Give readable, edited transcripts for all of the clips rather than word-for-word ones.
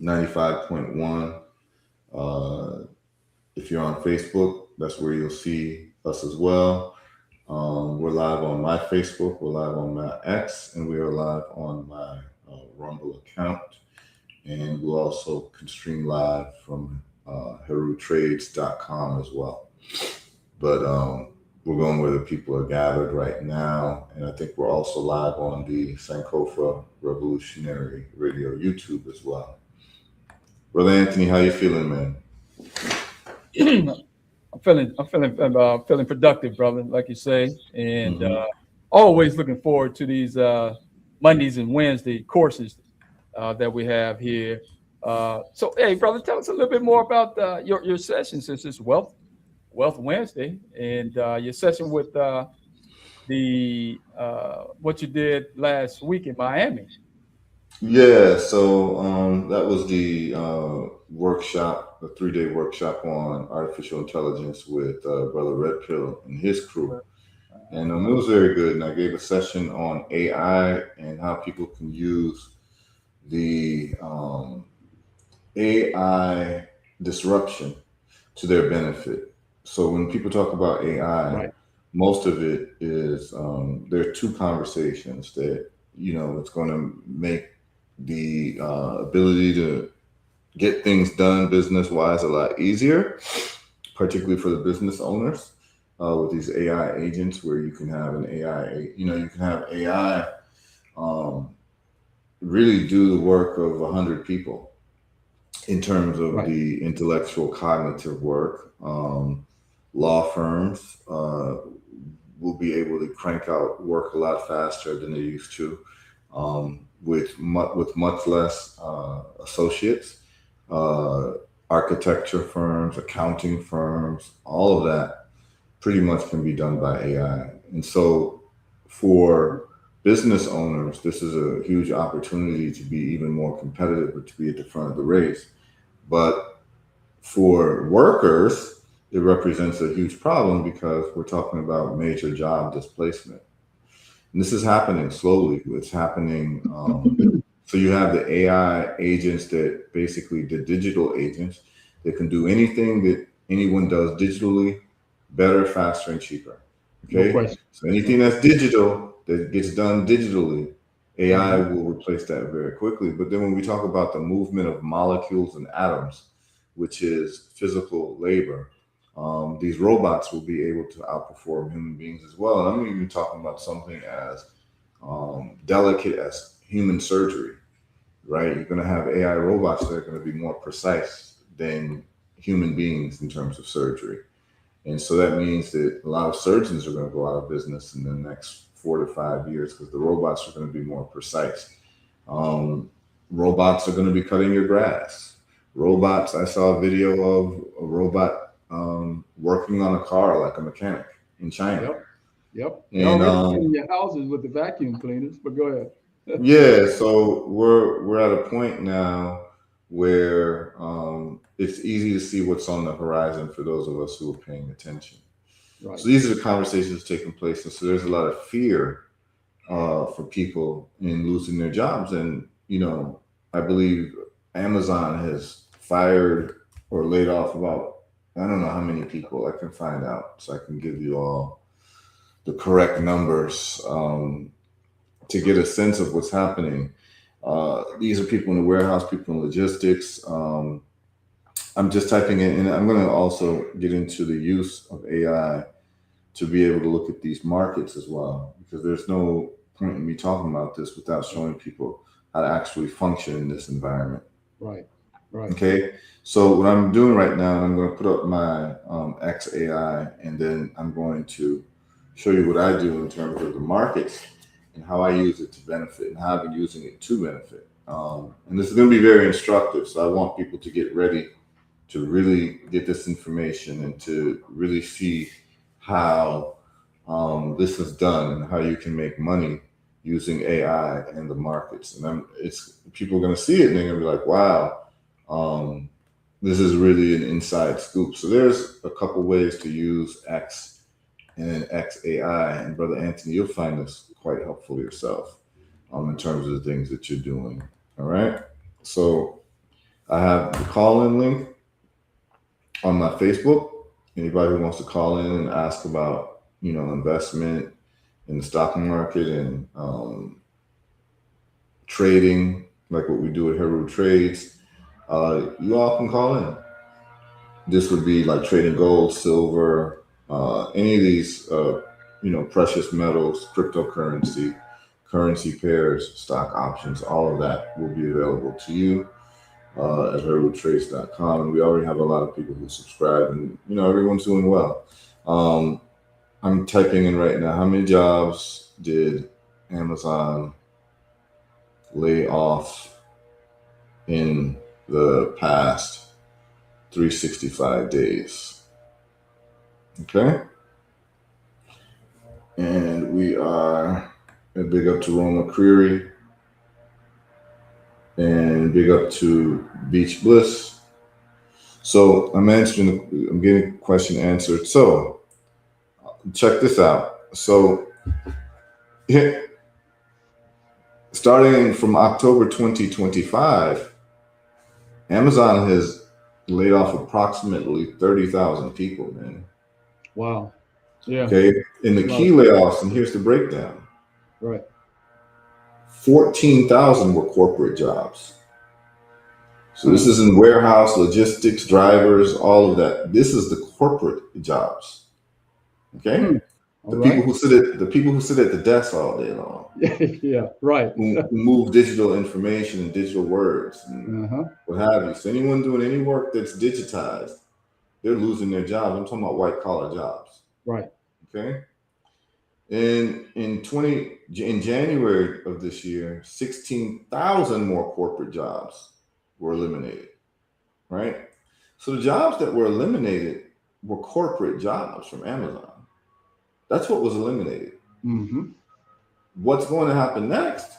95.1. If you're on Facebook, that's where you'll see us as well. We're live on my Facebook, we're live on my X, and we are live on my Rumble account. And we'll also can stream live from HeruTrades.com as well. But we're going where the people are gathered right now. And I think we're also live on the Sankofa Revolutionary Radio YouTube as well. Brother Anthony, how you feeling, man? I'm feeling productive, brother, like you say, and Mm-hmm. always looking forward to these Mondays and Wednesday courses that we have here. So, hey, brother, tell us a little bit more about your session, since it's Wealth Wednesday, and your session with the what you did last week in Miami. Yeah, so that was the workshop, a 3-day workshop on artificial intelligence with Brother Red Pill and his crew. And it was very good. And I gave a session on AI and how people can use the AI disruption to their benefit. So when people talk about AI, Right. most of it is there are two conversations that it's going to make the ability to get things done business wise a lot easier, particularly for the business owners with these AI agents, where you can have an AI, you can have AI um, really do the work of 100 people in terms of Right. the intellectual cognitive work. Law firms will be able to crank out work a lot faster than they used to, with much less associates. Uh, Architecture firms, accounting firms, all of that pretty much can be done by AI. And so for business owners, this is a huge opportunity to be even more competitive or to be at the front of the race. But for workers, it represents a huge problem because we're talking about major job displacement. And this is happening slowly. It's happening. So you have the AI agents that basically the digital agents that can do anything that anyone does digitally better, faster, and cheaper. No Okay? question. So No anything that's question. digital that gets done digitally, AI Hmm. will replace that very quickly. But then when we talk about the movement of molecules and atoms, which is physical labor, these robots will be able to outperform human beings as well. And I'm even talking about something as delicate as human surgery, right? You're going to have AI robots that are going to be more precise than human beings in terms of surgery. And so that means that a lot of surgeons are going to go out of business in the next 4 to 5 years because the robots are going to be more precise. Um, Robots are going to be cutting your grass. Robots, I saw a video of a robot working on a car like a mechanic in China. Yep. Yep. They're And already cleaning your houses with the vacuum cleaners, but go ahead. yeah, so we're at a point now where it's easy to see what's on the horizon for those of us who are paying attention. Right. So these are the conversations taking place, and so there's a lot of fear for people in losing their jobs. And I believe Amazon has fired or laid off about, I don't know how many people. I can find out so I can give you all the correct numbers to get a sense of what's happening. These are people in the warehouse, people in logistics. I'm just typing in, and I'm going to also get into the use of AI to be able to look at these markets as well, because there's no point in me talking about this without showing people how to actually function in this environment. Right. Right. Okay, so what I'm doing right now, I'm going to put up my XAI, and then I'm going to show you what I do in terms of the markets and how I use it to benefit and how I've been using it to benefit. And this is going to be very instructive, so I want people to get ready to really get this information and to really see how this is done and how you can make money using AI in the markets. And it's people are going to see it and they're going to be like, "Wow, um, this is really an inside scoop." So there's a couple ways to use X and XAI, and Brother Anthony, you'll find this quite helpful yourself in terms of the things that you're doing. All right, so I have the call-in link on my Facebook. Anybody who wants to call in and ask about, investment in the stock market and trading, like what we do at Heru Trades, you all can call in. This would be like trading gold, silver, any of these, precious metals, cryptocurrency, currency pairs, stock options, all of that will be available to you at HeruTrades.com. And we already have a lot of people who subscribe, and everyone's doing well. I'm typing in right now, how many jobs did Amazon lay off in the past 365 days? Okay. And we are a big up to Roma Creary and big up to Beach Bliss. So I'm getting a question answered. So check this out. So starting from October 2025, Amazon has laid off approximately 30,000 people, man. Wow. Yeah. Okay. And the key layoffs, and here's the breakdown. Right. 14,000 were corporate jobs. So this is in warehouse, logistics, drivers, all of that. This is the corporate jobs. Okay. The people who sit at the desk all day long. Yeah, right. Who move digital information and digital words and what have you. So anyone doing any work that's digitized, they're losing their jobs. I'm talking about white collar jobs. Right. Okay. And in January of this year, 16,000 more corporate jobs were eliminated. Right. So the jobs that were eliminated were corporate jobs from Amazon. That's what was eliminated. Mm-hmm. What's going to happen next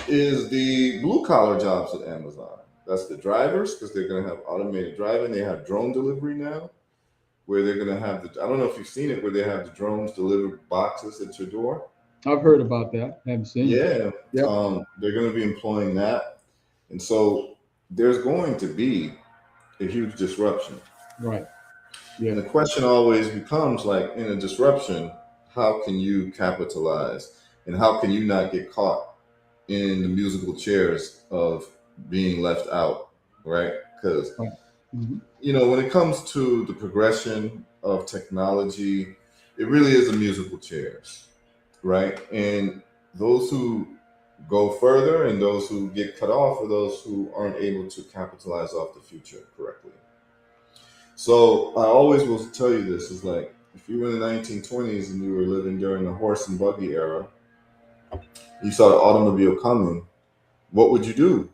is the blue collar jobs at Amazon. That's the drivers, because they're going to have automated driving. They have drone delivery now, where they're going to have I don't know if you've seen it, where they have the drones deliver boxes at your door. I've heard about that. Haven't seen it. Yeah. Yep. They're going to be employing that. And so there's going to be a huge disruption. Right. Yeah. And the question always becomes, like, in a disruption, how can you capitalize, and how can you not get caught in the musical chairs of being left out, right? Because, when it comes to the progression of technology, it really is a musical chairs, right? And those who go further and those who get cut off are those who aren't able to capitalize off the future correctly. So I always will tell you this, is like, if you were in the 1920s and you were living during the horse and buggy era, you saw the automobile coming, what would you do?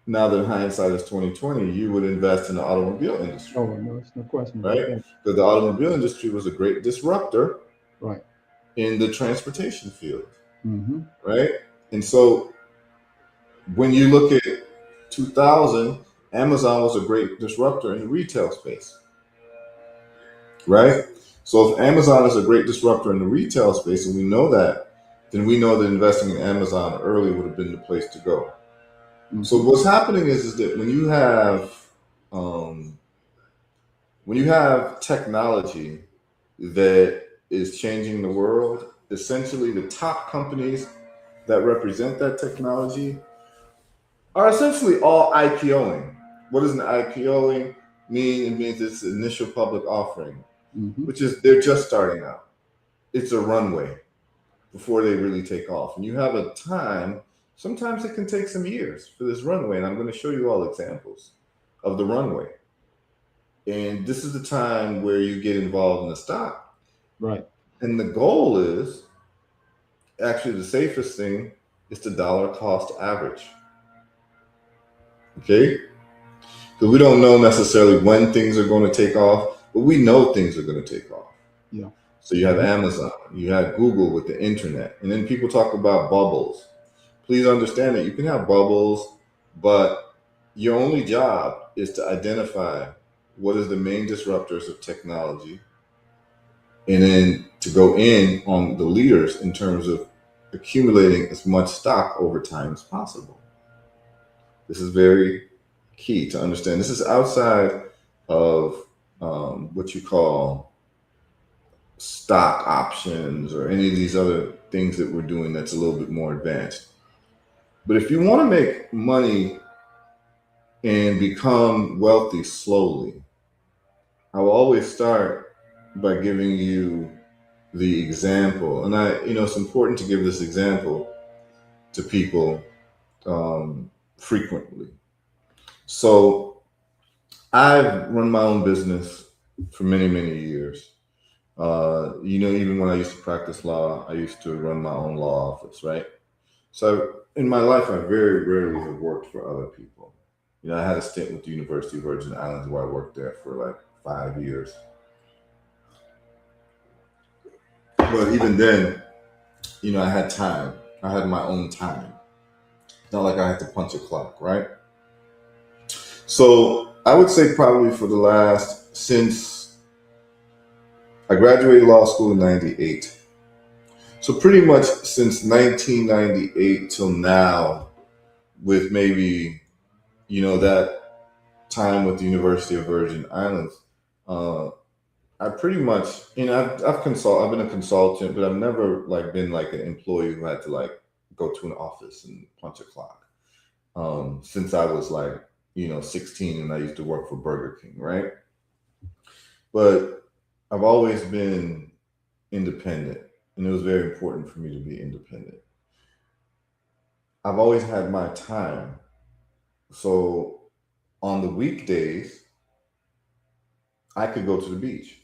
Now that hindsight is 2020, you would invest in the automobile industry. Oh, no, it's no question. Right? Because the automobile industry was a great disruptor, right, in the transportation field. Mm-hmm. Right? And so when you look at 2000, Amazon was a great disruptor in the retail space. Right? So if Amazon is a great disruptor in the retail space, and we know that, then we know that investing in Amazon early would have been the place to go. Mm-hmm. So what's happening is that when you have technology that is changing the world, essentially the top companies that represent that technology are essentially all IPOing. What does an IPOing mean? It means it's initial public offering, which is they're just starting out. It's a runway before they really take off. And you have a time, sometimes it can take some years for this runway. And I'm going to show you all examples of the runway. And this is the time where you get involved in the stock. Right. And the goal is, actually the safest thing is the dollar cost average. Okay? Because we don't know necessarily when things are going to take off, but we know things are going to take off. Yeah. So you have Amazon, you have Google with the internet, and then people talk about bubbles. Please understand that you can have bubbles, but your only job is to identify what is the main disruptors of technology, and then to go in on the leaders in terms of accumulating as much stock over time as possible. This is very key to understand. This is outside of what you call stock options or any of these other things that we're doing that's a little bit more advanced. But if you want to make money and become wealthy slowly, I will always start by giving you the example. And it's important to give this example to people frequently. So I've run my own business for many, many years. Even when I used to practice law, I used to run my own law office, right? So in my life, I very rarely have worked for other people. I had a stint with the University of Virgin Islands where I worked there for like 5 years. But even then, I had time. I had my own time. Not like I had to punch a clock, right? So I would say probably since I graduated law school in 98. So pretty much since 1998 till now, with maybe, that time with the University of Virgin Islands, I pretty much, I've been a consultant, but I've never like been like an employee who had to like go to an office and punch a clock. Since I was like, 16 and I used to work for Burger King, right? But I've always been independent, and it was very important for me to be independent. I've always had my time. So on the weekdays, I could go to the beach.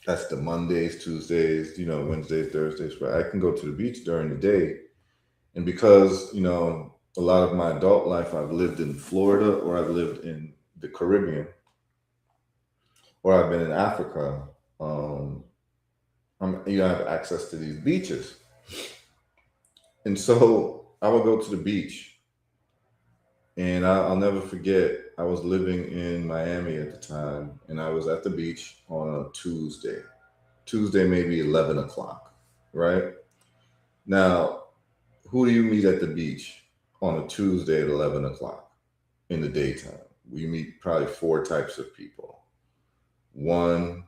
That's the Mondays, Tuesdays, Wednesdays, Thursdays, Friday. I can go to the beach during the day. And because, a lot of my adult life, I've lived in Florida or I've lived in the Caribbean or I've been in Africa, I have access to these beaches. And so I would go to the beach, and I'll never forget, I was living in Miami at the time, and I was at the beach on a Tuesday, maybe 11 o'clock, right? Now, who do you meet at the beach on a Tuesday at 11 o'clock in the daytime? We meet probably four types of people. One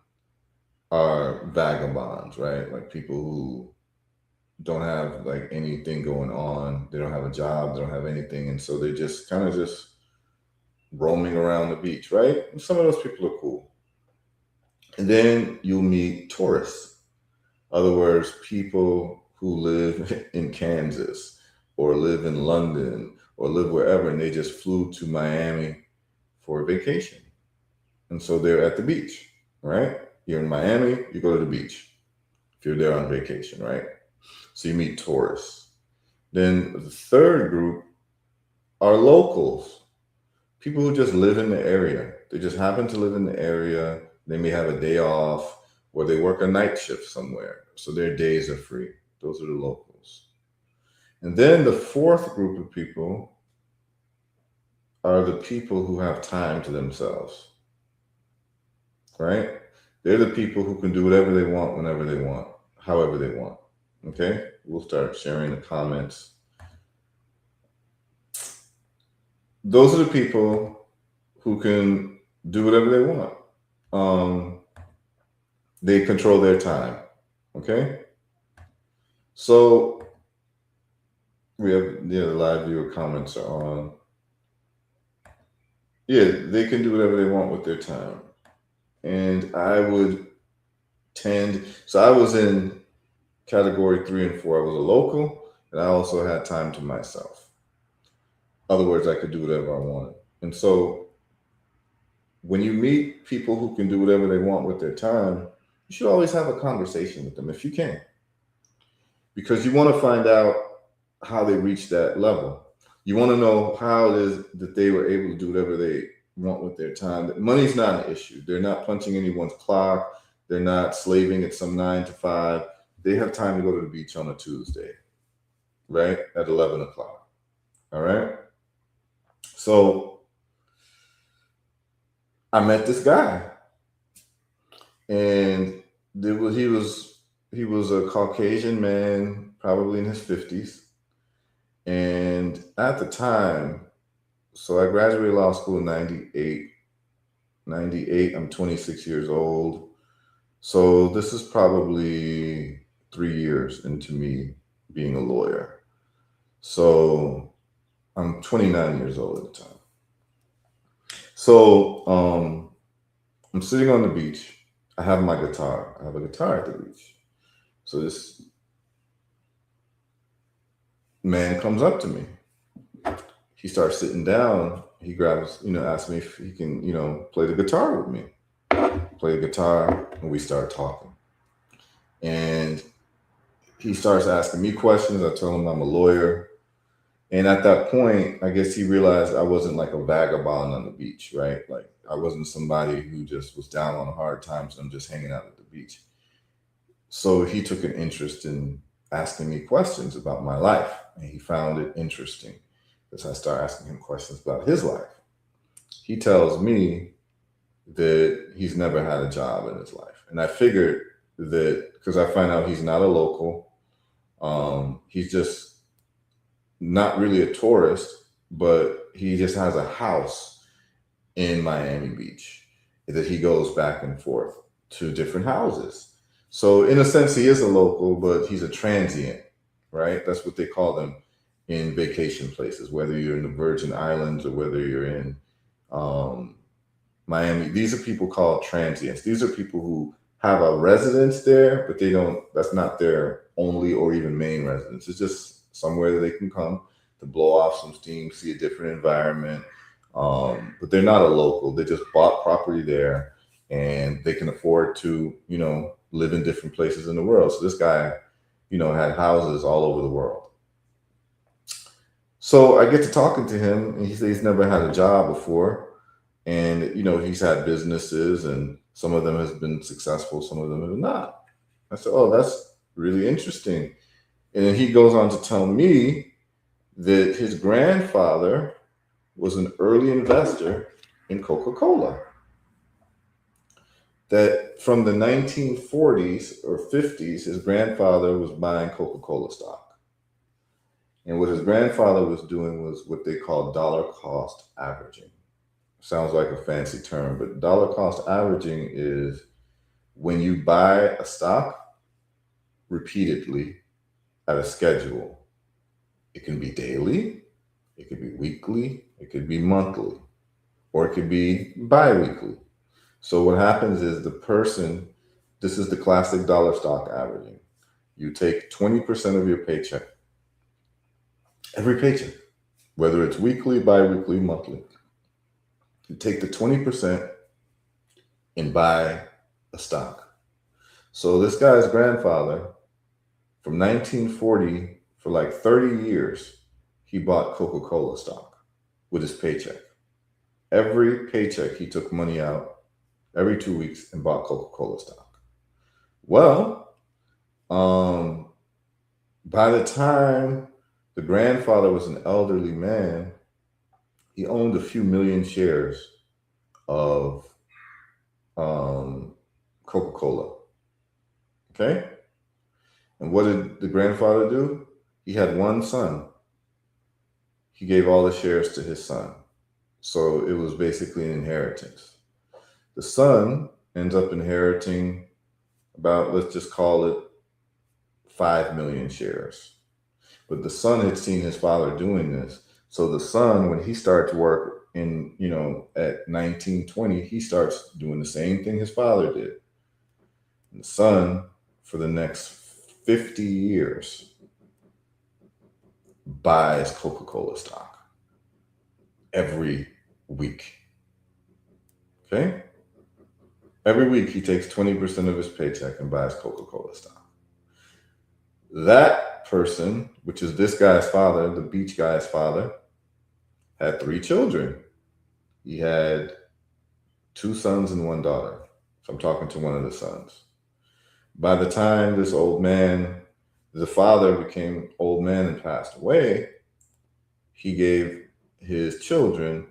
are vagabonds, right? Like people who don't have like anything going on. They don't have a job. They don't have anything. And so they just kind of just roaming around the beach, right? And some of those people are cool. And then you'll meet tourists. In other words, people who live in Kansas or live in London or live wherever, and they just flew to Miami for a vacation. And so they're at the beach, right? You're in Miami, you go to the beach if you're there on vacation, right? So you meet tourists. Then the third group are locals, people who just live in the area. They just happen to live in the area. They may have a day off or they work a night shift somewhere. So their days are free. Those are the locals. And then the fourth group of people are the people who have time to themselves, right? They're the people who can do whatever they want, whenever they want, however they want. Okay, we'll start sharing the comments. Those are the people who can do whatever they want. They control their time. Okay, so we have the live viewer comments are on. Yeah, they can do whatever they want with their time, and I would so I was in category 3 and 4. I was a local, and I also had time to myself. In other words, I could do whatever I wanted. And so when you meet people who can do whatever they want with their time, you should always have a conversation with them if you can, because you want to find out how they reach that level. You want to know how it is that they were able to do whatever they want with their time. Money's not an issue. They're not punching anyone's clock. They're not slaving at some 9 to 5. They have time to go to the beach on a Tuesday, right? At 11 o'clock. All right. So I met this guy, and he was a Caucasian man, probably in his 50s. And at the time, So I graduated law school in 98. 98, I'm 26 years old. So this is probably 3 years into me being a lawyer. So I'm 29 years old at the time. So I'm sitting on the beach. I have my guitar. I have a guitar at the beach. So this man comes up to me. He starts sitting down. He grabs, asks me if he can, play the guitar with me. Play the guitar, and we start talking. And he starts asking me questions. I tell him I'm a lawyer. And at that point, I guess he realized I wasn't like a vagabond on the beach, right? Like I wasn't somebody who just was down on hard times and I'm just hanging out at the beach. So he took an interest in asking me questions about my life. And he found it interesting as I started asking him questions about his life. He tells me that he's never had a job in his life. And I figured that because I find out he's not a local, he's just not really a tourist, but he just has a house in Miami Beach that he goes back and forth to different houses. So in a sense, he is a local, but he's a transient, right? That's what they call them in vacation places, whether you're in the Virgin Islands or whether you're in Miami. These are people called transients. These are people who have a residence there, but that's not their only or even main residence. It's just somewhere that they can come to blow off some steam, see a different environment. But they're not a local. They just bought property there and they can afford to, live in different places in the world. So this guy, had houses all over the world. So I get to talking to him and he says he's never had a job before. And, he's had businesses and some of them has been successful, some of them have not. I said, oh, that's really interesting. And then he goes on to tell me that his grandfather was an early investor in Coca-Cola. That from the 1940s or 50s, his grandfather was buying Coca-Cola stock. And what his grandfather was doing was what they call dollar cost averaging. Sounds like a fancy term, but dollar cost averaging is when you buy a stock repeatedly at a schedule. It can be daily, it could be weekly, it could be monthly, or it could be bi-weekly. So what happens is this is the classic dollar stock averaging. You take 20% of your paycheck, every paycheck, whether it's weekly, bi-weekly, monthly. You take the 20% and buy a stock. So this guy's grandfather, from 1940, for like 30 years, he bought Coca-Cola stock with his paycheck. Every paycheck, he took money out every 2 weeks and bought Coca-Cola stock. Well, by the time the grandfather was an elderly man, he owned a few million shares of Coca-Cola. Okay? And what did the grandfather do? He had one son. He gave all the shares to his son. So it was basically an inheritance. The son ends up inheriting about, let's just call it 5 million shares. But the son had seen his father doing this. So the son, when he starts work at 19, 20, he starts doing the same thing his father did. And the son, for the next 50 years, buys Coca-Cola stock every week. Okay? Every week he takes 20% of his paycheck and buys Coca-Cola stock. That person, which is this guy's father, the beach guy's father, had 3 children. He had 2 sons and 1 daughter. So I'm talking to one of the sons. By the time this old man, the father became old man and passed away, he gave his children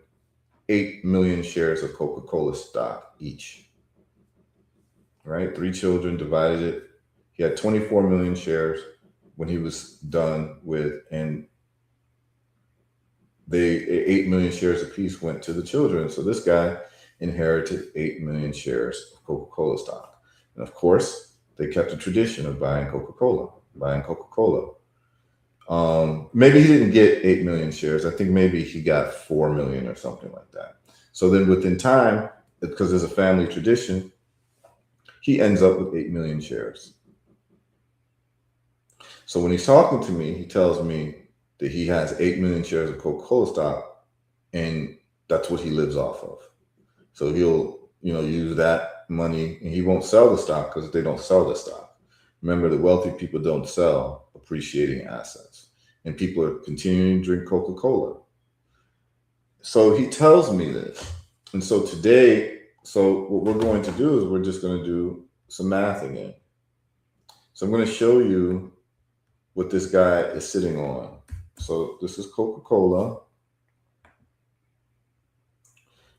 8 million shares of Coca-Cola stock each. Right? 3 children, divided it. He had 24 million shares when he was done with, and they 8 million shares apiece went to the children. So this guy inherited 8 million shares of Coca-Cola stock. And of course, they kept the tradition of buying Coca-Cola. Maybe he didn't get 8 million shares. I think maybe he got 4 million or something like that. So then within time, because there's a family tradition, he ends up with 8 million shares. So when he's talking to me, he tells me that he has 8 million shares of Coca-Cola stock, and that's what he lives off of. So he'll, use that money, and he won't sell the stock because they don't sell the stock. Remember, the wealthy people don't sell appreciating assets, and people are continuing to drink Coca-Cola. So he tells me this. And so today, what we're going to do is we're just going to do some math again. So I'm going to show you what this guy is sitting on. So this is Coca-Cola.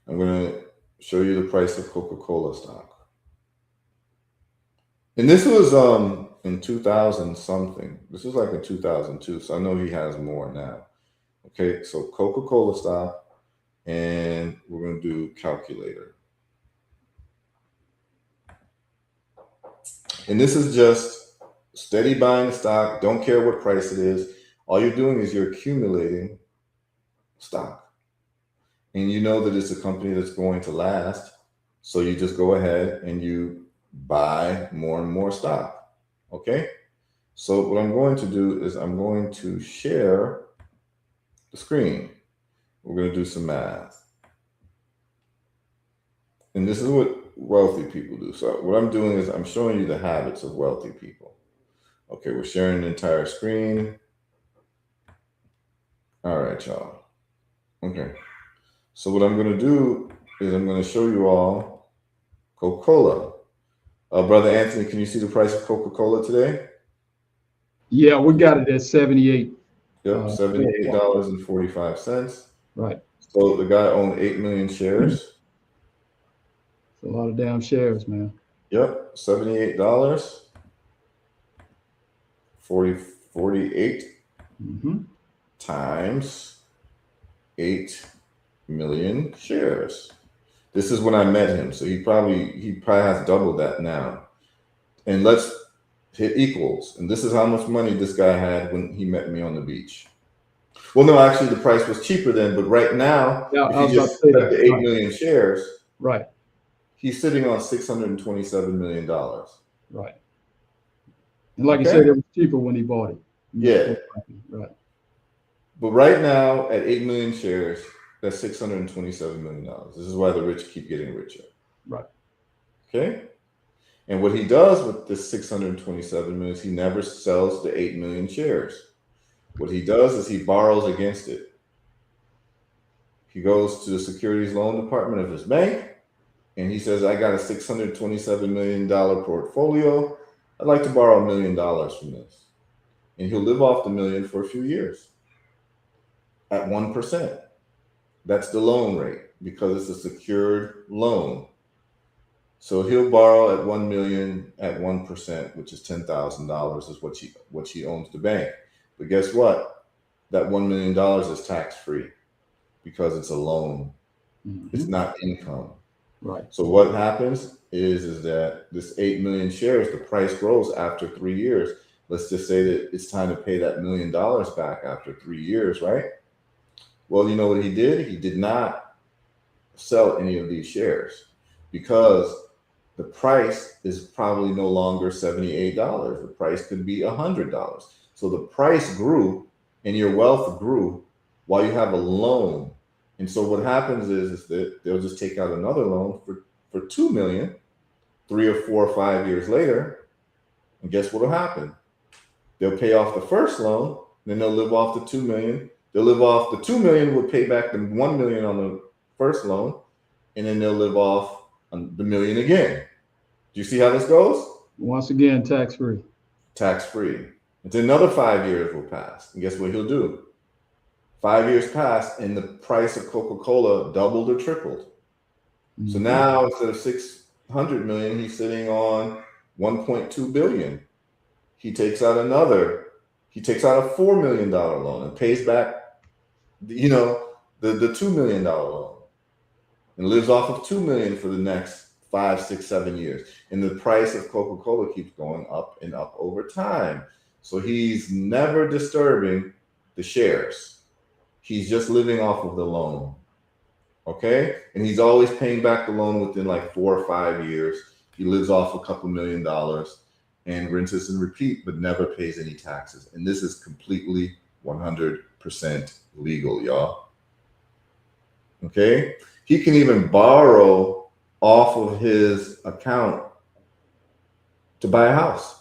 I'm going to show you the price of Coca-Cola stock. And this was in 2000 something. This is like in 2002. So I know he has more now. Okay, so Coca-Cola stock, and we're going to do calculator. And this is just steady buying the stock. Don't care what price it is. All you're doing is you're accumulating stock. And you know that it's a company that's going to last. So you just go ahead and you buy more and more stock. Okay? So what I'm going to do is I'm going to share the screen. We're going to do some math. And this is what wealthy people do. So what I'm doing is I'm showing you the habits of wealthy people. Okay, we're sharing the entire screen. All right, y'all. Okay. So what I'm going to do is I'm going to show you all Coca-Cola. Brother Anthony, can you see the price of Coca-Cola today? Yeah, we got it at 78. Yep, $78.45. Right. So the guy owned 8 million shares. It's a lot of damn shares, man. Yep, $78. 48 times 8 million shares. This is when I met him, so he probably has doubled that now. And let's hit equals. And this is how much money this guy had when he met me on the beach. Well, no, actually, the price was cheaper then. But right now, if he just set the 8 million shares, right, he's sitting on $627 million. Right. And like you said, it was cheaper when he bought it. Yeah. Right. But right now, at 8 million shares, that's $627 million. This is why the rich keep getting richer. Right. Okay. And what he does with this 627 million is he never sells the 8 million shares. What he does is he borrows against it. He goes to the securities loan department of his bank and he says, I got a $627 million portfolio. I'd like to borrow $1 million from this. And he'll live off the million for a few years at 1%. That's the loan rate because it's a secured loan. So he'll borrow at 1 million at 1%, which is $10,000 is what he owns the bank. But guess what? That $1 million is tax free because it's a loan. It's not income. Right. So what happens is that this 8 million shares, the price grows after 3 years. Let's just say that it's time to pay that $1 million back after 3 years, right? Well, you know what he did? He did not sell any of these shares because the price is probably no longer $78. The price could be $100. So the price grew and your wealth grew while you have a loan. And so what happens is that they'll just take out another loan for 2 million 3 or 4 or 5 years later. And guess what will happen? They'll pay off the first loan, then they'll live off the 2 million. They'll live off the 2 million, will pay back the 1 million on the first loan, and then they'll live off on the million again. Do you see how this goes? Once again, tax free. Tax free. And then another 5 years will pass. And guess what he'll do? 5 years pass, and the price of Coca-Cola doubled or tripled. So now instead of 600 million, he's sitting on 1.2 billion. He takes out a $4 million loan and pays back You know, the $2 million loan, and lives off of 2 million for the next 5, 6, 7 years. And the price of Coca-Cola keeps going up and up over time. So he's never disturbing the shares. He's just living off of the loan. Okay? And he's always paying back the loan within like 4 or 5 years. He lives off a couple $1,000,000 and rinses and repeat, but never pays any taxes. And this is completely 100% legal, y'all. Okay? He can even borrow off of his account to buy a house.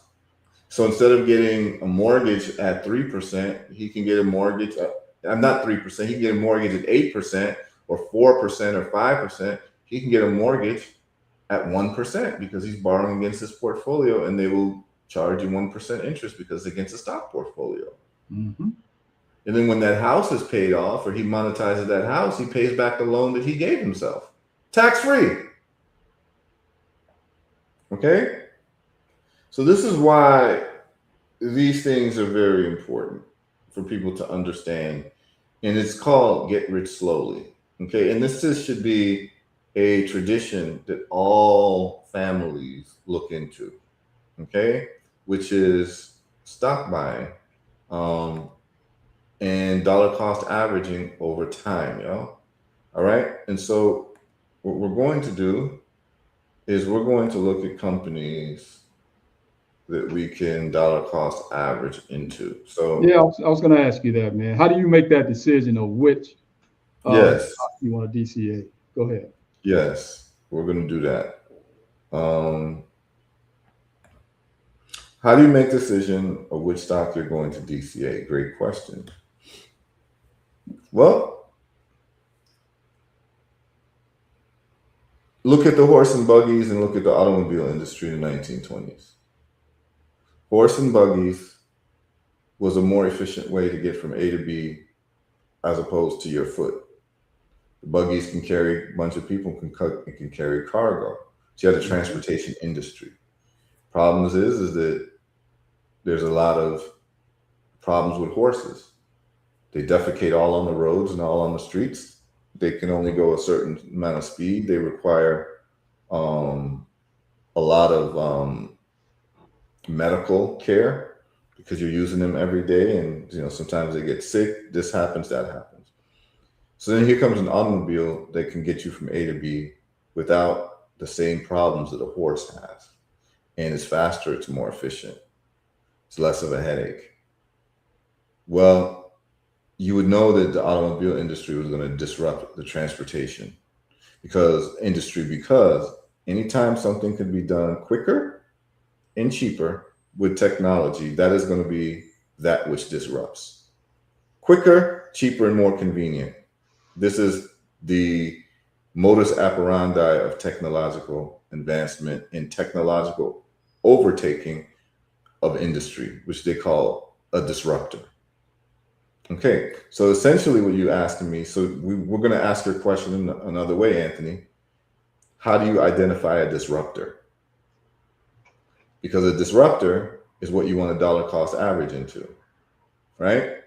So instead of getting a mortgage at 3%, he can get a mortgage not 3%, he can get a mortgage at 8% or 4% or 5%. He can get a mortgage at 1% because he's borrowing against his portfolio, and they will charge you 1% interest because it's against a stock portfolio. Mm-hmm. And then when that house is paid off or he monetizes that house, he pays back the loan that he gave himself. Tax-free. Okay? So this is why these things are very important for people to understand. And it's called Get Rich Slowly. Okay? And this should be a tradition that all families look into. Okay? Which is stock buying. And dollar cost averaging over time, y'all. All right. And so what we're going to do is we're going to look at companies that we can dollar cost average into. So Yeah, I was going to ask you that, man. How do you make that decision of which yes, stock you want to DCA? Go ahead. yes, we're going to do that. How do you make decision of which stock you're going to DCA? Great question. Well, look at the horse and buggies and look at the automobile industry in the 1920s. Horse and buggies was a more efficient way to get from A to B as opposed to your foot. The buggies can carry a bunch of people, can carry cargo. So you had a transportation industry. Problems is that there's a lot of problems with horses. They defecate all on the roads and all on the streets. They can only go a certain amount of speed. They require a lot of medical care because you're using them every day, and sometimes they get sick. This happens, that happens. So then here comes an automobile that can get you from A to B without the same problems that a horse has, and it's faster, it's more efficient, it's less of a headache. Well, you would know that the automobile industry was going to disrupt the transportation because anytime something can be done quicker and cheaper with technology, that is going to be that which disrupts. Quicker, cheaper, and more convenient. This is the modus operandi of technological advancement and technological overtaking of industry, which they call a disruptor. Okay, so essentially what you're asking me, so we're going to ask your question in another way, Anthony. How do you identify a disruptor? Because a disruptor is what you want a dollar cost average into, right?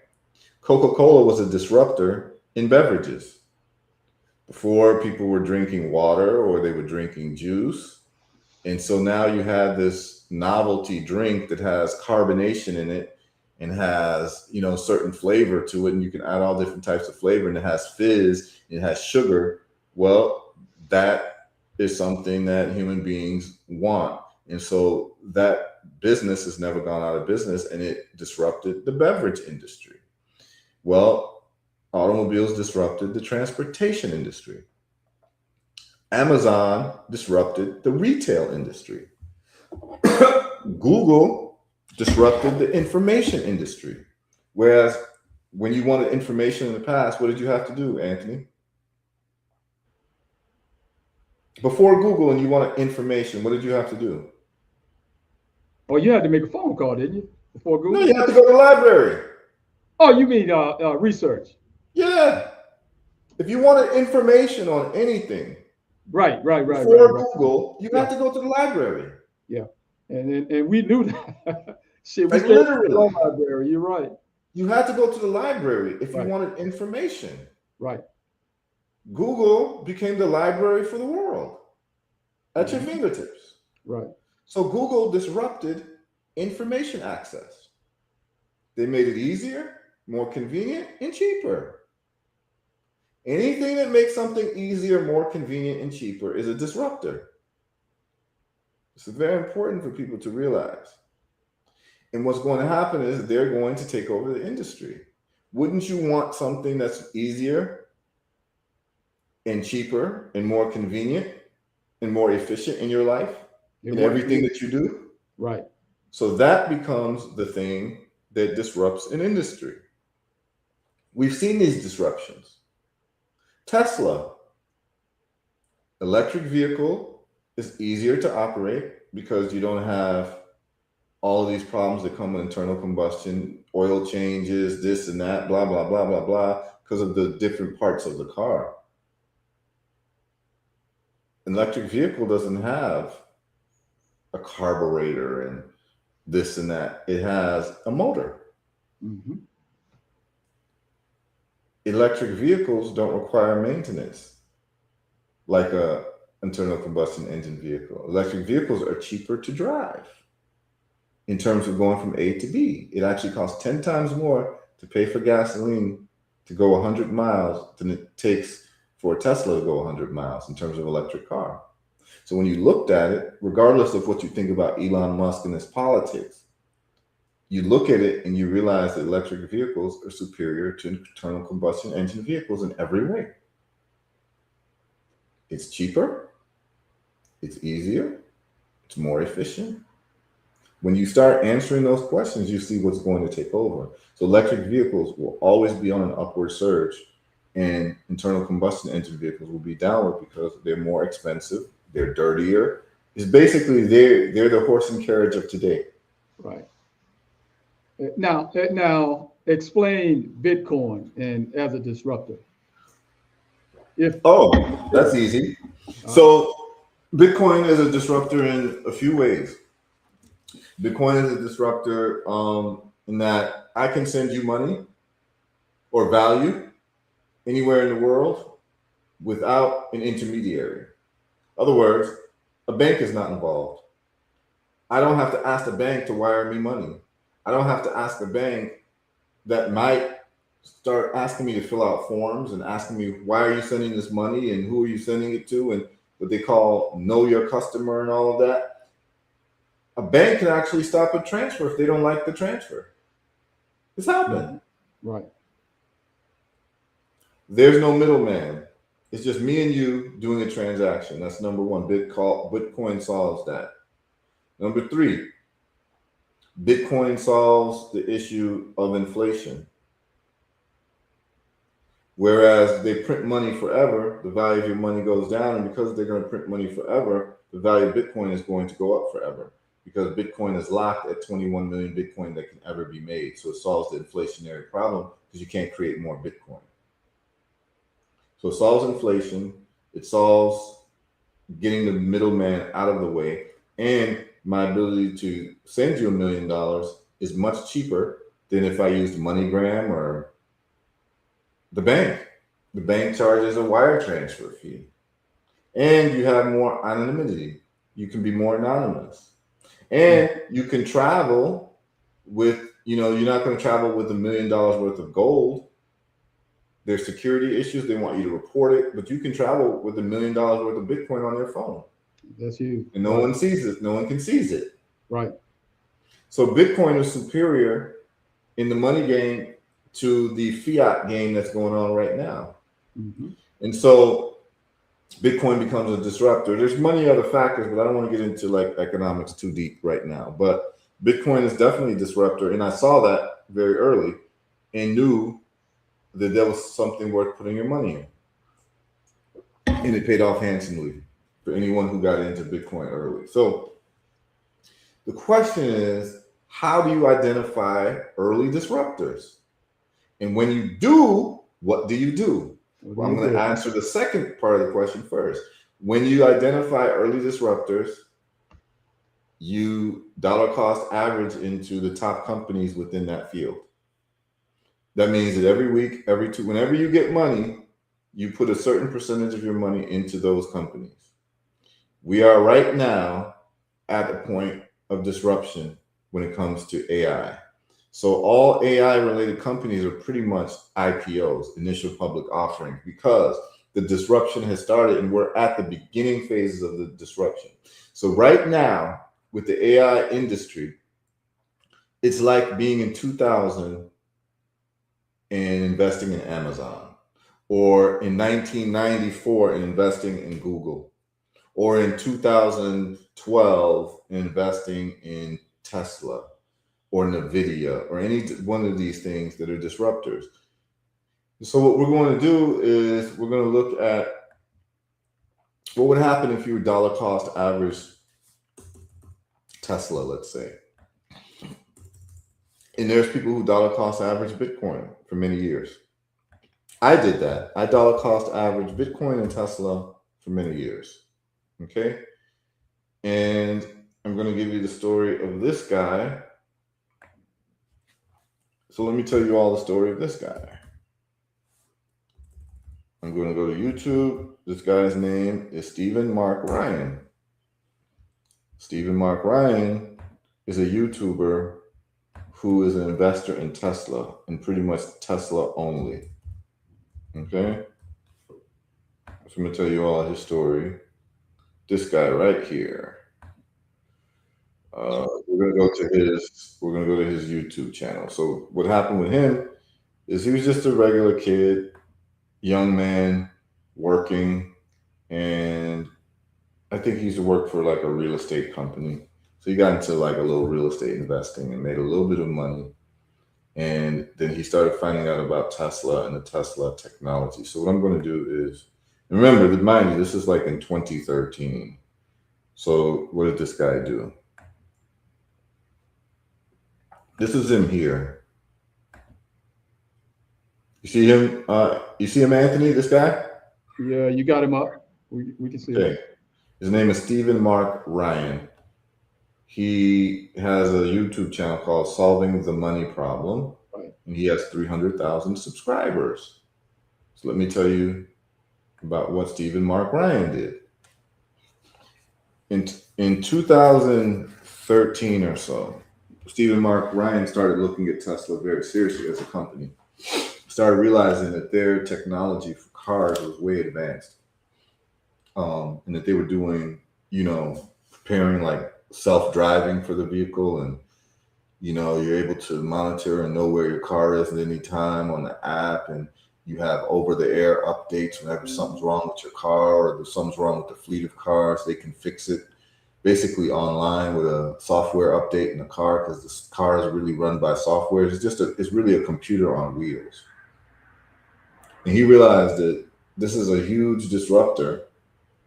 Coca-Cola was a disruptor in beverages. Before, people were drinking water or they were drinking juice. And so now you have this novelty drink that has carbonation in it and has, certain flavor to it, and you can add all different types of flavor, and it has fizz, and it has sugar. Well, that is something that human beings want. And so that business has never gone out of business, and it disrupted the beverage industry. Well, automobiles disrupted the transportation industry. Amazon disrupted the retail industry. Google disrupted the information industry. Whereas when you wanted information in the past, what did you have to do, Anthony? Before Google and you wanted information, what did you have to do? Well, you had to make a phone call, didn't you? Before Google? No, you had to go to the library. Oh, you mean research? Yeah. If you wanted information on anything, right. Before Google, you had to go to the library. Yeah, and we knew that. Shit, we Like literally. the library. You're right. You had to go to the library if you Right. wanted information. Right. Google became the library for the world at your Mhm. fingertips. Right. So Google disrupted information access. They made it easier, more convenient, and cheaper. Anything that makes something easier, more convenient, and cheaper is a disruptor. It's very important for people to realize. And what's going to happen is they're going to take over the industry. Wouldn't you want something that's easier and cheaper and more convenient and more efficient in your life, in everything that you do? Right. So that becomes the thing that disrupts an industry. We've seen these disruptions. Tesla, electric vehicle is easier to operate because you don't have all of these problems that come with internal combustion, oil changes, this and that, blah, blah, blah, blah, blah, because of the different parts of the car. An electric vehicle doesn't have a carburetor and this and that. It has a motor. Mm-hmm. Electric vehicles don't require maintenance like a internal combustion engine vehicle. Electric vehicles are cheaper to drive in terms of going from A to B. It actually costs 10 times more to pay for gasoline to go 100 miles than it takes for a Tesla to go 100 miles in terms of electric car. So when you looked at it, regardless of what you think about Elon Musk and his politics, you look at it and you realize that electric vehicles are superior to internal combustion engine vehicles in every way. It's cheaper, it's easier, it's more efficient. When you start answering those questions, you see what's going to take over. So electric vehicles will always be on an upward surge, and internal combustion engine vehicles will be downward because they're more expensive, they're dirtier. It's basically they're the horse and carriage of today. Right. Now explain Bitcoin and as a disruptor. That's easy. So Bitcoin is a disruptor in a few ways. Bitcoin is a disruptor in that I can send you money or value anywhere in the world without an intermediary. In other words, a bank is not involved. I don't have to ask the bank to wire me money. I don't have to ask a bank that might start asking me to fill out forms and asking me, why are you sending this money and who are you sending it to, and what they call know your customer and all of that. A bank can actually stop a transfer if they don't like the transfer. It's happened. Right. There's no middleman. It's just me and you doing a transaction. That's number one. Bitcoin solves that. Number three, Bitcoin solves the issue of inflation. Whereas they print money forever, the value of your money goes down. And because they're going to print money forever, the value of Bitcoin is going to go up forever because Bitcoin is locked at 21 million Bitcoin that can ever be made. So it solves the inflationary problem because you can't create more Bitcoin. So it solves inflation. It solves getting the middleman out of the way. And my ability to send you $1 million is much cheaper than if I used MoneyGram or the bank. The bank charges a wire transfer fee. And you have more anonymity. You can be more anonymous. And you can travel with, you're not going to travel with $1 million worth of gold. There's security issues. They want you to report it, but you can travel with $1 million worth of Bitcoin on your phone. That's huge. And no one sees it. No one can seize it. Right. So Bitcoin is superior in the money game to the fiat game that's going on right now. Mm-hmm. And so Bitcoin becomes a disruptor. There's many other factors, but I don't want to get into like economics too deep right now. But Bitcoin is definitely a disruptor. And I saw that very early and knew that there was something worth putting your money in. And it paid off handsomely for anyone who got into Bitcoin early. So the question is, how do you identify early disruptors? And when you do, what do you do? Well, I'm going to answer the second part of the question first. When you identify early disruptors, you dollar cost average into the top companies within that field. That means that every week, whenever you get money, you put a certain percentage of your money into those companies. We are right now at a point of disruption when it comes to AI. So all AI related companies are pretty much IPOs, initial public offerings, because the disruption has started and we're at the beginning phases of the disruption. So right now with the AI industry, it's like being in 2000 and investing in Amazon, or in 1994 and investing in Google, or in 2012 investing in Tesla or Nvidia or any one of these things that are disruptors. So what we're going to do is we're going to look at what would happen if you dollar cost average Tesla, let's say. And there's people who dollar cost average Bitcoin for many years. I did that. I dollar cost average Bitcoin and Tesla for many years. Okay. And I'm going to give you the story of this guy. So let me tell you all the story of this guy. I'm going to go to YouTube. This guy's name is Stephen Mark Ryan. Stephen Mark Ryan is a YouTuber who is an investor in Tesla and pretty much Tesla only. Okay. So I'm going to tell you all his story. This guy right here. We're gonna go to his YouTube channel. So what happened with him is he was just a regular kid, young man, working, and I think he used to work for like a real estate company. So he got into like a little real estate investing and made a little bit of money. And then he started finding out about Tesla and the Tesla technology. So what I'm going to do is, remember, mind you, this is like in 2013. So what did this guy do? This is him here. You see him? You see him, Anthony? This guy? Yeah, you got him up. We can see him. His name is Stephen Mark Ryan. He has a YouTube channel called Solving the Money Problem, right, and he has 300,000 subscribers. So let me tell you about what Stephen Mark Ryan did. In 2013 or so, Stephen Mark Ryan started looking at Tesla very seriously as a company. Started realizing that their technology for cars was way advanced, and that they were doing, preparing like self-driving for the vehicle, and you're able to monitor and know where your car is at any time on the app, and you have over-the-air updates whenever something's wrong with your car or there's something's wrong with the fleet of cars. They can fix it basically online with a software update in the car, because the car is really run by software. It's really a computer on wheels. And he realized that this is a huge disruptor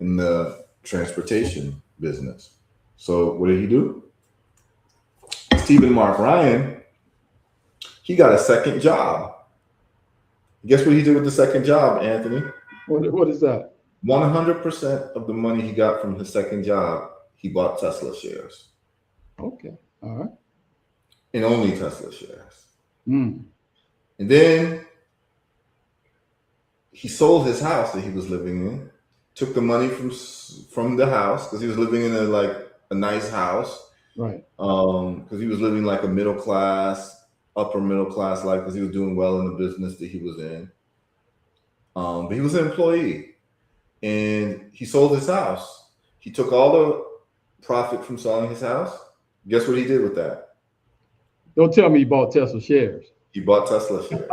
in the transportation business. So what did he do? Stephen Mark Ryan, he got a second job. Guess what he did with the second job, Anthony? What is that? 100% of the money he got from his second job, he bought Tesla shares. Okay. All right. And only Tesla shares. Mm. And then he sold his house that he was living in, took the money from the house, because he was living in a nice house. Right. Because he was living like a upper middle class life, because he was doing well in the business that he was in. But he was an employee, and he sold his house. He took all the profit from selling his house. Guess what he did with that? Don't tell me he bought Tesla shares. He bought Tesla shares.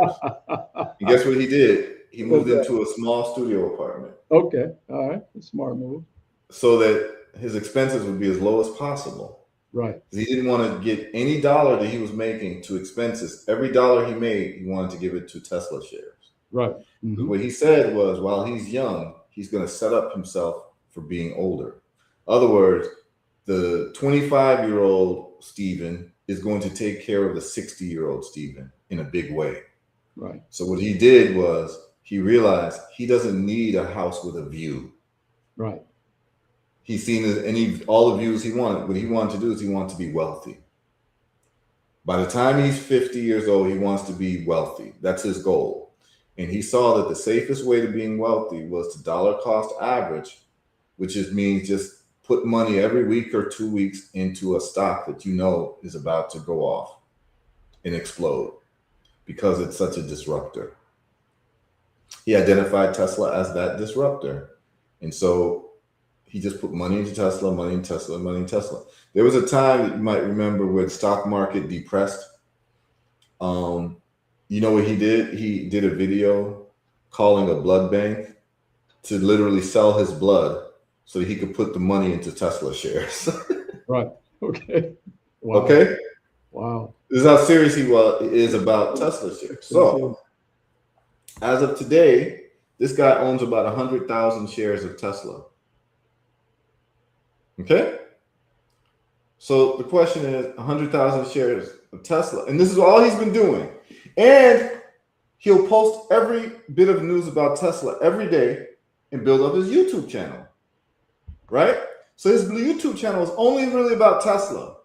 And guess what he did? He moved into a small studio apartment. Okay. All right. That's a smart move. So that his expenses would be as low as possible. Right. He didn't want to get any dollar that he was making to expenses. Every dollar he made, he wanted to give it to Tesla shares. Right. Mm-hmm. What he said was, while he's young, he's going to set up himself for being older. In other words, the 25-year-old Stephen is going to take care of the 60-year-old Stephen in a big way. Right. So what he did was he realized he doesn't need a house with a view. Right. He's seen all the views he wanted. What he wanted to do is he wanted to be wealthy. By the time he's 50 years old, he wants to be wealthy. That's his goal. And he saw that the safest way to being wealthy was to dollar cost average, which just means just put money every week or 2 weeks into a stock that you know is about to go off and explode because it's such a disruptor. He identified Tesla as that disruptor. And so he just put money into Tesla, money in Tesla, money in Tesla. There was a time that you might remember when stock market depressed. You know what he did? He did a video calling a blood bank to literally sell his blood so that he could put the money into Tesla shares. Right. Okay. Wow. Okay. Wow. This is how serious he is about Tesla shares. So, as of today, this guy owns about 100,000 shares of Tesla. Okay. So the question is 100,000 shares of Tesla. And this is all he's been doing. And he'll post every bit of news about Tesla every day and build up his YouTube channel. Right? So his YouTube channel is only really about Tesla.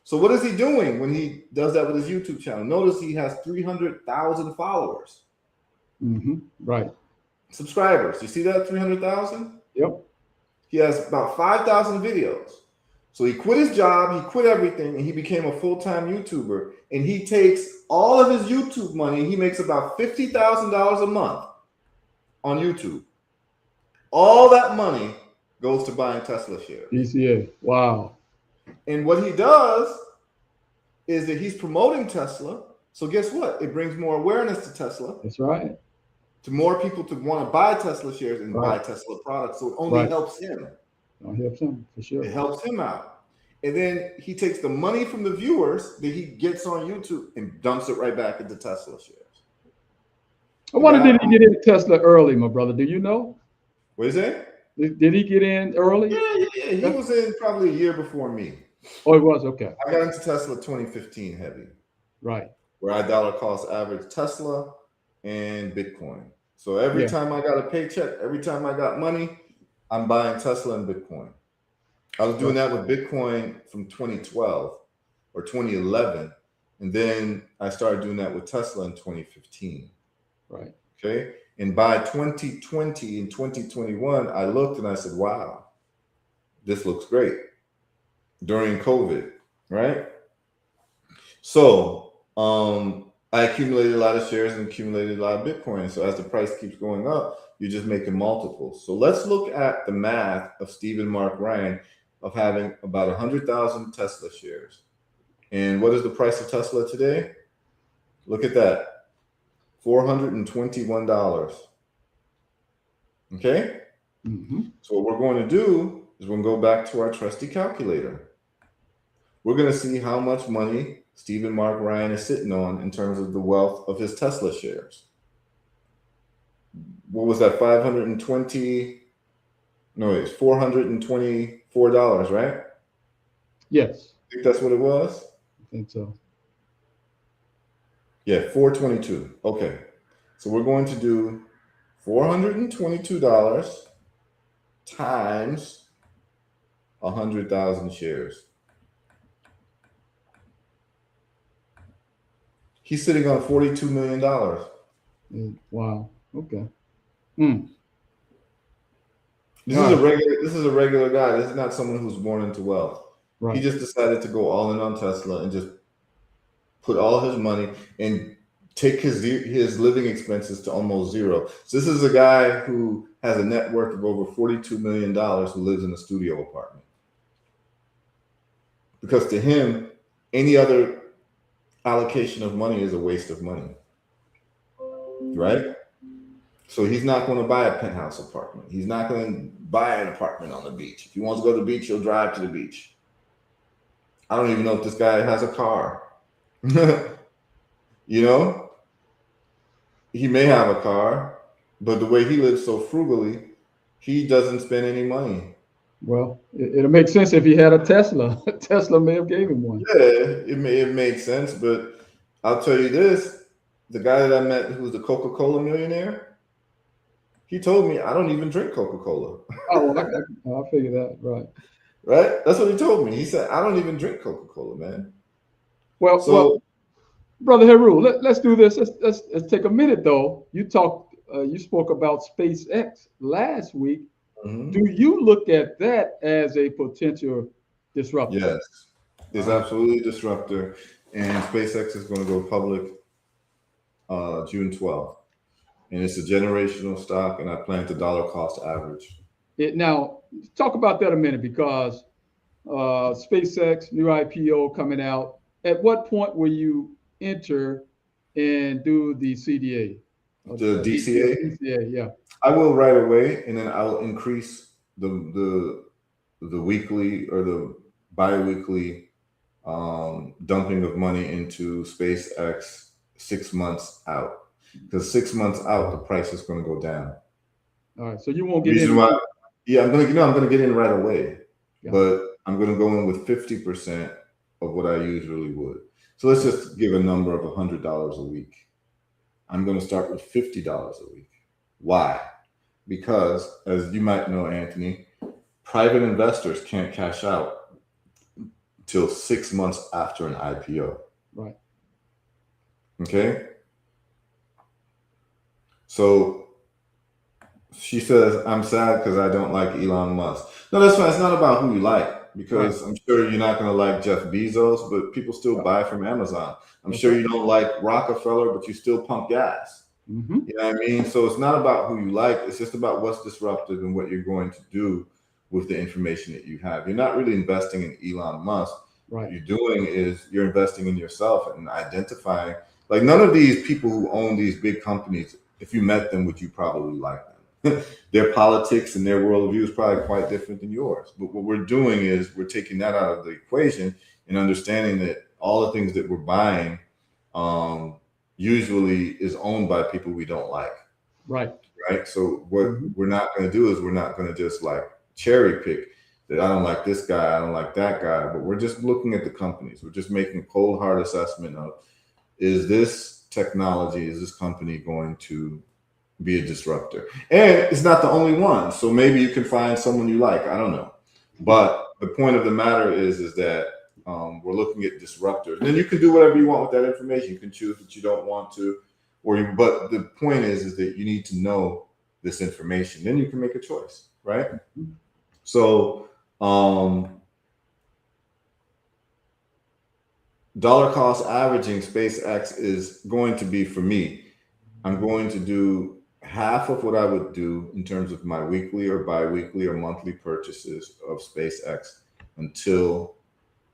So what is he doing when he does that with his YouTube channel? Notice he has 300,000 followers. Mm-hmm. Right. Subscribers. You see that 300,000? Yep. He has about 5,000 videos. So he quit his job, he quit everything, and he became a full-time YouTuber. And he takes all of his YouTube money. He makes about $50,000 a month on YouTube. All that money goes to buying Tesla shares. TCA. Wow. And what he does is that he's promoting Tesla. So guess what? It brings more awareness to Tesla. That's right. To more people to want to buy Tesla shares and Right. buy Tesla products. So it only Right. helps him. It helps him for sure. It helps him out. And then he takes the money from the viewers that he gets on YouTube and dumps it right back into Tesla shares. I wonder, did he get into Tesla early, my brother? Do you know? What is that? Did he get in early? Yeah. He was in probably a year before me. Oh, it was? Okay. I got into Tesla 2015 heavy. Right. Where I dollar cost average Tesla and Bitcoin. So every time I got a paycheck, every time I got money, I'm buying Tesla and Bitcoin. I was doing that with Bitcoin from 2012 or 2011. And then I started doing that with Tesla in 2015. Right. Okay. And by 2020 and 2021, I looked and I said, wow, this looks great during COVID. Right. So, I accumulated a lot of shares and accumulated a lot of Bitcoin. So as the price keeps going up, you're just making multiples. So let's look at the math of Stephen Mark Ryan of having about 100,000 Tesla shares. And what is the price of Tesla today? Look at that, $421. Okay? Mm-hmm. So what we're going to do is we're going to go back to our trusty calculator. We're going to see how much money Stephen Mark Ryan is sitting on in terms of the wealth of his Tesla shares. What was that? $424, right? Yes. I think that's what it was. I think so. Yeah, 422. Okay. So we're going to do $422 times 100,000 shares. He's sitting on $42 million. Wow. Okay. Mm. This is a regular guy. This is not someone who's born into wealth. Right. He just decided to go all in on Tesla and just put all his money and take his living expenses to almost zero. So this is a guy who has a net worth of over $42 million who lives in a studio apartment. Because to him, any other allocation of money is a waste of money, right? So he's not going to buy a penthouse apartment. He's not going to buy an apartment on the beach. If he wants to go to the beach, he'll drive to the beach. I don't even know if this guy has a car. You know, he may have a car, but the way he lives so frugally, he doesn't spend any money. Well, it'll make sense if he had a Tesla. Tesla may have gave him one. Yeah, it made sense, but I'll tell you this: the guy that I met, who's the Coca-Cola millionaire, he told me I don't even drink Coca-Cola. Oh, I figured that, right? Right? That's what he told me. He said I don't even drink Coca-Cola, man. Well, Brother Heru, let's do this. Let's take a minute though. You spoke about SpaceX last week. mhm. Do you look at that as a potential disruptor? Yes, it's absolutely a disruptor, and SpaceX is going to go public June 12th, and it's a generational stock, and I plan to dollar cost average. Now, talk about that a minute because SpaceX new IPO coming out. At what point will you enter and do the CDA? The DCA, DCA, yeah. I will right away, and then I'll increase the weekly or the bi-weekly dumping of money into SpaceX 6 months out, because 6 months out the price is going to go down. All right, so you won't get Reason in. why, yeah, I'm gonna get in right away, Yeah. but I'm gonna go in with 50% of what I usually would. So let's just give a number of $100 a week. I'm gonna start with $50 a week. Why? Because, as you might know, Anthony, private investors can't cash out till 6 months after an IPO. Right. Okay. So she says, I'm sad because I don't like Elon Musk. No, that's fine. It's not about who you like, because I'm sure you're not going to like Jeff Bezos, but people still buy from Amazon. I'm sure you don't like Rockefeller, but you still pump gas. Mm-hmm. You know what I mean? So it's not about who you like. It's just about what's disruptive and what you're going to do with the information that you have. You're not really investing in Elon Musk. Right. What you're doing is you're investing in yourself and identifying, like, none of these people who own these big companies, if you met them, would you probably like them? Their politics and their worldview is probably quite different than yours. But what we're doing is we're taking that out of the equation and understanding that all the things that we're buying usually is owned by people we don't like. Right. Right. So what we're not going to do is we're not going to just like cherry pick that I don't like this guy, I don't like that guy, but we're just looking at the companies. We're just making a cold hard assessment of, is this technology, is this company going to be a disruptor? And it's not the only one. So maybe you can find someone you like. I don't know. But the point of the matter is that we're looking at disruptors. And then you can do whatever you want with that information. You can choose what you don't want to, but the point is that you need to know this information. Then you can make a choice, right? So dollar cost averaging SpaceX is going to be, for me, I'm going to do half of what I would do in terms of my weekly or bi-weekly or monthly purchases of SpaceX until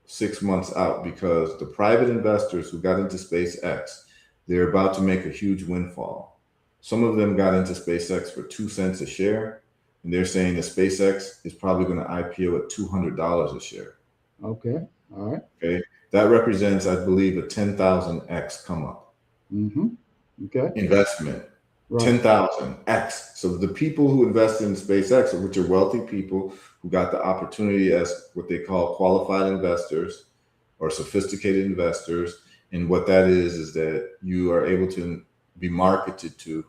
6 months out, because the private investors who got into SpaceX, they're about to make a huge windfall. Some of them got into SpaceX for 2 cents a share, and they're saying that SpaceX is probably going to IPO at $200 a share. Okay. All right. Okay. That represents, I believe, a 10,000x come up. Mm-hmm. Okay. Investment. Right. 10,000x. So the people who invested in SpaceX, which are wealthy people who got the opportunity as what they call qualified investors or sophisticated investors. And what that is that you are able to be marketed to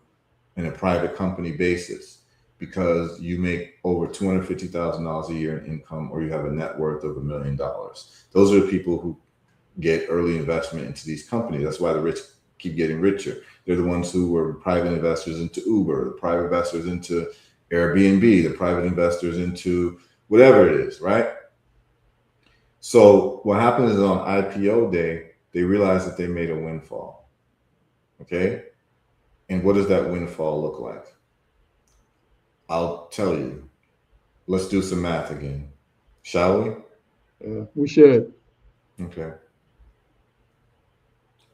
in a private company basis because you make over $250,000 a year in income, or you have a net worth of $1 million. Those are the people who get early investment into these companies. That's why the rich keep getting richer. They're the ones who were private investors into Uber, the private investors into Airbnb, the private investors into whatever it is, right? So what happens is on IPO day, they realize that they made a windfall. Okay. And what does that windfall look like? I'll tell you. Let's do some math again. Shall we? We should. Okay.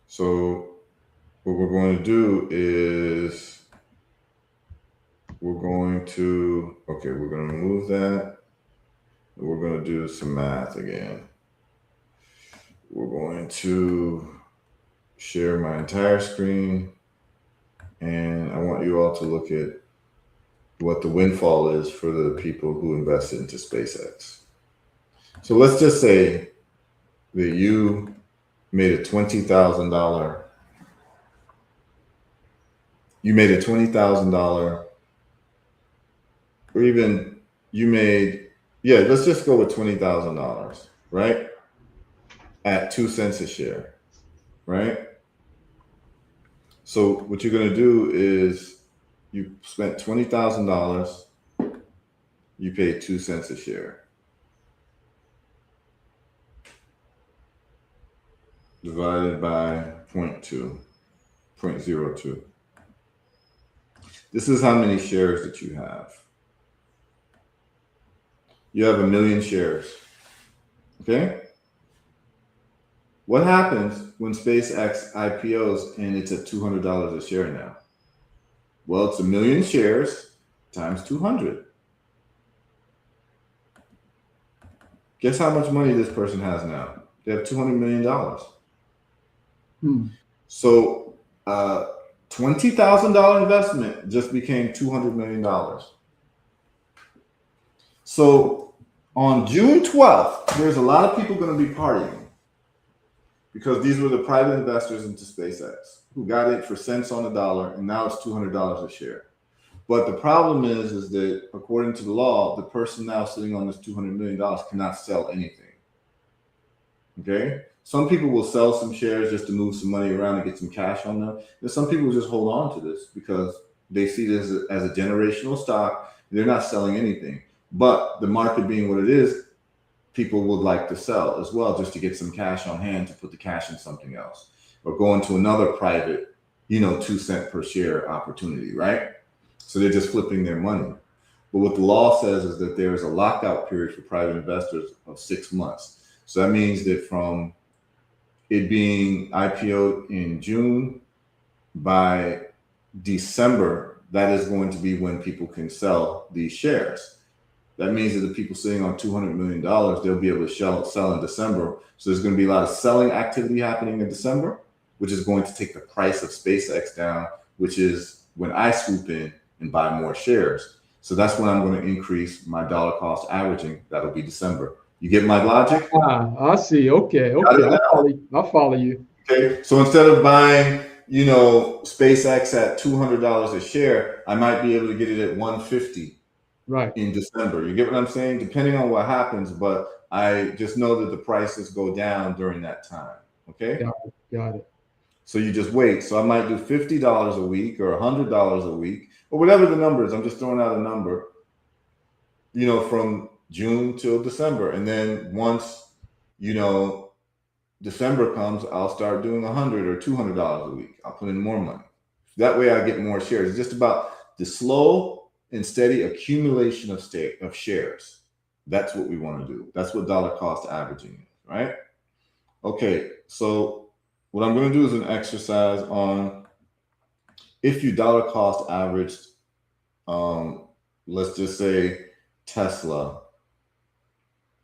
So what we're going to do is we're going to remove that. We're going to do some math again. We're going to share my entire screen, and I want you all to look at what the windfall is for the people who invested into SpaceX. So let's just say that you made a $20,000. You made a $20,000, or even you made, let's just go with $20,000, right? At 2 cents a share. right? So what you're going to do is you spent $20,000, you paid 2 cents a share. Divided by 0.02. This is how many shares that you have. You have 1 million shares. Okay? What happens when SpaceX IPOs and it's at $200 a share now? Well, it's 1 million shares times 200. Guess how much money this person has now? They have $200 million. So $20,000 investment just became $200 million. So on June 12th, there's a lot of people going to be partying because these were the private investors into SpaceX who got it for cents on the dollar, and now it's $200 a share. But the problem is that according to the law, the person now sitting on this $200 million cannot sell anything. Okay? Some people will sell some shares just to move some money around and get some cash on them. And some people just hold on to this because they see this as a generational stock. They're not selling anything. But the market being what it is, people would like to sell as well just to get some cash on hand to put the cash in something else or go into another private, 2 cent per share opportunity, right? So they're just flipping their money. But what the law says is that there is a lockout period for private investors of 6 months. So that means that from it being IPO'd in June, by December, that is going to be when people can sell these shares. That means that the people sitting on $200 million, they'll be able to sell in December. So there's going to be a lot of selling activity happening in December, which is going to take the price of SpaceX down, which is when I swoop in and buy more shares. So that's when I'm going to increase my dollar cost averaging. That'll be December. You get my logic? I see. Okay. I'll follow you. Okay. So instead of buying, SpaceX at $200 a share, I might be able to get it at $150 in December. You get what I'm saying? Depending on what happens, but I just know that the prices go down during that time. Okay. Got it. So you just wait. So I might do $50 a week or $100 a week or whatever the number is. I'm just throwing out a number, from June till December. And then once, December comes, I'll start doing $100 or $200 a week. I'll put in more money. That way I get more shares. It's just about the slow and steady accumulation of shares. That's what we want to do. That's what dollar cost averaging is, right? Okay, so what I'm going to do is an exercise on if you dollar cost averaged, let's just say Tesla.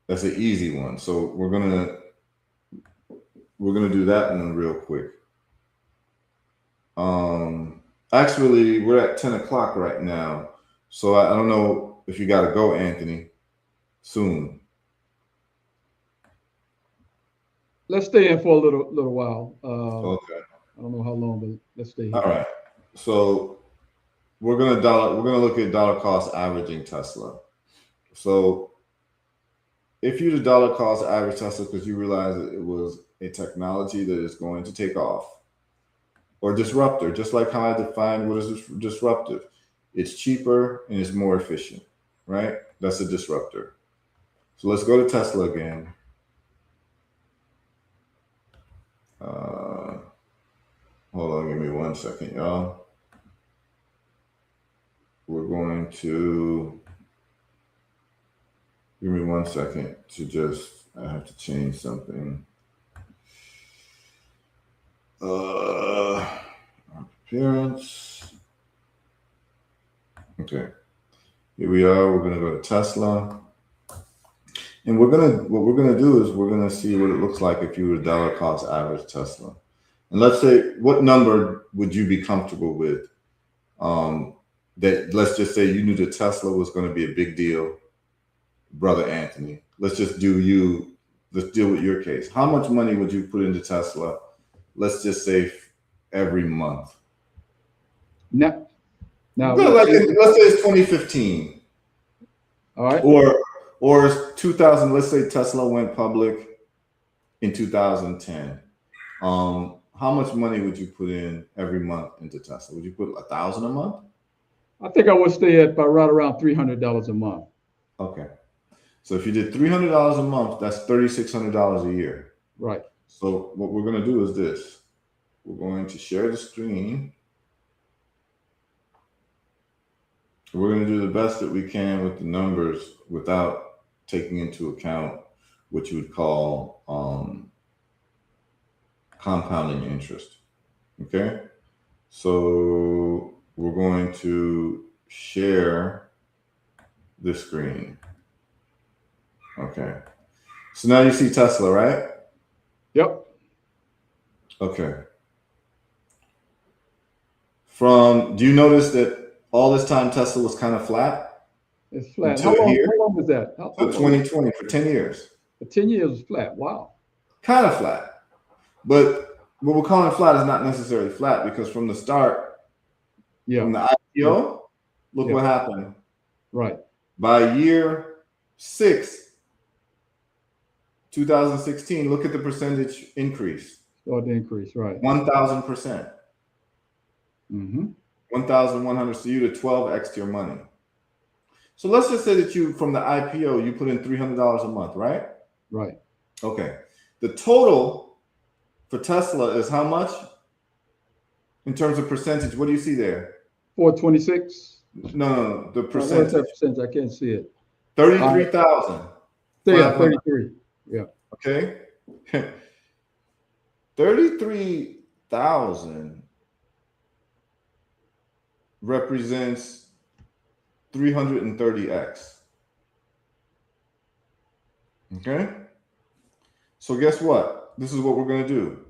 That's an easy one. So we're gonna do that one real quick. Actually, we're at 10 o'clock right now, so I don't know if you got to go, Anthony, soon. Let's stay in for a little while. Okay. I don't know how long, but let's stay here. All right. So we're gonna look at dollar cost averaging Tesla. So if you the dollar cost average Tesla because you realize that it was a technology that is going to take off, or disruptor, just like how I defined what is disruptive. It's cheaper and it's more efficient, right? That's a disruptor. So let's go to Tesla again. Hold on, give me 1 second, y'all. We're going to give me 1 second to I have to change something. Appearance. Okay, here we are. We're gonna go to Tesla, and what we're gonna do is we're gonna see what it looks like if you were to dollar cost average Tesla. And let's say, what number would you be comfortable with? That let's just say you knew that Tesla was going to be a big deal, brother Anthony. Let's deal with your case. How much money would you put into Tesla? Let's just say every month. Now let's say it's 2015. All right. Or it's 2000. Let's say Tesla went public in 2010. How how much money would you put in every month into Tesla? Would you put 1,000 a month? I think I would stay at about right around $300 a month. Okay. So if you did $300 a month, that's $3,600 a year. Right. So what we're going to do is this. We're going to share the screen. We're going to do the best that we can with the numbers without taking into account what you would call compounding interest. Okay. So we're going to share the screen. Okay. So now you see Tesla, right? Yep. Okay. Do you notice that all this time Tesla was kind of flat? It's flat. Until How here? long was that? How So long? 2020 for 10 years. For 10 years was flat. Wow. Kind of flat. But what we're calling flat is not necessarily flat because from the start, from the IPO, look what happened. Right. By year 6, 2016, look at the percentage increase. Started to increase, right. 1,000%. 1,100. So you did 12x to your money. So let's just say that you, from the IPO, you put in $300 a month, right? Right. Okay. The total for Tesla is how much in terms of percentage? What do you see there? 426. No, the percentage. What's that percentage? I can't see it. 33,000. Yeah, 33. Yeah. Okay. 33,000 represents 330x. Okay. So guess what? This is what we're going to do.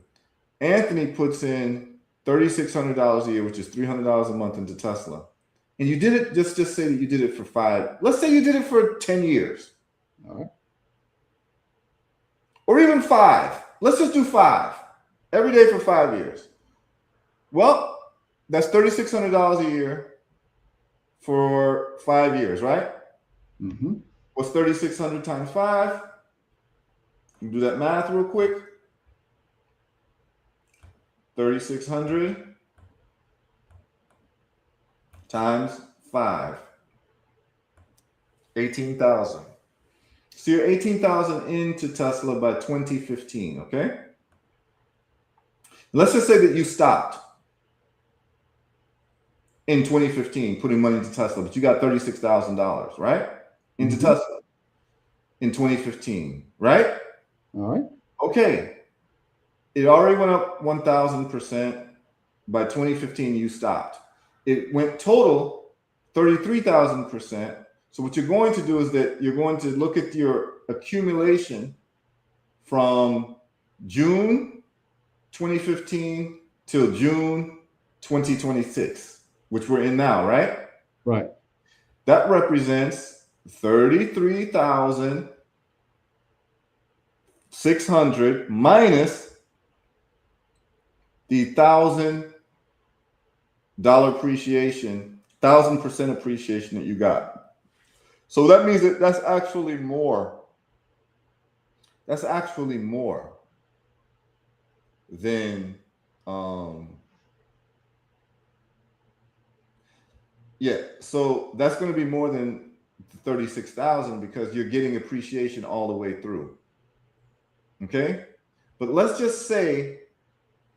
Anthony puts in $3,600 a year, which is $300 a month into Tesla. And you did it, just say that you did it for 5. Let's say you did it for 10 years. All right. Or even 5. Let's just do 5. Every day for 5 years. Well, that's $3,600 a year for 5 years, right? What's 3,600 times 5? You do that math real quick. 3,600 times 5. 18,000. So you're 18,000 into Tesla by 2015, okay? Let's just say that you stopped in 2015 putting money into Tesla, but you got $36,000, right? Into Tesla in 2015, right? All right. Okay. It already went up 1,000%. By 2015, you stopped. It went total 33,000%. So what you're going to do is that you're going to look at your accumulation from June 2015 till June 2026, which we're in now, right? Right. That represents 33,600 minus the $1,000 appreciation, 1,000% appreciation that you got. So that means that that's actually more. That's actually more than so that's going to be more than 36,000 because you're getting appreciation all the way through. Okay? But let's just say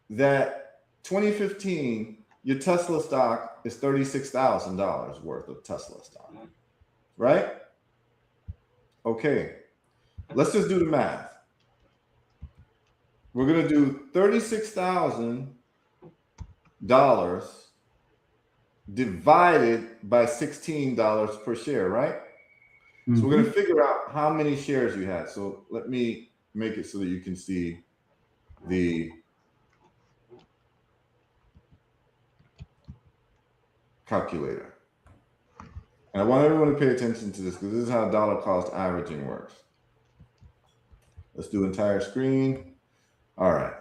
that 2015 your Tesla stock is $36,000 worth of Tesla stock. Right? Okay. Let's just do the math. We're going to do $36,000 divided by $16 per share, right? So we're going to figure out how many shares you had. So let me make it so that you can see the calculator. And I want everyone to pay attention to this because this is how dollar cost averaging works. Let's do entire screen. All right.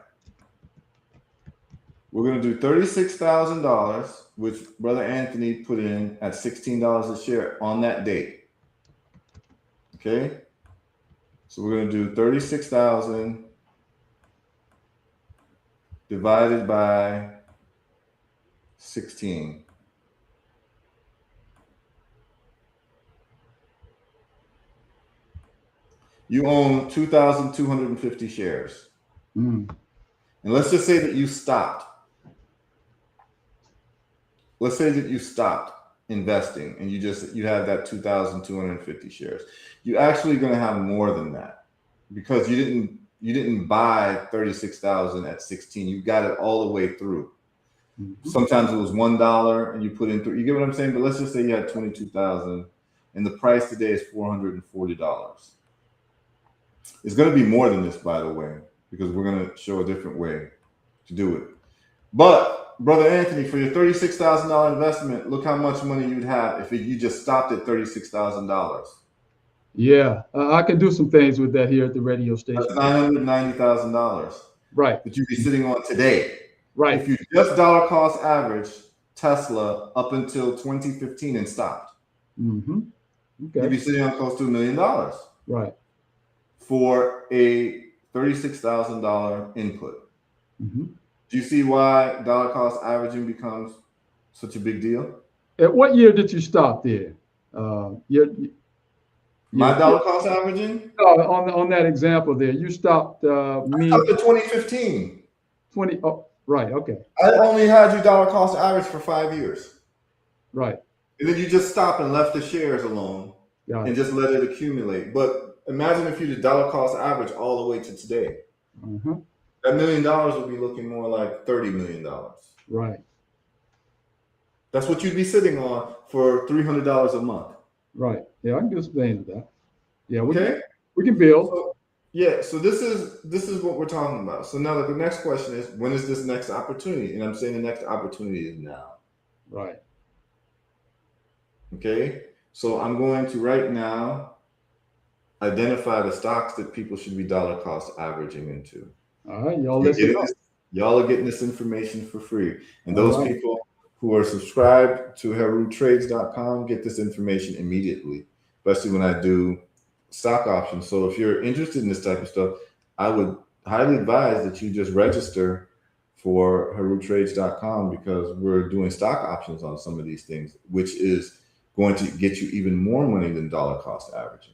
We're going to do $36,000, which Brother Anthony put in at $16 a share on that date. Okay. So we're going to do 36,000 divided by 16. You own 2,250 shares. Mm. And let's just say that you stopped. Let's say that you stopped investing and you have that 2,250 shares. You're actually going to have more than that because you didn't buy 36,000 at 16. You got it all the way through. Mm-hmm. Sometimes it was $1 and you put in three. You get what I'm saying? But let's just say you had 22,000 and the price today is $440. It's going to be more than this, by the way, because we're going to show a different way to do it. But Brother Anthony, for your $36,000 investment, look how much money you'd have if you just stopped at $36,000. Yeah, I can do some things with that here at the radio station. That's $990,000 Right. that you'd be sitting on today. Right. If you just dollar cost average Tesla up until 2015 and stopped, Mm-hmm. you'd Okay. be sitting on close to $1 million Right. for a $36,000 input. Mm-hmm. Do you see why dollar cost averaging becomes such a big deal? At what year did you stop there? My dollar cost averaging? On that example there, you stopped me. Up to 2015. 20. Oh, right. Okay. I only had you dollar cost average for 5 years. Right. And then you just stopped and left the shares alone and just let it accumulate. But imagine if you did dollar cost average all the way to today. Mm-hmm. That $1 million would be looking more like $30 million. Right. That's what you'd be sitting on for $300 a month. Right. Yeah, I can do some things with that. Yeah, we can build. So this is what we're talking about. So now the next question is, when is this next opportunity? And I'm saying the next opportunity is now. Right. Okay. So I'm going to right now identify the stocks that people should be dollar cost averaging into. All right, y'all listen up. Y'all are getting this information for free. And those people who are subscribed to HerutTrades.com get this information immediately, especially when I do stock options. So if you're interested in this type of stuff, I would highly advise that you just register for HerutTrades.com because we're doing stock options on some of these things, which is going to get you even more money than dollar cost averaging.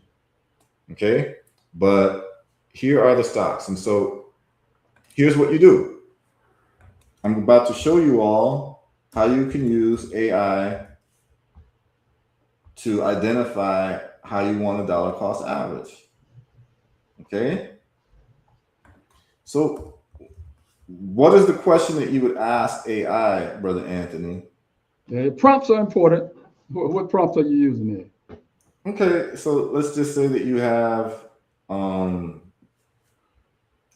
Okay, but here are the stocks. And so here's what you do. I'm about to show you all how you can use AI to identify how you want a dollar cost average. Okay. So what is the question that you would ask AI, Brother Anthony? Yeah, prompts are important. What prompts are you using there? Okay, so let's just say that you have,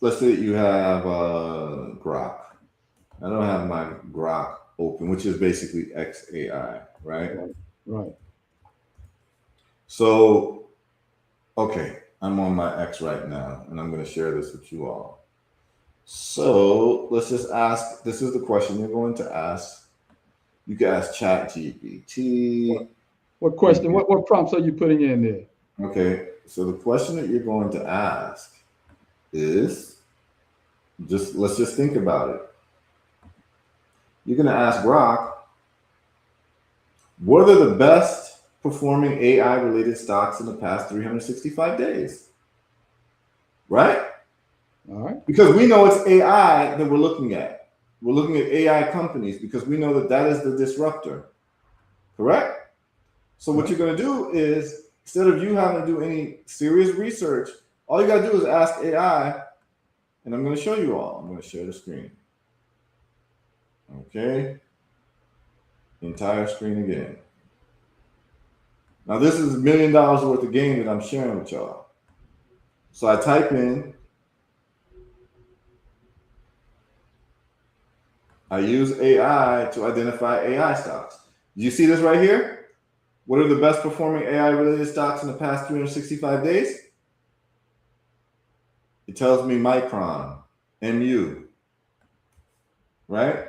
let's say that you have Grok. I don't have my Grok open, which is basically XAI, right? Right. So, okay, I'm on my X right now, and I'm going to share this with you all. So let's just ask, this is the question you're going to ask. You can ask ChatGPT. What question, what prompts are you putting in there? Okay, so the question that you're going to ask is, let's just think about it. You're going to ask Grok, what are the best performing AI related stocks in the past 365 days? Right? All right. Because we know it's AI that we're looking at. We're looking at AI companies because we know that is the disruptor. Correct? So what you're going to do is, instead of you having to do any serious research, all you got to do is ask AI, and I'm going to show you all. I'm going to share the screen. Okay. Entire screen again. Now this is $1 million worth of game that I'm sharing with y'all. So I type in, I use AI to identify AI stocks. You see this right here? What are the best performing AI related stocks in the past 365 days? It tells me Micron, MU, right?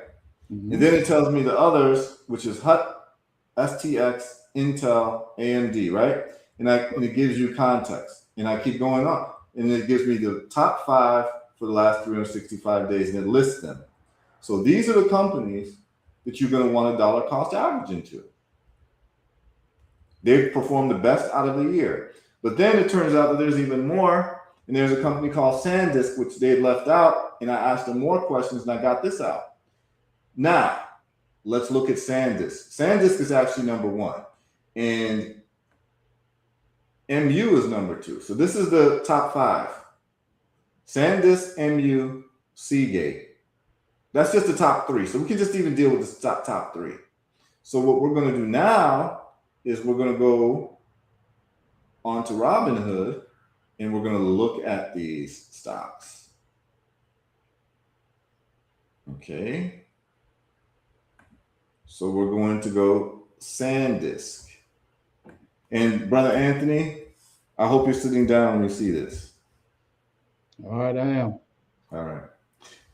Mm-hmm. And then it tells me the others, which is HUT, STX, Intel, AMD, right? And it gives you context. And I keep going up. And it gives me the top 5 for the last 365 days, and it lists them. So these are the companies that you're going to want to dollar cost average into. They've performed the best out of the year. But then it turns out that there's even more. And there's a company called SanDisk, which they left out. And I asked them more questions and I got this out. Now, let's look at SanDisk. SanDisk is actually number one. And MU is number two. So this is the top five. SanDisk, MU, Seagate. That's just the top three. So we can just even deal with the top three. So what we're going to do now is we're going to go onto Robinhood and we're going to look at these stocks. Okay. So we're going to go SanDisk. And Brother Anthony, I hope you're sitting down when you see this. All right, I am. All right.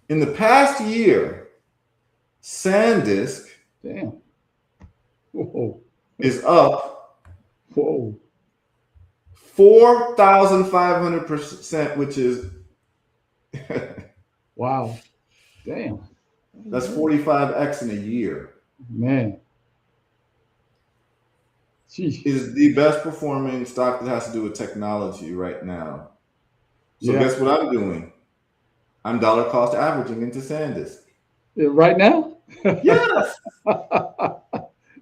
In the past year, SanDisk Damn. Whoa. is up Whoa. 4,500%, which is Wow. Damn. that's 45x in a year. Man. Jeez. Is the best performing stock that has to do with technology right now. So Yeah. guess what I'm doing? I'm dollar cost averaging into SanDisk. Right now? Yes.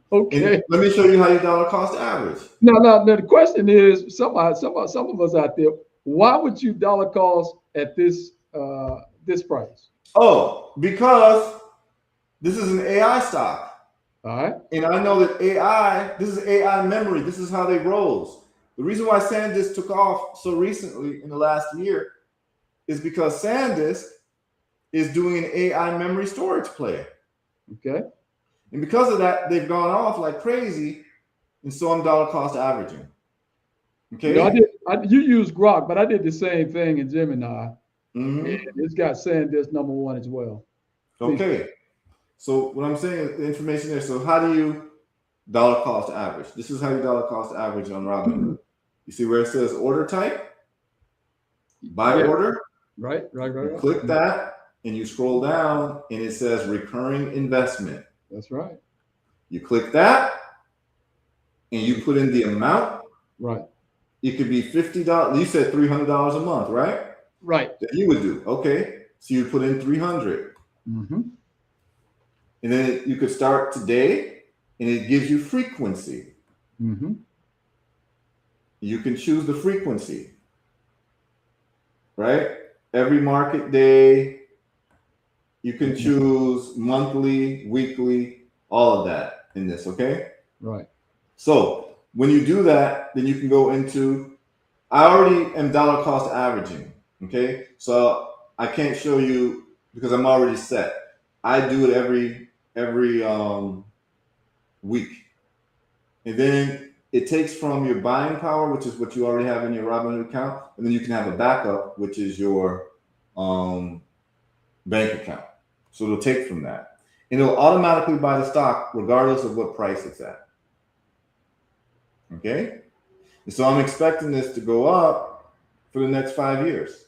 Okay. And let me show you how you dollar cost average. No. The question is, some of us out there, why would you dollar cost at this this price? Oh, because this is an AI stock. All right. And I know that AI, this is AI memory. This is how they rose. The reason why SanDisk took off so recently in the last year is because SanDisk is doing an AI memory storage play. Okay. And because of that, they've gone off like crazy. And so I'm dollar cost averaging. Okay. You use Grok, but I did the same thing in Gemini. Mm-hmm. And it's got SanDisk number one as well. Okay. So what I'm saying is the information there. So how do you dollar cost average? This is how you dollar cost average on Robinhood. You see where it says order type, buy order. Right. You click that and you scroll down and it says recurring investment. That's right. You click that and you put in the amount. Right. It could be $50. You said $300 a month, right? Right. That you would do. Okay. So you put in 300. Mm-hmm. And then you could start today and it gives you frequency. Mm-hmm. You can choose the frequency, right? Every market day. You can choose monthly, weekly, all of that in this, okay? Right. So when you do that, then you can go into, I already am dollar cost averaging, okay? So I can't show you because I'm already set. I do it every week. And then it takes from your buying power, which is what you already have in your Robinhood account, and then you can have a backup, which is your bank account. So it'll take from that. And it'll automatically buy the stock regardless of what price it's at. Okay? And so I'm expecting this to go up for the next 5 years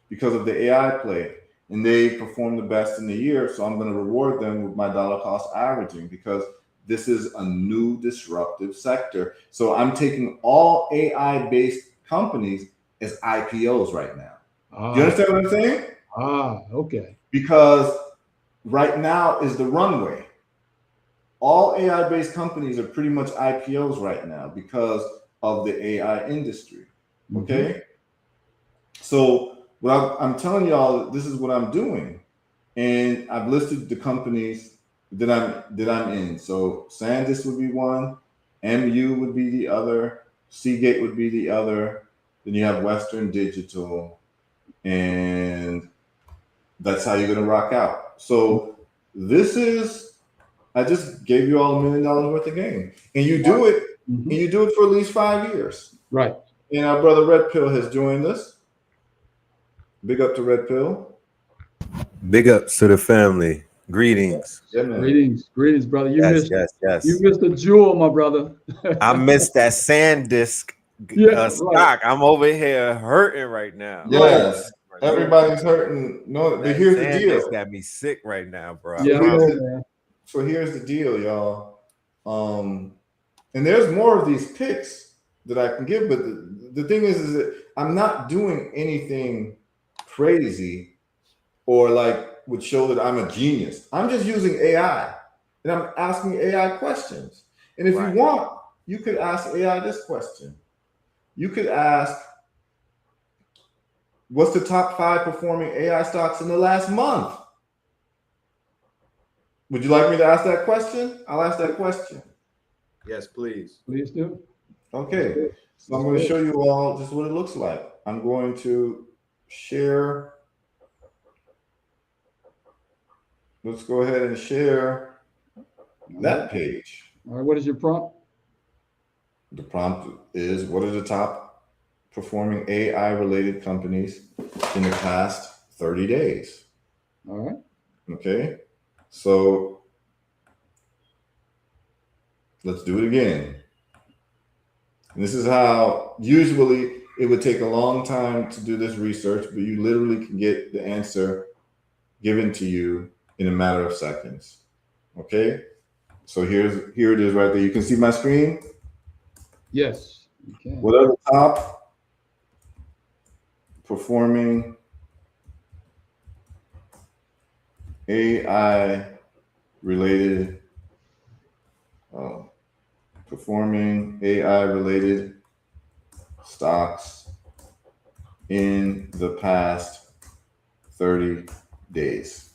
because of the AI play. And they perform the best in the year. So I'm going to reward them with my dollar cost averaging because this is a new disruptive sector. So I'm taking all AI-based companies as IPOs right now. Do you understand what I'm saying? Okay. Because right now is the runway. All AI-based companies are pretty much IPOs right now because of the AI industry. Okay? Mm-hmm. So what I'm telling y'all, this is what I'm doing. And I've listed the companies that I'm in. So SanDisk would be one, MU would be the other, Seagate would be the other. Then you have Western Digital, and that's how you're gonna rock out. So this is, I just gave you all $1 million worth of game, and you do it, and you do it for at least 5 years. Right. And our brother Red Pill has joined us. Big up to Red Pill. Big ups to the family. Greetings. Yeah, man. Greetings, brother. You Yes. You missed the jewel, my brother. I missed that SanDisk stock. I'm over here hurting right now. Yes. Everybody's hurting. No, but here's the deal. This got me sick right now, bro. Yeah, Here's- So here's the deal, y'all. And there's more of these picks that I can give, but the thing is that I'm not doing anything crazy or like would show that I'm a genius. I'm just using AI and I'm asking AI questions. And if you want, you could ask AI this question. You could ask, what's the top 5 performing AI stocks in the last month? Would you like me to ask that question? I'll ask that question. Yes, please. Please do. Okay, so I'm going to show you all just what it looks like. I'm going to share. Let's go ahead and share that page. All right, what is your prompt? The prompt is, what are the top performing AI related companies in the past 30 days? All right. Okay, so let's do it again. And this is how usually it would take a long time to do this research, but you literally can get the answer given to you in a matter of seconds. Okay, so here it is right there. You can see my screen. Yes, you can. What are the top performing AI related stocks in the past 30 days?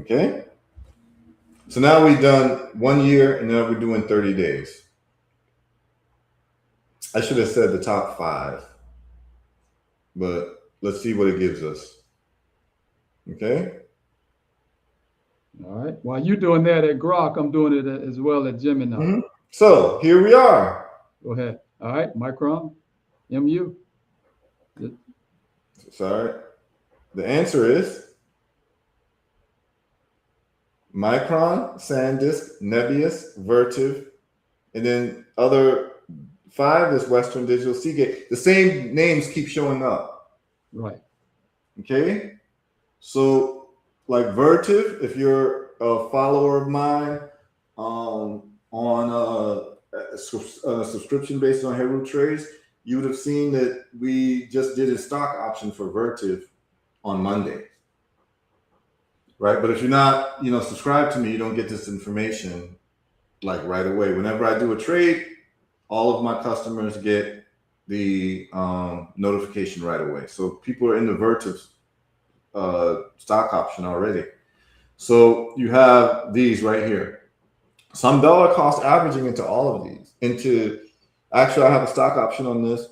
Okay, so now we've done 1 year and now we're doing 30 days. I should have said the top 5, but let's see what it gives us. Okay. All right. While you're doing that at Grok, I'm doing it as well at Gemini. Mm-hmm. So here we are. Go ahead. All right. Micron, MU. Sorry. The answer is Micron, SanDisk, Nebius, Vertiv, and then other 5 is Western Digital, Seagate. The same names keep showing up. Right. Okay. So like Vertiv, if you're a follower of mine on a subscription based on Heru Trades, you would have seen that we just did a stock option for Vertiv on Monday. Right. But if you're not, subscribed to me, you don't get this information like right away. Whenever I do a trade, all of my customers get the notification right away. So people are in the Vertiv stock option already. So you have these right here. So I'm dollar cost averaging into all of these. Actually, I have a stock option on this.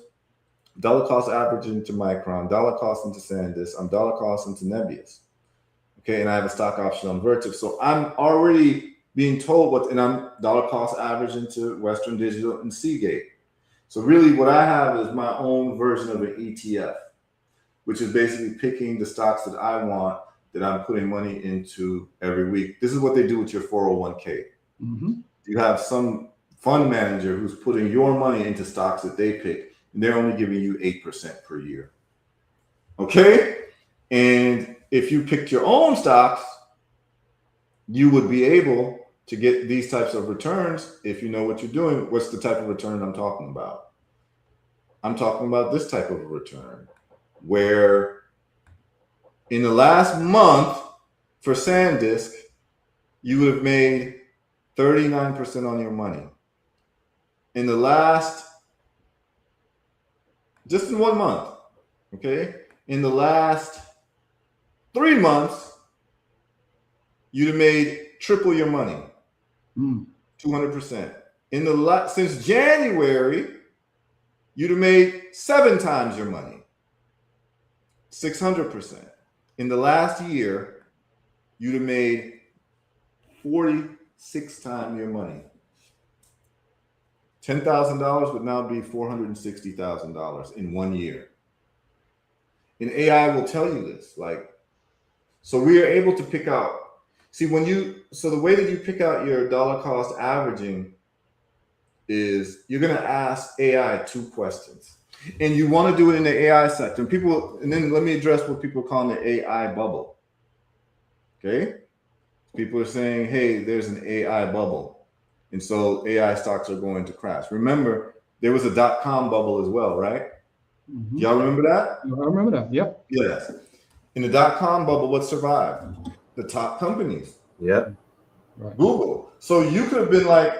Dollar cost averaging into Micron, dollar cost into SanDisk, I'm dollar cost into Nebius. Okay, and I have a stock option on Vertiv. So I'm already being told and I'm dollar cost average into Western Digital and Seagate. So really what I have is my own version of an ETF, which is basically picking the stocks that I want that I'm putting money into every week. This is what they do with your 401k. Mm-hmm. You have some fund manager who's putting your money into stocks that they pick, and they're only giving you 8% per year. Okay? And if you picked your own stocks, you would be able to get these types of returns if you know what you're doing. What's the type of return I'm talking about? I'm talking about this type of a return, where in the last month for SanDisk, you would have made 39% on your money. In the last, just in 1 month, okay? In the last 3 months, you'd have made triple your money, 200%. Since January, you'd have made 7 times your money, 600%. In the last year, you'd have made 46 times your money. $10,000 would now be $460,000 in 1 year. And AI will tell you this. So we are able to pick out. See, so the way that you pick out your dollar cost averaging is you're going to ask AI 2 questions. And you want to do it in the AI sector. And then let me address what people call the AI bubble. Okay? People are saying, hey, there's an AI bubble. And so AI stocks are going to crash. Remember, there was a dot-com bubble as well, right? Mhm. Y'all remember that? I remember that. Yep. Yes. In the dot-com bubble, what survived? The top companies. Yep. Right. Google. So you could have been like,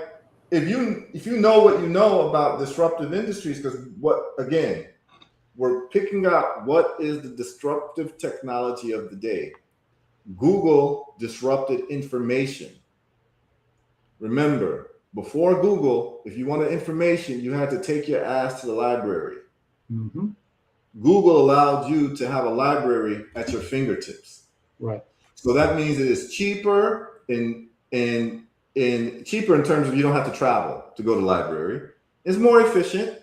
if you know what you know about disruptive industries, because we're picking out what is the disruptive technology of the day. Google disrupted information. Remember, before Google, if you wanted information, you had to take your ass to the library. Mm-hmm. Google allowed you to have a library at your fingertips. Right. So that means it is cheaper in cheaper in terms of you don't have to travel to go to the library. It's more efficient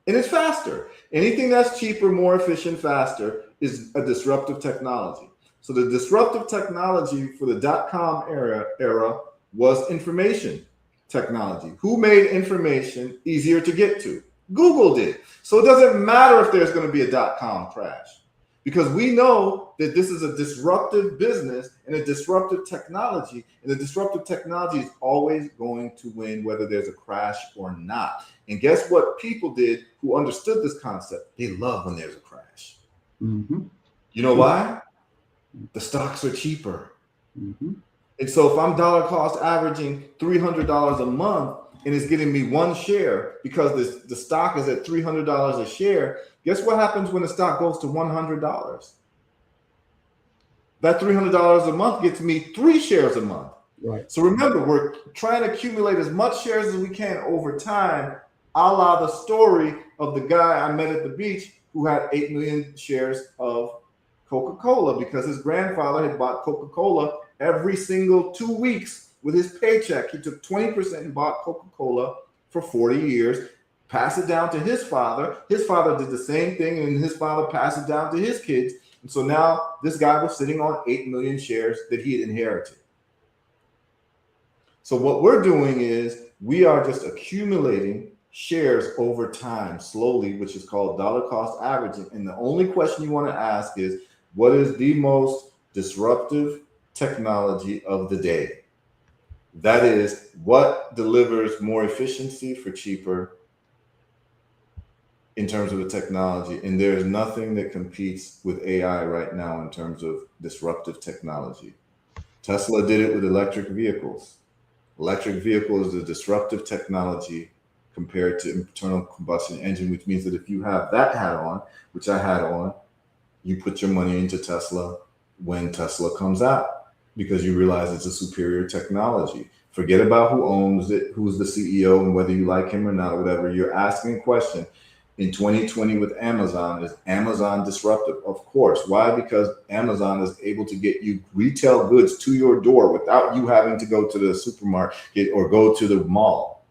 and it's faster. Anything that's cheaper, more efficient, faster is a disruptive technology. So the disruptive technology for the dot-com era was information technology. Who made information easier to get to? Google did. So it doesn't matter if there's going to be a dot-com crash, because we know that this is a disruptive business and a disruptive technology, and the disruptive technology is always going to win whether there's a crash or not. And guess what people did who understood this concept? They love when there's a crash. Mm-hmm. You know why? The stocks are cheaper. Mm-hmm. And so if I'm dollar cost averaging $300 a month and it's getting me one share because the stock is at $300 a share, guess what happens when the stock goes to $100? That $300 a month gets me 3 shares a month. Right. So remember, we're trying to accumulate as much shares as we can over time, a la the story of the guy I met at the beach who had 8 million shares of Coca-Cola because his grandfather had bought Coca-Cola every single 2 weeks with his paycheck. He took 20% and bought Coca-Cola for 40 years, passed it down to his father. His father did the same thing, and his father passed it down to his kids. And so now this guy was sitting on 8 million shares that he had inherited. So what we're doing is we are just accumulating shares over time slowly, which is called dollar cost averaging. And the only question you want to ask is, what is the most disruptive technology of the day? That is, what delivers more efficiency for cheaper in terms of the technology? And there's nothing that competes with AI right now in terms of disruptive technology. Tesla did it with electric vehicles. Electric vehicle is a disruptive technology compared to internal combustion engine, which means that if you have that hat on, which I had on, you put your money into Tesla when Tesla comes out because you realize it's a superior technology. Forget about who owns it, who's the CEO, and whether you like him or not, or whatever. You're asking a question. In 2020 with Amazon, is Amazon disruptive? Of course. Why? Because Amazon is able to get you retail goods to your door without you having to go to the supermarket or go to the mall.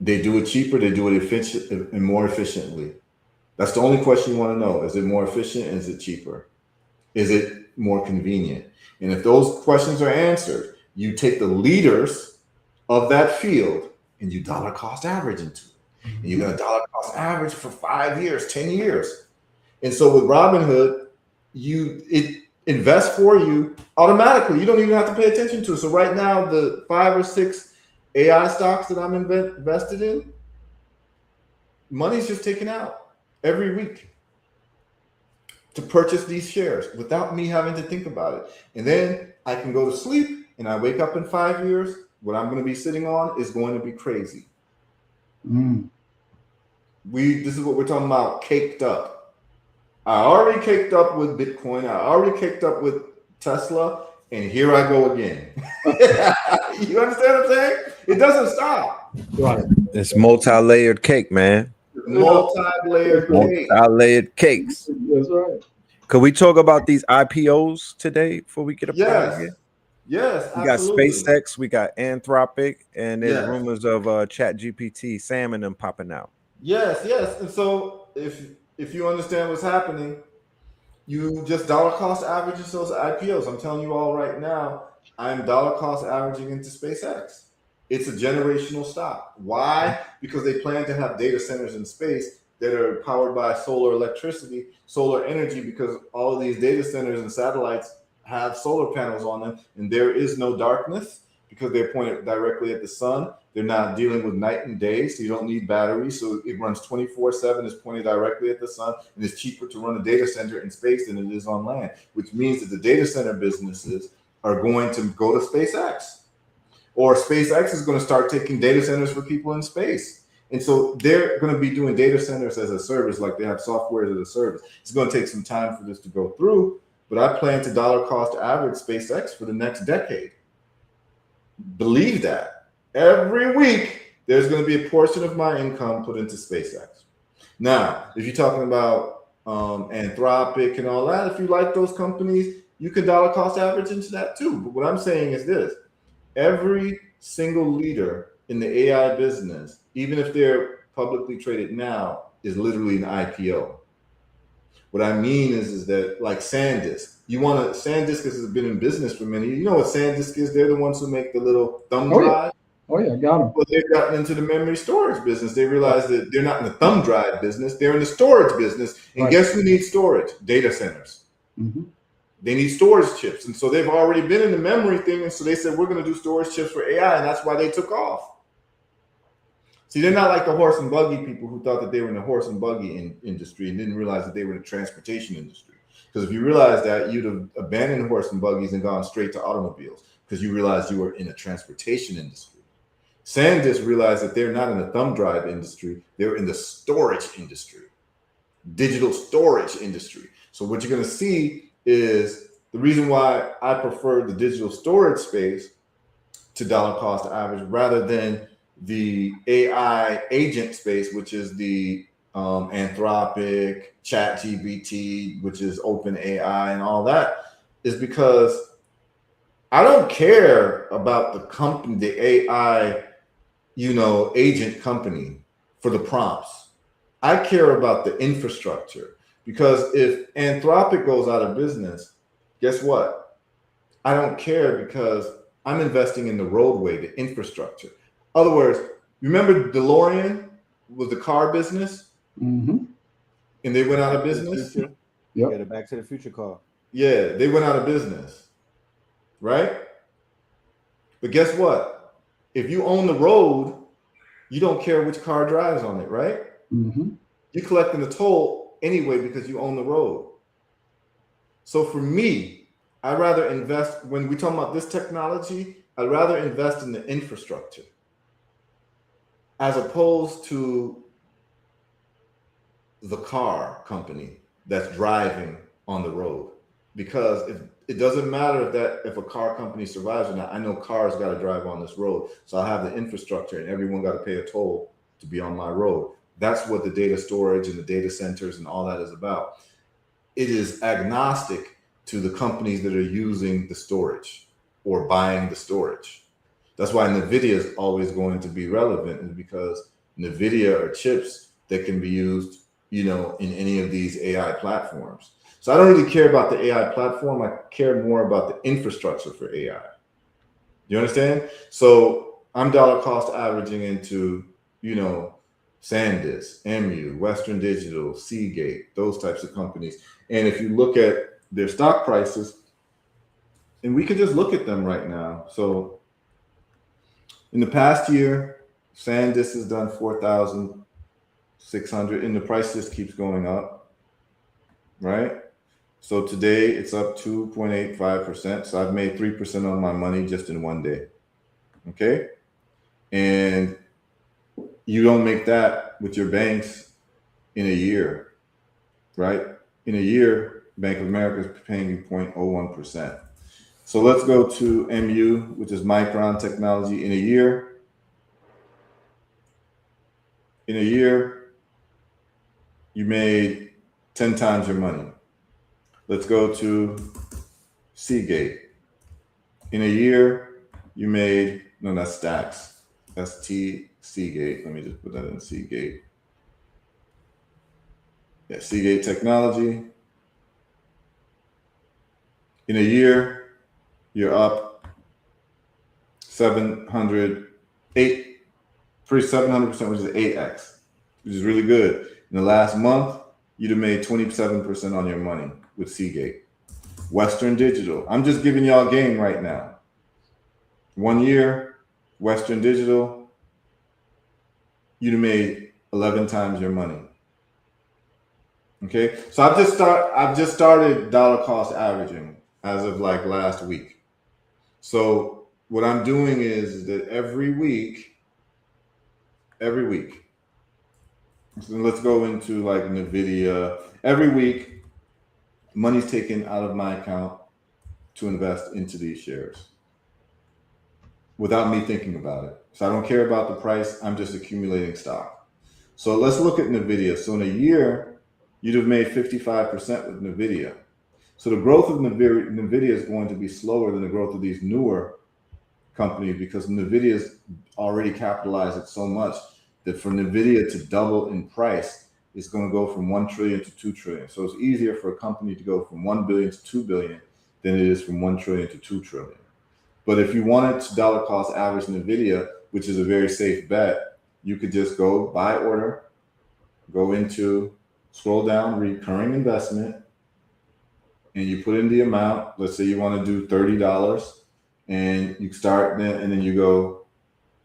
They do it cheaper, they do it efficient and more efficiently. That's the only question you want to know. Is it more efficient? Is it cheaper? Is it more convenient? And if those questions are answered, you take the leaders of that field and you dollar cost average into it. And you're going to dollar cost average for 5 years, 10 years. And so with Robinhood, it invests for you automatically. You don't even have to pay attention to it. So right now, the 5 or 6 AI stocks that I'm invested in, money's just taken out every week to purchase these shares without me having to think about it. And then I can go to sleep and I wake up in 5 years. What I'm going to be sitting on is going to be crazy. This is what we're talking about, caked up. I already caked up with Bitcoin. I already caked up with Tesla, and here I go again. You understand what I'm saying? It doesn't stop. Right. It's multi-layered cake, man. Multi-layered cake. Multi-layered cakes. That's right. Could we talk about these IPOs today before we get up out of here? Yes, we got absolutely. SpaceX, we got Anthropic, and there's Yes. rumors of ChatGPT, Sam, and them popping out. Yes. And so if you understand what's happening, you just dollar cost averages those IPOs. I'm telling you all right now, I'm dollar cost averaging into SpaceX. It's a generational stock. Why? Because they plan to have data centers in space that are powered by solar electricity, solar energy, because all of these data centers and satellites have solar panels on them, and there is no darkness because they're pointed directly at the sun. They're not dealing with night and day, so you don't need batteries. So it runs 24/7, it's pointed directly at the sun, and it's cheaper to run a data center in space than it is on land, which means that the data center businesses are going to go to SpaceX. Or SpaceX is going to start taking data centers for people in space. And so they're going to be doing data centers as a service, like they have software as a service. It's going to take some time for this to go through, but I plan to dollar cost average SpaceX for the next decade. Believe that. Every week, there's going to be a portion of my income put into SpaceX. Now, if you're talking about Anthropic and all that, if you like those companies, you can dollar cost average into that too. But what I'm saying is this. Every single leader in the AI business, even if they're publicly traded now, is literally an IPO. What I mean is that like SanDisk, SanDisk has been in business for many years. You know what SanDisk is? They're the ones who make the little thumb drive. Oh yeah, got them. Well, they've gotten into the memory storage business. They realize that they're not in the thumb drive business. They're in the storage business. And guess who needs storage? Data centers. Mm-hmm. They need storage chips. And so they've already been in the memory thing. And so they said, we're going to do storage chips for AI. And that's why they took off. See, they're not like the horse and buggy people who thought that they were in the horse and buggy industry and didn't realize that they were in the transportation industry. Because if you realized that, you'd have abandoned horse and buggies and gone straight to automobiles because you realized you were in a transportation industry. SanDisk realized that they're not in the thumb drive industry. They're in the storage industry, digital storage industry. So what you're going to see is the reason why I prefer the digital storage space to dollar cost average rather than the AI agent space, which is the Anthropic, ChatGPT, which is OpenAI and all that, is because I don't care about the company, the AI, agent company for the prompts. I care about the infrastructure. Because if Anthropic goes out of business, guess what? I don't care because I'm investing in the roadway, the infrastructure. In other words, remember DeLorean was the car business? Mm-hmm. And they went out of business? Yep. Yeah, the Back to the Future car. Yeah, they went out of business, right? But guess what? If you own the road, you don't care which car drives on it, right? Mm-hmm. You're collecting the toll anyway because you own the road. So for me, I'd rather invest, when we talk about this technology, I'd rather invest in the infrastructure as opposed to the car company that's driving on the road. Because it doesn't matter if a car company survives or not. I know cars got to drive on this road. So I have the infrastructure and everyone got to pay a toll to be on my road. That's what the data storage and the data centers and all that is about. It is agnostic to the companies that are using the storage or buying the storage. That's why NVIDIA is always going to be relevant, is because NVIDIA are chips that can be used, in any of these AI platforms. So I don't really care about the AI platform. I care more about the infrastructure for AI. You understand? So I'm dollar cost averaging into, SanDisk, MU, Western Digital, Seagate, those types of companies. And if you look at their stock prices, and we can just look at them right now. So in the past year, SanDisk has done 4,600, and the price just keeps going up, right? So today it's up 2.85%. So I've made 3% on my money just in one day. Okay. And you don't make that with your banks in a year, right? In a year, Bank of America is paying you 0.01%. So let's go to MU, which is Micron Technology. In a year, you made 10 times your money. Let's go to Seagate. In a year, you made, no, that's Stacks. That's Seagate. Let me just put that in Seagate. Yeah, Seagate Technology. In a year, you're up 700 700%, which is 8x, which is really good. In the last month, you'd have made 27% on your money with Seagate. Western Digital, I'm just giving y'all game right now. 1 year, Western Digital, you'd have made 11 times your money. Okay, so I've just started dollar cost averaging as of like last week. So what I'm doing is that every week, so let's go into like NVIDIA. Every week, money's taken out of my account to invest into these shares without me thinking about it. So I don't care about the price. I'm just accumulating stock. So let's look at NVIDIA. So in a year, you'd have made 55% with NVIDIA. So the growth of NVIDIA is going to be slower than the growth of these newer companies because NVIDIA's already capitalized it so much that for NVIDIA to double in price is going to go from 1 trillion to 2 trillion. So it's easier for a company to go from 1 billion to 2 billion than it is from 1 trillion to 2 trillion. But if you wanted to dollar cost average NVIDIA, which is a very safe bet, you could just go buy order, go into, scroll down, recurring investment, and you put in the amount. Let's say you want to do $30, and you start then, and then you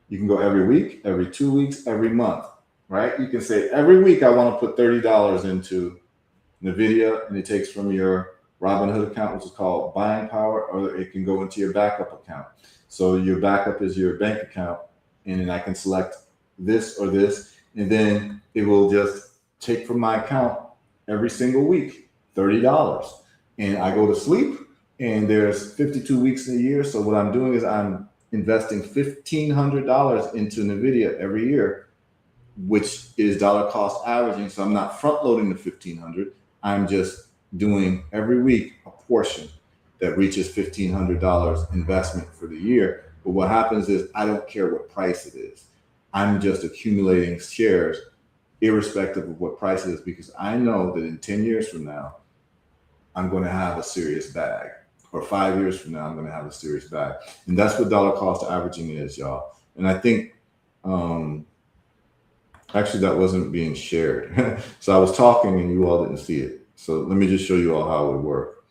can go every week, every 2 weeks, every month, right? You can say every week I want to put $30 into NVIDIA, and it takes from your Robinhood account, which is called buying power, or it can go into your backup account. So your backup is your bank account, and then I can select this or this, and then it will just take from my account every single week $30, and I go to sleep, and there's 52 weeks in a year. So what I'm doing is I'm investing $1,500 into NVIDIA every year, which is dollar cost averaging. So I'm not front loading the $1,500. I'm just doing every week a portion that reaches $1,500 investment for the year. But what happens is I don't care what price it is. I'm just accumulating shares irrespective of what price it is, because I know that in 10 years from now, I'm going to have a serious bag, or 5 years from now, I'm going to have a serious bag. And that's what dollar cost averaging is, y'all. And I think, actually that wasn't being shared. So I was talking and you all didn't see it. So let me just show you all how it would work.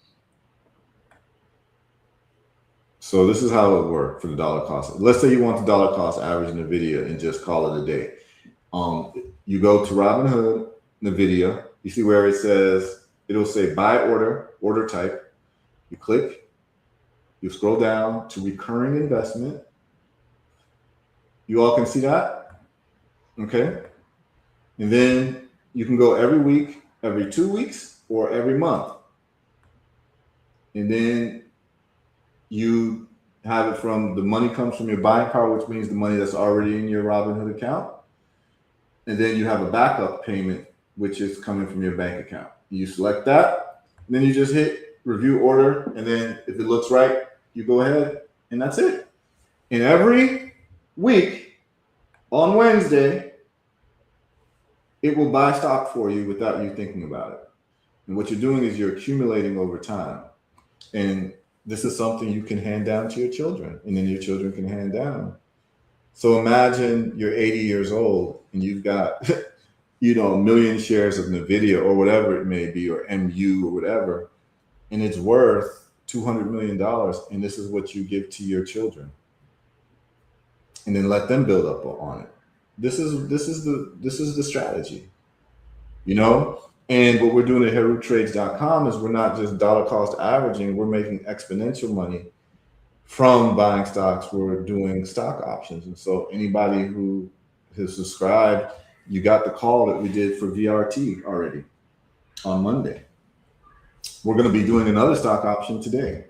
So this is how it would work for the dollar cost. Let's say you want the dollar cost average NVIDIA and just call it a day. You go to Robinhood, NVIDIA, you see where it says, it'll say buy order, order type. You click, you scroll down to recurring investment. You all can see that? Okay. And then you can go every week, every 2 weeks, or every month. And then you have it from, the money comes from your buying power, which means the money that's already in your Robinhood account. And then you have a backup payment, which is coming from your bank account. You select that, and then you just hit review order. And then if it looks right, you go ahead, and that's it. And every week on Wednesday, it will buy stock for you without you thinking about it. And what you're doing is you're accumulating over time. And this is something you can hand down to your children, and then your children can hand down. So imagine you're 80 years old and you've got, a million shares of NVIDIA or whatever it may be, or MU or whatever, and it's worth $200 million. And this is what you give to your children, and then let them build up on it. This is the strategy, And what we're doing at HerutTrades.com is we're not just dollar cost averaging. We're making exponential money from buying stocks. We're doing stock options. And so anybody who has subscribed, you got the call that we did for VRT already on Monday. We're going to be doing another stock option today.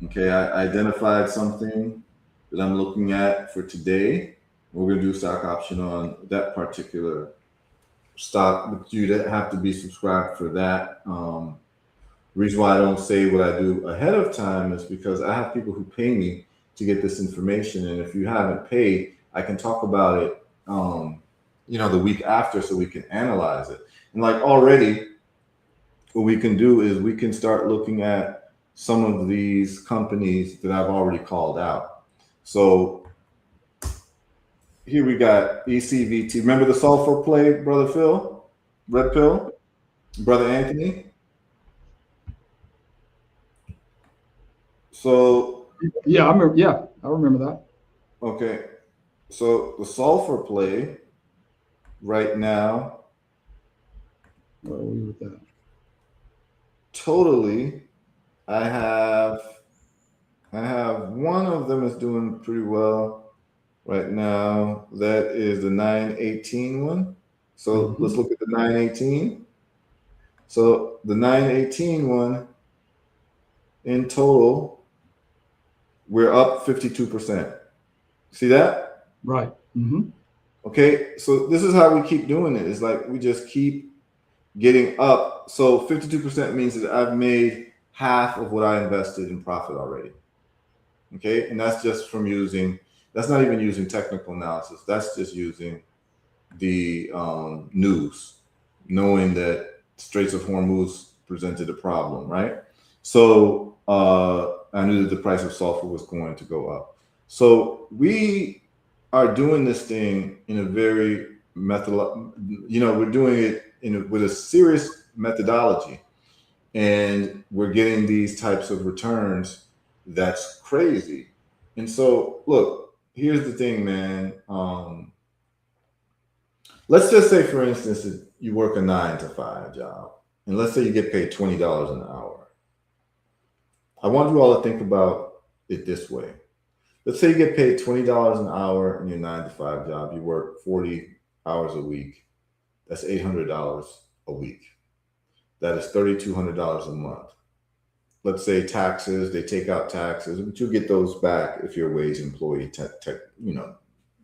Okay, I identified something that I'm looking at for today. We're going to do a stock option on that particular stock, but you'd have to be subscribed for that. The reason why I don't say what I do ahead of time is because I have people who pay me to get this information. And if you haven't paid, I can talk about it, the week after, so we can analyze it. And like already, what we can do is we can start looking at some of these companies that I've already called out. So here we got ECVT. Remember the sulfur play, brother Phil, red pill, brother Anthony. So Yeah, I remember. Yeah, I remember that. okay, so the sulfur play right now, Where are we with that? totally, I have one of them is doing pretty well right now. That is the 918 one. So let's look at the 918. So the 918 one in total, we're up 52%. See that? Right. Mm-hmm. Okay, so this is how we keep doing it. It's like we just keep getting up. So 52% means that I've made half of what I invested in profit already. Okay, and that's just from using, that's not even using technical analysis. That's just using the news, knowing that Straits of Hormuz presented a problem, right? So I knew that the price of sulfur was going to go up. So we are doing this thing in a very we're doing it with a serious methodology, and we're getting these types of returns. That's crazy. And so, look, here's the thing, man. Let's just say, for instance, that you work a 9 to 5 job, and let's say you get paid $20 an hour. I want you all to think about it this way. Let's say you get paid $20 an hour in your 9 to 5 job. You work 40 hours a week. That's $800 a week. That is $3,200 a month. Let's say taxes, they take out taxes, but you get those back if you're a wage employee.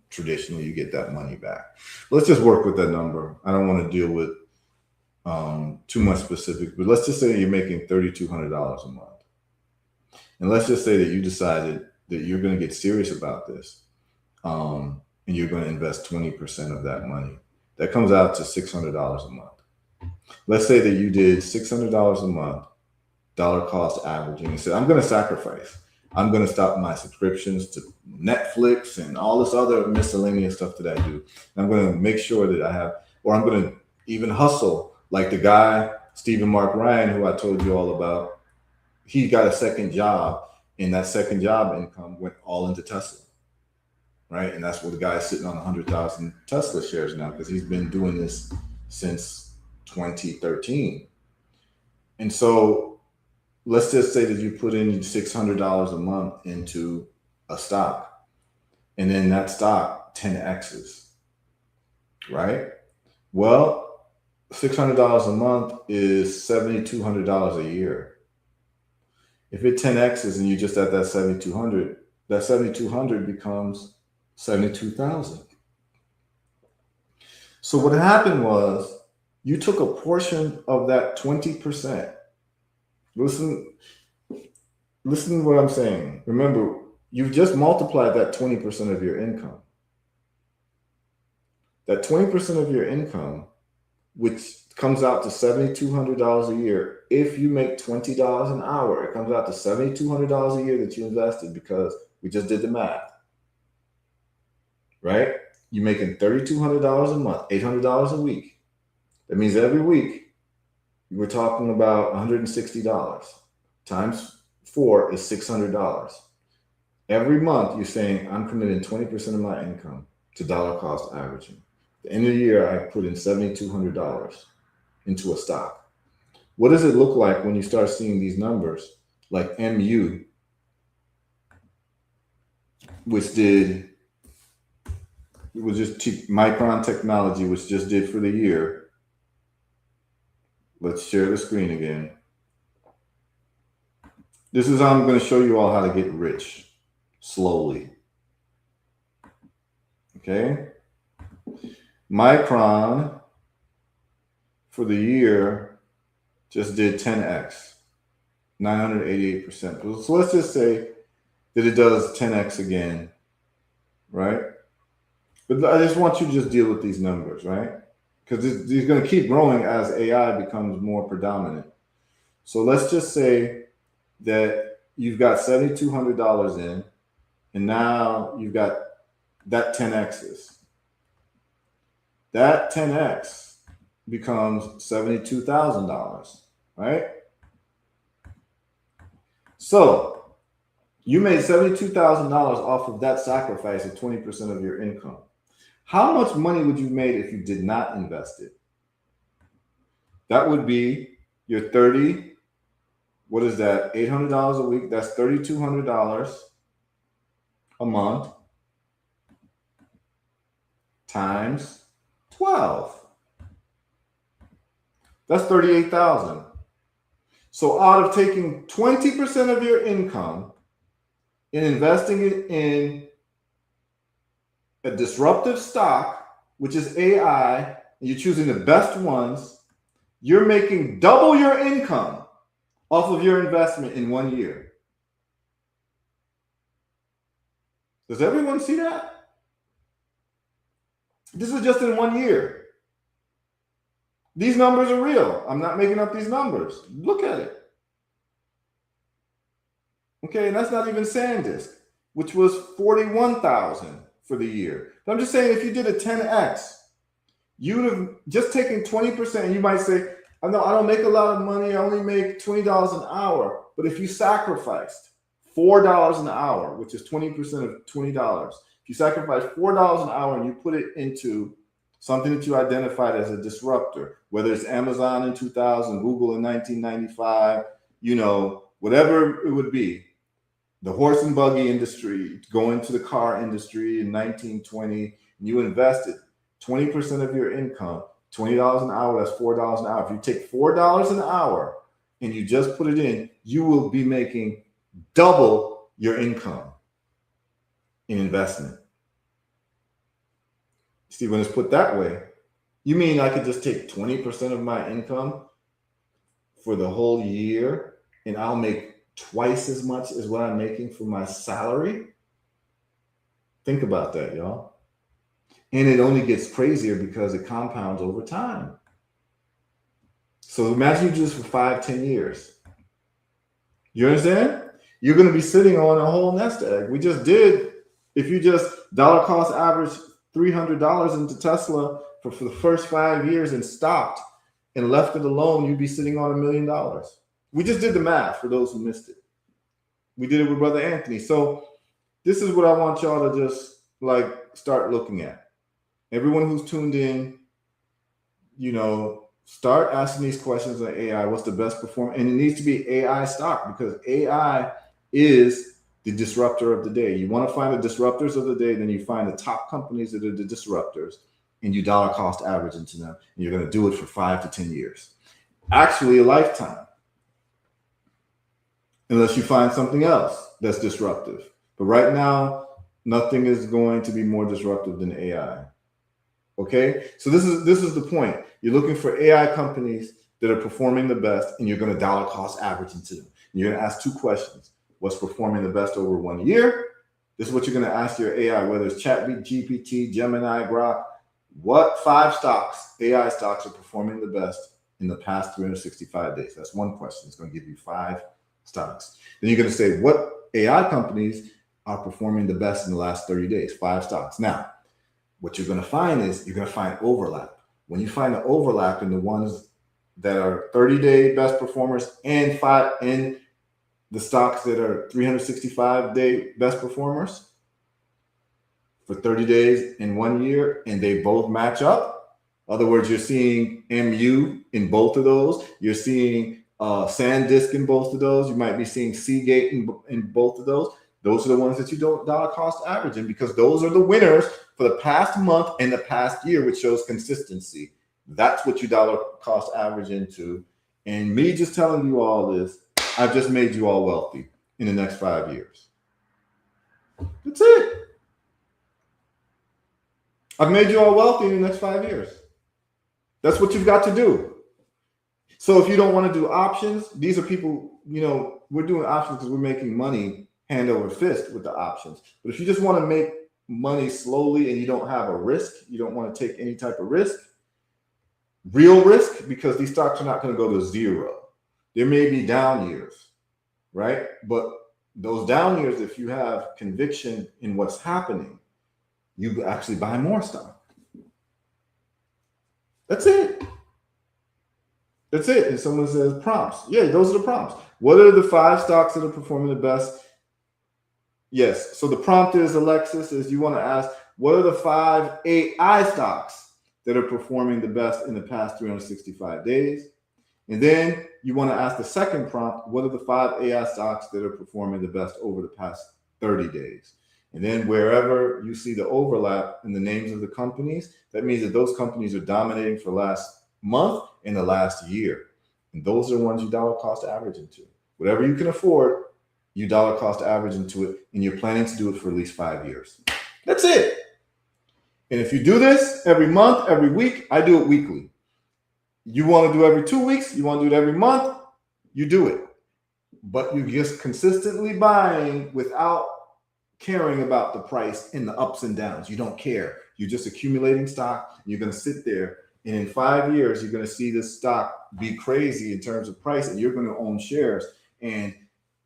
Traditionally you get that money back. Let's just work with that number. I don't want to deal with too much specifics, but let's just say you're making $3,200 a month. And let's just say that you decided that you're going to get serious about this, and you're going to invest 20% of that money. That comes out to $600 a month. Let's say that you did $600 a month, dollar cost averaging, and said, I'm going to sacrifice. I'm going to stop my subscriptions to Netflix and all this other miscellaneous stuff that I do. And I'm going to make sure that I have, or I'm going to even hustle like the guy, Stephen Mark Ryan, who I told you all about. He got a second job, and that second job income went all into Tesla, right? And that's where the guy is sitting on 100,000 Tesla shares now, because he's been doing this since 2013. And so let's just say that you put in $600 a month into a stock, and then that stock 10x's, right? Well, $600 a month is $7,200 a year. If it 10x's and you just at that 7,200, that 7,200 becomes 72,000. So what happened was you took a portion of that 20%. Listen to what I'm saying. Remember, you've just multiplied that 20% of your income. That 20% of your income, which comes out to $7,200 a year. If you make $20 an hour, it comes out to $7,200 a year that you invested, because we just did the math, right? You're making $3,200 a month, $800 a week. That means every week we're talking about $160 times 4 is $600. Every month you're saying, I'm committing 20% of my income to dollar cost averaging. At the end of the year, I put in $7,200 into a stock. What does it look like when you start seeing these numbers like MU, which did, it was just Micron Technology, which just did for the year. Let's share the screen again. This is how I'm going to show you all how to get rich slowly. Okay. Micron for the year just did 10x, 988%. So let's just say that it does 10x again, right? But I just want you to just deal with these numbers, right? Because these are going to keep growing as AI becomes more predominant. So let's just say that you've got $7,200 in, and now you've got that 10x's. That 10x becomes $72,000, right? So you made $72,000 off of that sacrifice of 20% of your income. How much money would you have made if you did not invest it? That would be your 30, what is that? $800 a week. That's $3,200 a month times 12. That's 38,000. So out of taking 20% of your income and investing it in a disruptive stock, which is AI, and you're choosing the best ones, you're making double your income off of your investment in 1 year. Does everyone see that? This is just in 1 year. These numbers are real. I'm not making up these numbers. Look at it. Okay, and that's not even SanDisk, which was 41,000 for the year. But I'm just saying, if you did a 10x, you would have just taken 20%. And you might say, I know I don't make a lot of money. I only make $20 an hour. But if you sacrificed $4 an hour, which is 20% of $20, if you sacrifice $4 an hour and you put it into something that you identified as a disruptor, whether it's Amazon in 2000, Google in 1995, whatever it would be, the horse and buggy industry, going to the car industry in 1920, and you invested 20% of your income, $20 an hour, that's $4 an hour. If you take $4 an hour and you just put it in, you will be making double your income in investment. See, when it's put that way, you mean I could just take 20% of my income for the whole year and I'll make twice as much as what I'm making for my salary? Think about that, y'all. And it only gets crazier because it compounds over time. So imagine you do this for 5-10 years. You understand? You're going to be sitting on a whole nest egg. We just did, if you just dollar cost average $300 into Tesla for the first 5 years and stopped and left it alone, you'd be sitting on $1 million. We just did the math for those who missed it. We did it with Brother Anthony. So this is what I want y'all to just start looking at. Everyone who's tuned in, start asking these questions on AI. What's the best performer? And it needs to be AI stock, because AI is the disruptor of the day. You want to find the disruptors of the day, then you find the top companies that are the disruptors and you dollar cost average into them. And you're going to do it for 5 to 10 years. Actually, a lifetime. Unless you find something else that's disruptive. But right now, nothing is going to be more disruptive than AI. Okay? So this is the point. You're looking for AI companies that are performing the best, and you're going to dollar cost average into them. And you're going to ask 2 questions. What's performing the best over 1 year? This is what you're going to ask your AI, whether it's ChatGPT, Gemini, Grok. What 5 stocks, AI stocks, are performing the best in the past 365 days? That's one question. It's going to give you 5 stocks. Then you're going to say, what AI companies are performing the best in the last 30 days? 5 stocks. Now, what you're going to find is you're going to find overlap. When you find the overlap in the ones that are 30-day best performers and the stocks that are 365-day best performers for 30 days in 1 year, and they both match up. In other words, you're seeing MU in both of those. You're seeing SanDisk in both of those. You might be seeing Seagate in both of those. Those are the ones that you don't dollar cost average in, because those are the winners for the past month and the past year, which shows consistency. That's what you dollar cost average into. And me just telling you all this, I've just made you all wealthy in the next 5 years. That's it. I've made you all wealthy in the next 5 years. That's what you've got to do. So if you don't want to do options, these are people, we're doing options because we're making money hand over fist with the options. But if you just want to make money slowly and you don't have a risk, you don't want to take any type of risk, real risk, because these stocks are not going to go to zero. There may be down years, right? But those down years, if you have conviction in what's happening, you actually buy more stock. That's it. That's it. And someone says prompts. Yeah, those are the prompts. What are the 5 stocks that are performing the best? Yes. So the prompt is, Alexis, is you want to ask, what are the 5 AI stocks that are performing the best in the past 365 days? And then you want to ask the second prompt, what are the 5 AI stocks that are performing the best over the past 30 days? And then wherever you see the overlap in the names of the companies, that means that those companies are dominating for the last month and the last year. And those are the ones you dollar cost average into. Whatever you can afford, you dollar cost average into it, and you're planning to do it for at least 5 years. That's it. And if you do this every month, every week, I do it weekly. You want to do every 2 weeks, you want to do it every month, you do it. But you're just consistently buying without caring about the price and the ups and downs. You don't care. You're just accumulating stock. And you're going to sit there, and in 5 years, you're going to see this stock be crazy in terms of price, and you're going to own shares. And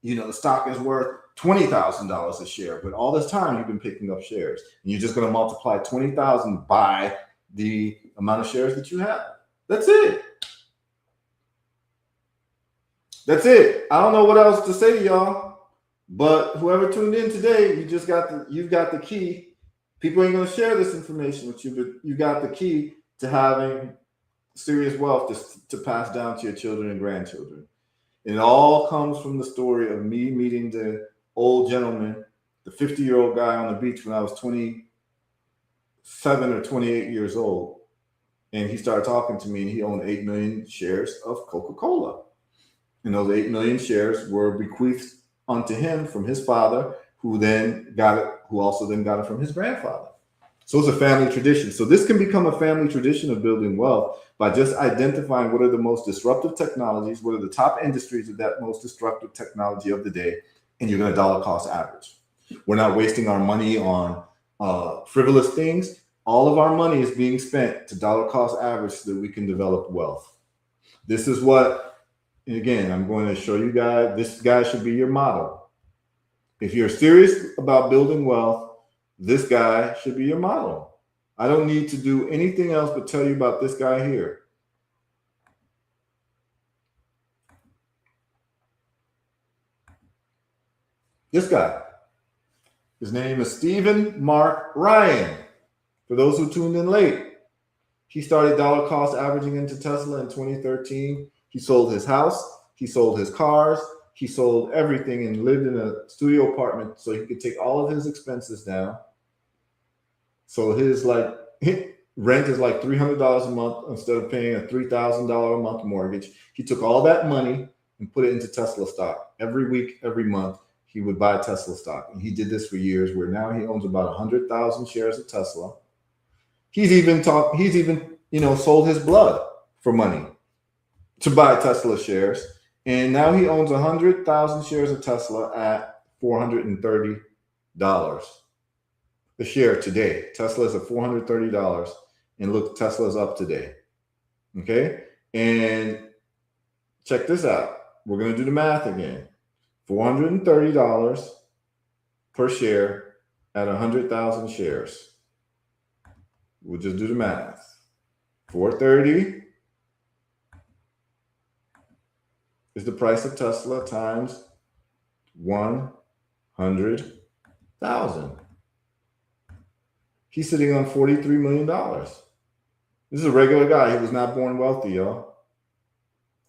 the stock is worth $20,000 a share, but all this time you've been picking up shares, and you're just going to multiply 20,000 by the amount of shares that you have. That's it. That's it. I don't know what else to say to y'all, but whoever tuned in today, you've got the key. People ain't going to share this information with you, but you got the key to having serious wealth to pass down to your children and grandchildren. And it all comes from the story of me meeting the old gentleman, the 50-year-old guy on the beach when I was 27 or 28 years old. And he started talking to me, and he owned 8 million shares of Coca-Cola. And those 8 million shares were bequeathed unto him from his father, who also then got it from his grandfather. So it's a family tradition. So this can become a family tradition of building wealth by just identifying what are the most disruptive technologies, what are the top industries of that most disruptive technology of the day, and you're going to dollar cost average. We're not wasting our money on frivolous things. All of our money is being spent to dollar cost average so that we can develop wealth. This is what, and again, I'm going to show you guys, this guy should be your model. If you're serious about building wealth, this guy should be your model. I don't need to do anything else but tell you about this guy here. This guy. His name is Stephen Mark Ryan. For those who tuned in late, he started dollar cost averaging into Tesla in 2013. He sold his house. He sold his cars. He sold everything and lived in a studio apartment so he could take all of his expenses down. So his rent is like $300 a month instead of paying a $3,000 a month mortgage. He took all that money and put it into Tesla stock. Every week, every month, he would buy Tesla stock. And he did this for years, where now he owns about 100,000 shares of Tesla. He's even sold his blood for money to buy Tesla shares. And now he owns 100,000 shares of Tesla at $430 a share today. Tesla is at $430. And look, Tesla's up today. Okay? And check this out. We're going to do the math again. $430 per share at 100,000 shares. We'll just do the math. 430 is the price of Tesla times 100,000. He's sitting on $43 million. This is a regular guy. He was not born wealthy, y'all.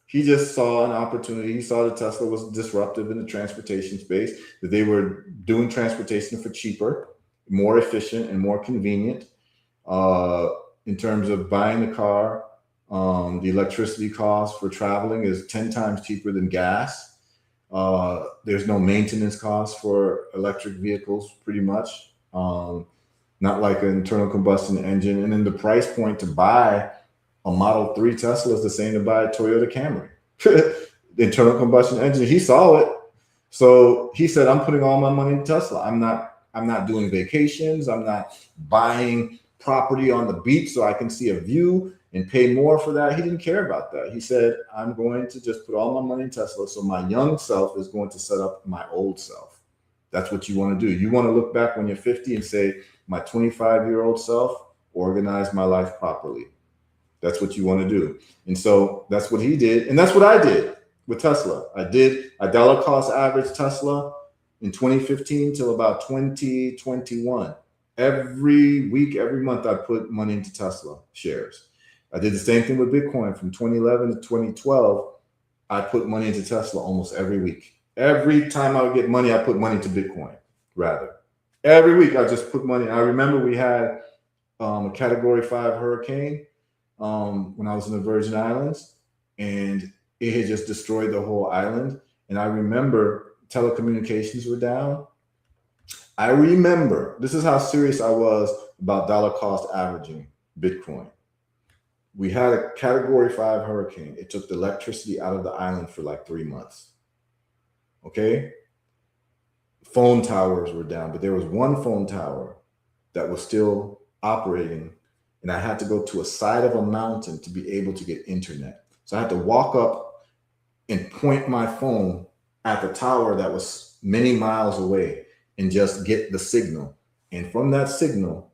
He just saw an opportunity. He saw that Tesla was disruptive in the transportation space, that they were doing transportation for cheaper, more efficient, and more convenient. In terms of buying the car, the electricity cost for traveling is 10 times cheaper than gas. There's no maintenance cost for electric vehicles, pretty much. Not like an internal combustion engine. And then the price point to buy a Model 3 Tesla is the same to buy a Toyota Camry. The internal combustion engine, he saw it. So he said, I'm putting all my money in Tesla. I'm not doing vacations. I'm not buying property on the beach so I can see a view and pay more for that. He didn't care about that. He said, I'm going to just put all my money in Tesla. So my young self is going to set up my old self. That's what you want to do. You want to look back when you're 50 and say, my 25-year-old self, organize my life properly. That's what you want to do. And so that's what he did. And that's what I did with Tesla. I dollar cost average Tesla in 2015 till about 2021. Every week, every month, I put money into Tesla shares. I did the same thing with Bitcoin from 2011 to 2012. I put money into Tesla almost every week. Every time I would get money, I put money into Bitcoin, rather. Every week, I just put money. I remember we had a Category 5 hurricane when I was in the Virgin Islands, and it had just destroyed the whole island. And I remember telecommunications were down. I remember, this is how serious I was about dollar cost averaging Bitcoin. We had a Category 5 hurricane. It took the electricity out of the island for like 3 months. Okay? Phone towers were down, but there was one phone tower that was still operating, and I had to go to a side of a mountain to be able to get internet. So I had to walk up and point my phone at the tower that was many miles away and just get the signal. And from that signal,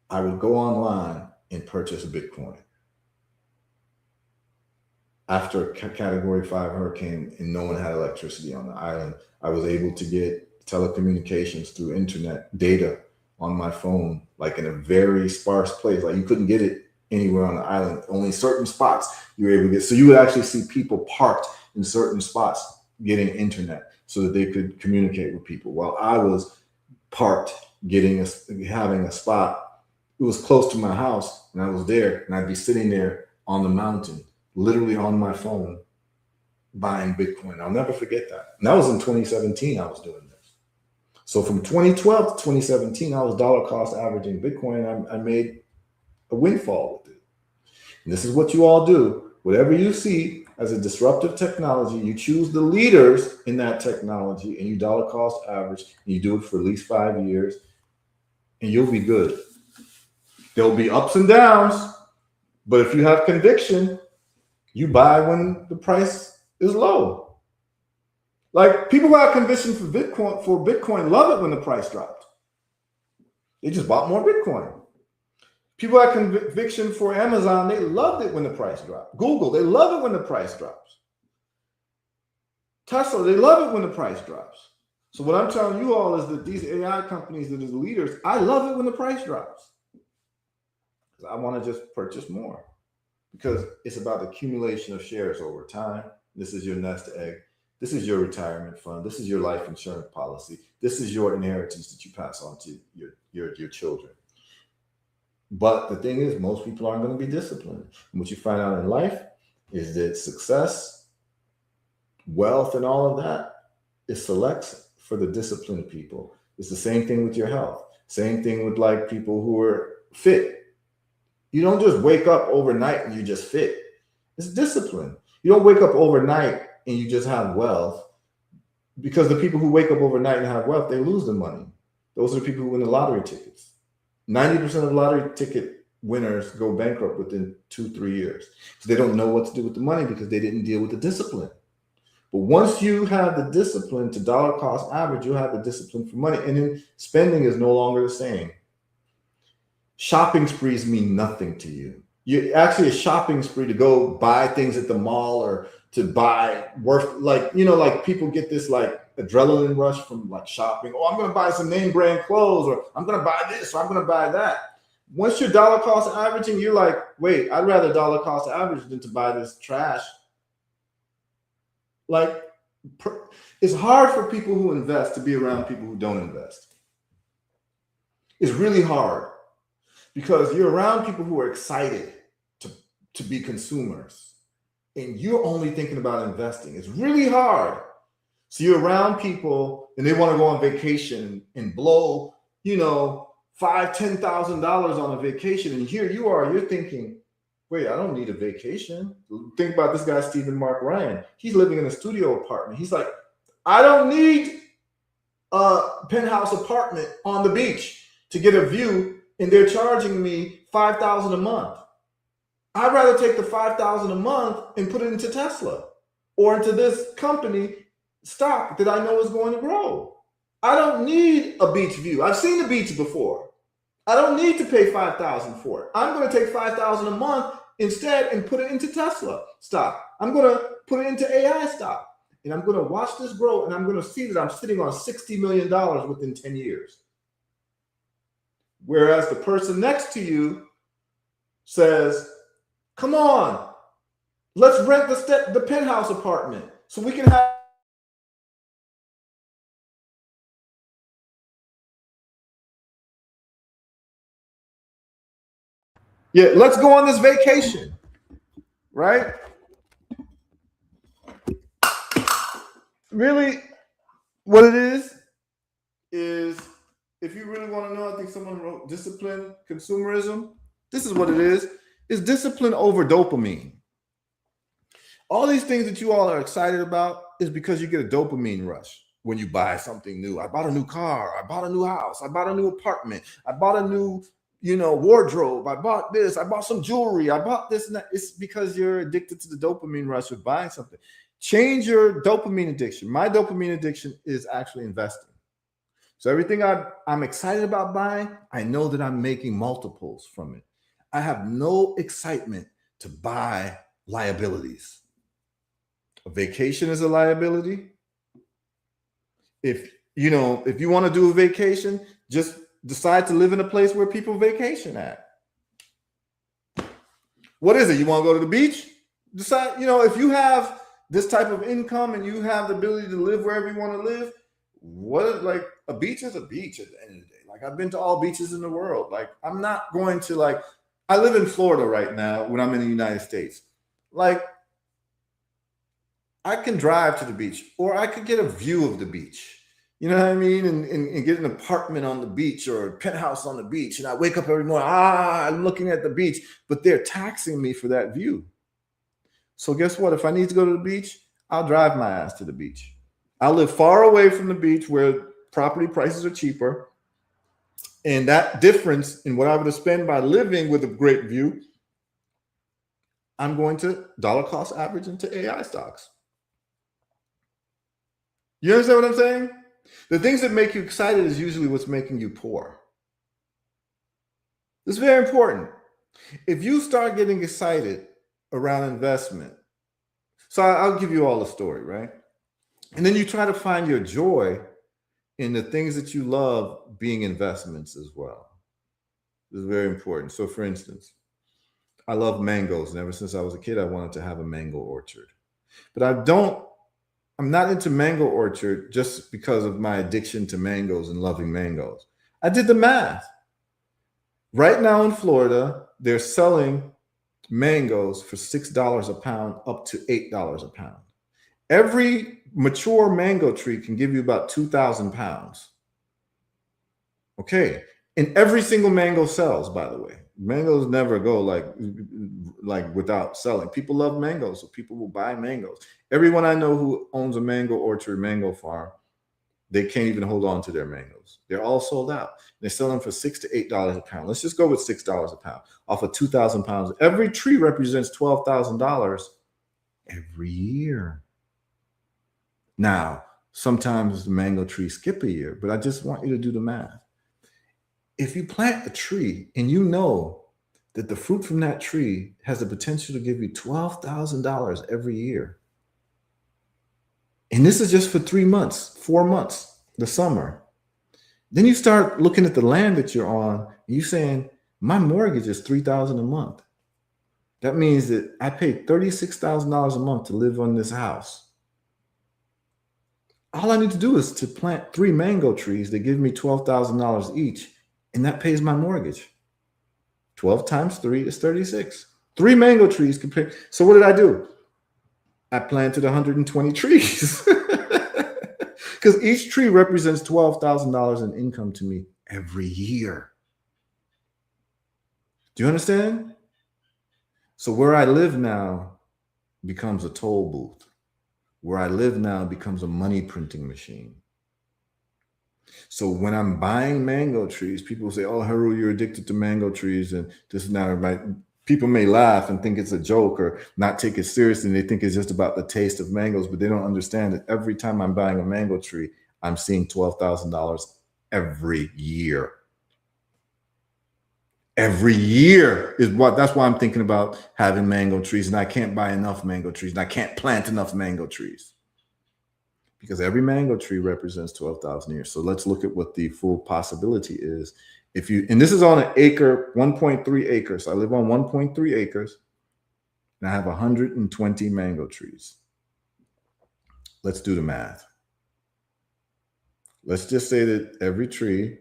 I would go online and purchase Bitcoin. After a Category 5 hurricane and no one had electricity on the island, I was able to get telecommunications through internet data on my phone, like in a very sparse place. Like you couldn't get it anywhere on the island. Only certain spots you were able to get. So you would actually see people parked in certain spots getting internet so that they could communicate with people. While I was parked having a spot, it was close to my house, and I was there, and I'd be sitting there on the mountain, literally on my phone, buying Bitcoin. I'll never forget that. And that was in 2017 I was doing this. So from 2012 to 2017, I was dollar cost averaging Bitcoin. I made a windfall with it. And this is what you all do. Whatever you see as a disruptive technology, you choose the leaders in that technology and you dollar cost average, and you do it for at least 5 years, and you'll be good. There'll be ups and downs, but if you have conviction, you buy when the price is low. Like people who have conviction for Bitcoin love it when the price dropped. They just bought more Bitcoin. People who have conviction for Amazon, they loved it when the price dropped. Google, they love it when the price drops. Tesla, they love it when the price drops. So what I'm telling you all is that these AI companies that are the leaders, I love it when the price drops. I want to just purchase more because it's about the accumulation of shares over time. This is your nest egg. This is your retirement fund. This is your life insurance policy. This is your inheritance that you pass on to your children. But the thing is, most people aren't going to be disciplined. And what you find out in life is that success, wealth, and all of that is select for the disciplined people. It's the same thing with your health. Same thing with like people who are fit. You don't just wake up overnight and you just fit. It's discipline. You don't wake up overnight and you just have wealth, because the people who wake up overnight and have wealth, they lose the money. Those are the people who win the lottery tickets. 90% of lottery ticket winners go bankrupt within 2-3 years. So they don't know what to do with the money because they didn't deal with the discipline. But once you have the discipline to dollar cost average, you'll have the discipline for money. And then spending is no longer the same. Shopping sprees mean nothing to you. You actually a shopping spree to go buy things at the mall or to buy worth, like, you know, like people get this like adrenaline rush from like shopping. Oh, I'm going to buy some name brand clothes, or I'm going to buy this, or I'm going to buy that. Once you're dollar cost averaging, you're like, wait, I'd rather dollar cost average than to buy this trash. Like, it's hard for people who invest to be around people who don't invest. It's really hard. Because you're around people who are excited to be consumers, and you're only thinking about investing. It's really hard. So you're around people and they want to go on vacation and blow, you know, $5,000, $10,000 on a vacation. And here you are, you're thinking, wait, I don't need a vacation. Think about this guy, Stephen Mark Ryan. He's living in a studio apartment. He's like, I don't need a penthouse apartment on the beach to get a view, and they're charging me $5,000 a month. I'd rather take the $5,000 a month and put it into Tesla or into this company stock that I know is going to grow. I don't need a beach view. I've seen the beach before. I don't need to pay $5,000 for it. I'm going to take $5,000 a month instead and put it into Tesla stock. I'm going to put it into AI stock. And I'm going to watch this grow, and I'm going to see that I'm sitting on $60 million within 10 years. Whereas the person next to you says, come on, let's rent the penthouse apartment so we can have. Yeah, let's go on this vacation, right? Really, what it is if you really want to know, I think someone wrote discipline consumerism. This is what it is. It's discipline over dopamine. All these things that you all are excited about is because you get a dopamine rush when you buy something new. I bought a new car. I bought a new house. I bought a new apartment. I bought a new, wardrobe. I bought this. I bought some jewelry. I bought this and that. It's because you're addicted to the dopamine rush of buying something. Change your dopamine addiction. My dopamine addiction is actually investing. So everything I'm excited about buying, I know that I'm making multiples from it. I have no excitement to buy liabilities. A vacation is a liability. If you want to do a vacation, just decide to live in a place where people vacation at. What is it? You want to go to the beach? Decide, if you have this type of income and you have the ability to live wherever you want to live, a beach is a beach at the end of the day. Like, I've been to all beaches in the world. Like, I'm not going to I live in Florida right now when I'm in the United States. Like, I can drive to the beach, or I could get a view of the beach. You know what I mean? And get an apartment on the beach or a penthouse on the beach. And I wake up every morning, I'm looking at the beach, but they're taxing me for that view. So guess what? If I need to go to the beach, I'll drive my ass to the beach. I'll live far away from the beach where property prices are cheaper. And that difference in what I'm going to spend by living with a great view, I'm going to dollar cost average into AI stocks. You understand what I'm saying? The things that make you excited is usually what's making you poor. It's very important. If you start getting excited around investment, so I'll give you all a story, right? And then you try to find your joy in the things that you love being investments as well. This is very important. So for instance, I love mangoes. And ever since I was a kid, I wanted to have a mango orchard. But I'm not into mango orchard just because of my addiction to mangoes and loving mangoes. I did the math. Right now in Florida, they're selling mangoes for $6 a pound up to $8 a pound. Every mature mango tree can give you about 2,000 pounds. Okay. And every single mango sells, by the way. Mangoes never go like without selling. People love mangoes, so people will buy mangoes. Everyone I know who owns a mango orchard, mango farm, they can't even hold on to their mangoes. They're all sold out. They sell them for $6 to $8 a pound. Let's just go with $6 a pound off of 2,000 pounds. Every tree represents $12,000 every year. Now, sometimes the mango trees skip a year, but I just want you to do the math. If you plant a tree and you know that the fruit from that tree has the potential to give you $12,000 every year, and this is just for 3 months, 4 months, the summer, then you start looking at the land that you're on, and you're saying, my mortgage is $3,000 a month. That means that I pay $36,000 a month to live on this house. All I need to do is to plant 3 mango trees that give me $12,000 each, and that pays my mortgage. 12 times 3 is 36. 3 mango trees can pay. So what did I do? I planted 120 trees because each tree represents $12,000 in income to me every year. Do you understand? So where I live now becomes a toll booth. Where I live now becomes a money printing machine. So when I'm buying mango trees, people say, oh, Haru, you're addicted to mango trees and this and that. People may laugh and think it's a joke or not take it seriously. And they think it's just about the taste of mangoes, but they don't understand that every time I'm buying a mango tree, I'm seeing $12,000 every year. Every year is what. That's why I'm thinking about having mango trees, and I can't buy enough mango trees, and I can't plant enough mango trees because every mango tree represents 12,000 years. So let's look at what the full possibility is. If you, and this is on an acre, 1.3 acres. I live on 1.3 acres, and I have 120 mango trees. Let's do the math. Let's just say that every tree,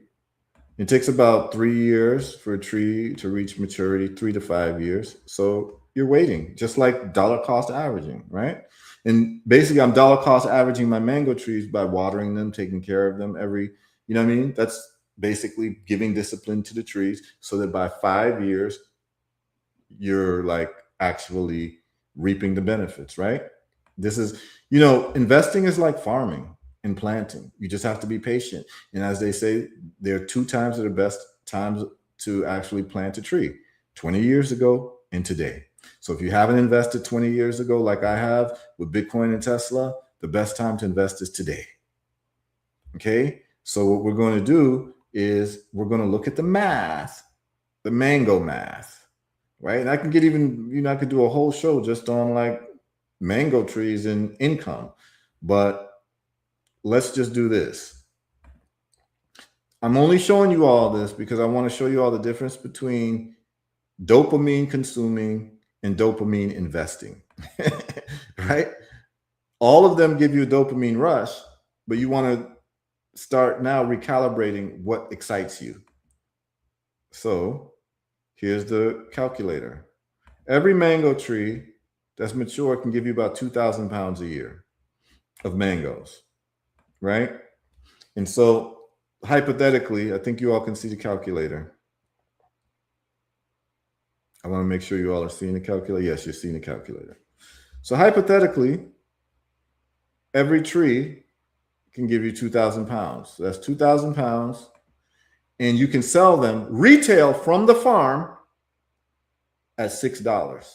it takes about 3 years for a tree to reach maturity, 3 to 5 years. So you're waiting, just like dollar cost averaging, right? And basically, I'm dollar cost averaging my mango trees by watering them, taking care of them every, you know what I mean? That's basically giving discipline to the trees so that by 5 years, you're like actually reaping the benefits, right? This is, you know, investing is like farming and planting. You just have to be patient. And as they say, there are 2 times that are best times to actually plant a tree: 20 years ago and today. So if you haven't invested 20 years ago, like I have with Bitcoin and Tesla, the best time to invest is today. Okay. So what we're going to do is we're going to look at the math, the mango math, right? And I can get even, you know, I could do a whole show just on like mango trees and income, but let's just do this. I'm only showing you all this because I want to show you all the difference between dopamine consuming and dopamine investing, right? All of them give you a dopamine rush, but you want to start now recalibrating what excites you. So here's the calculator. Every mango tree that's mature can give you about 2,000 pounds a year of mangoes, right? And so hypothetically, I think you all can see the calculator. I want to make sure you all are seeing the calculator. Yes, you're seeing the calculator. So hypothetically, every tree can give you 2,000 pounds. So that's 2,000 pounds. And you can sell them retail from the farm at $6.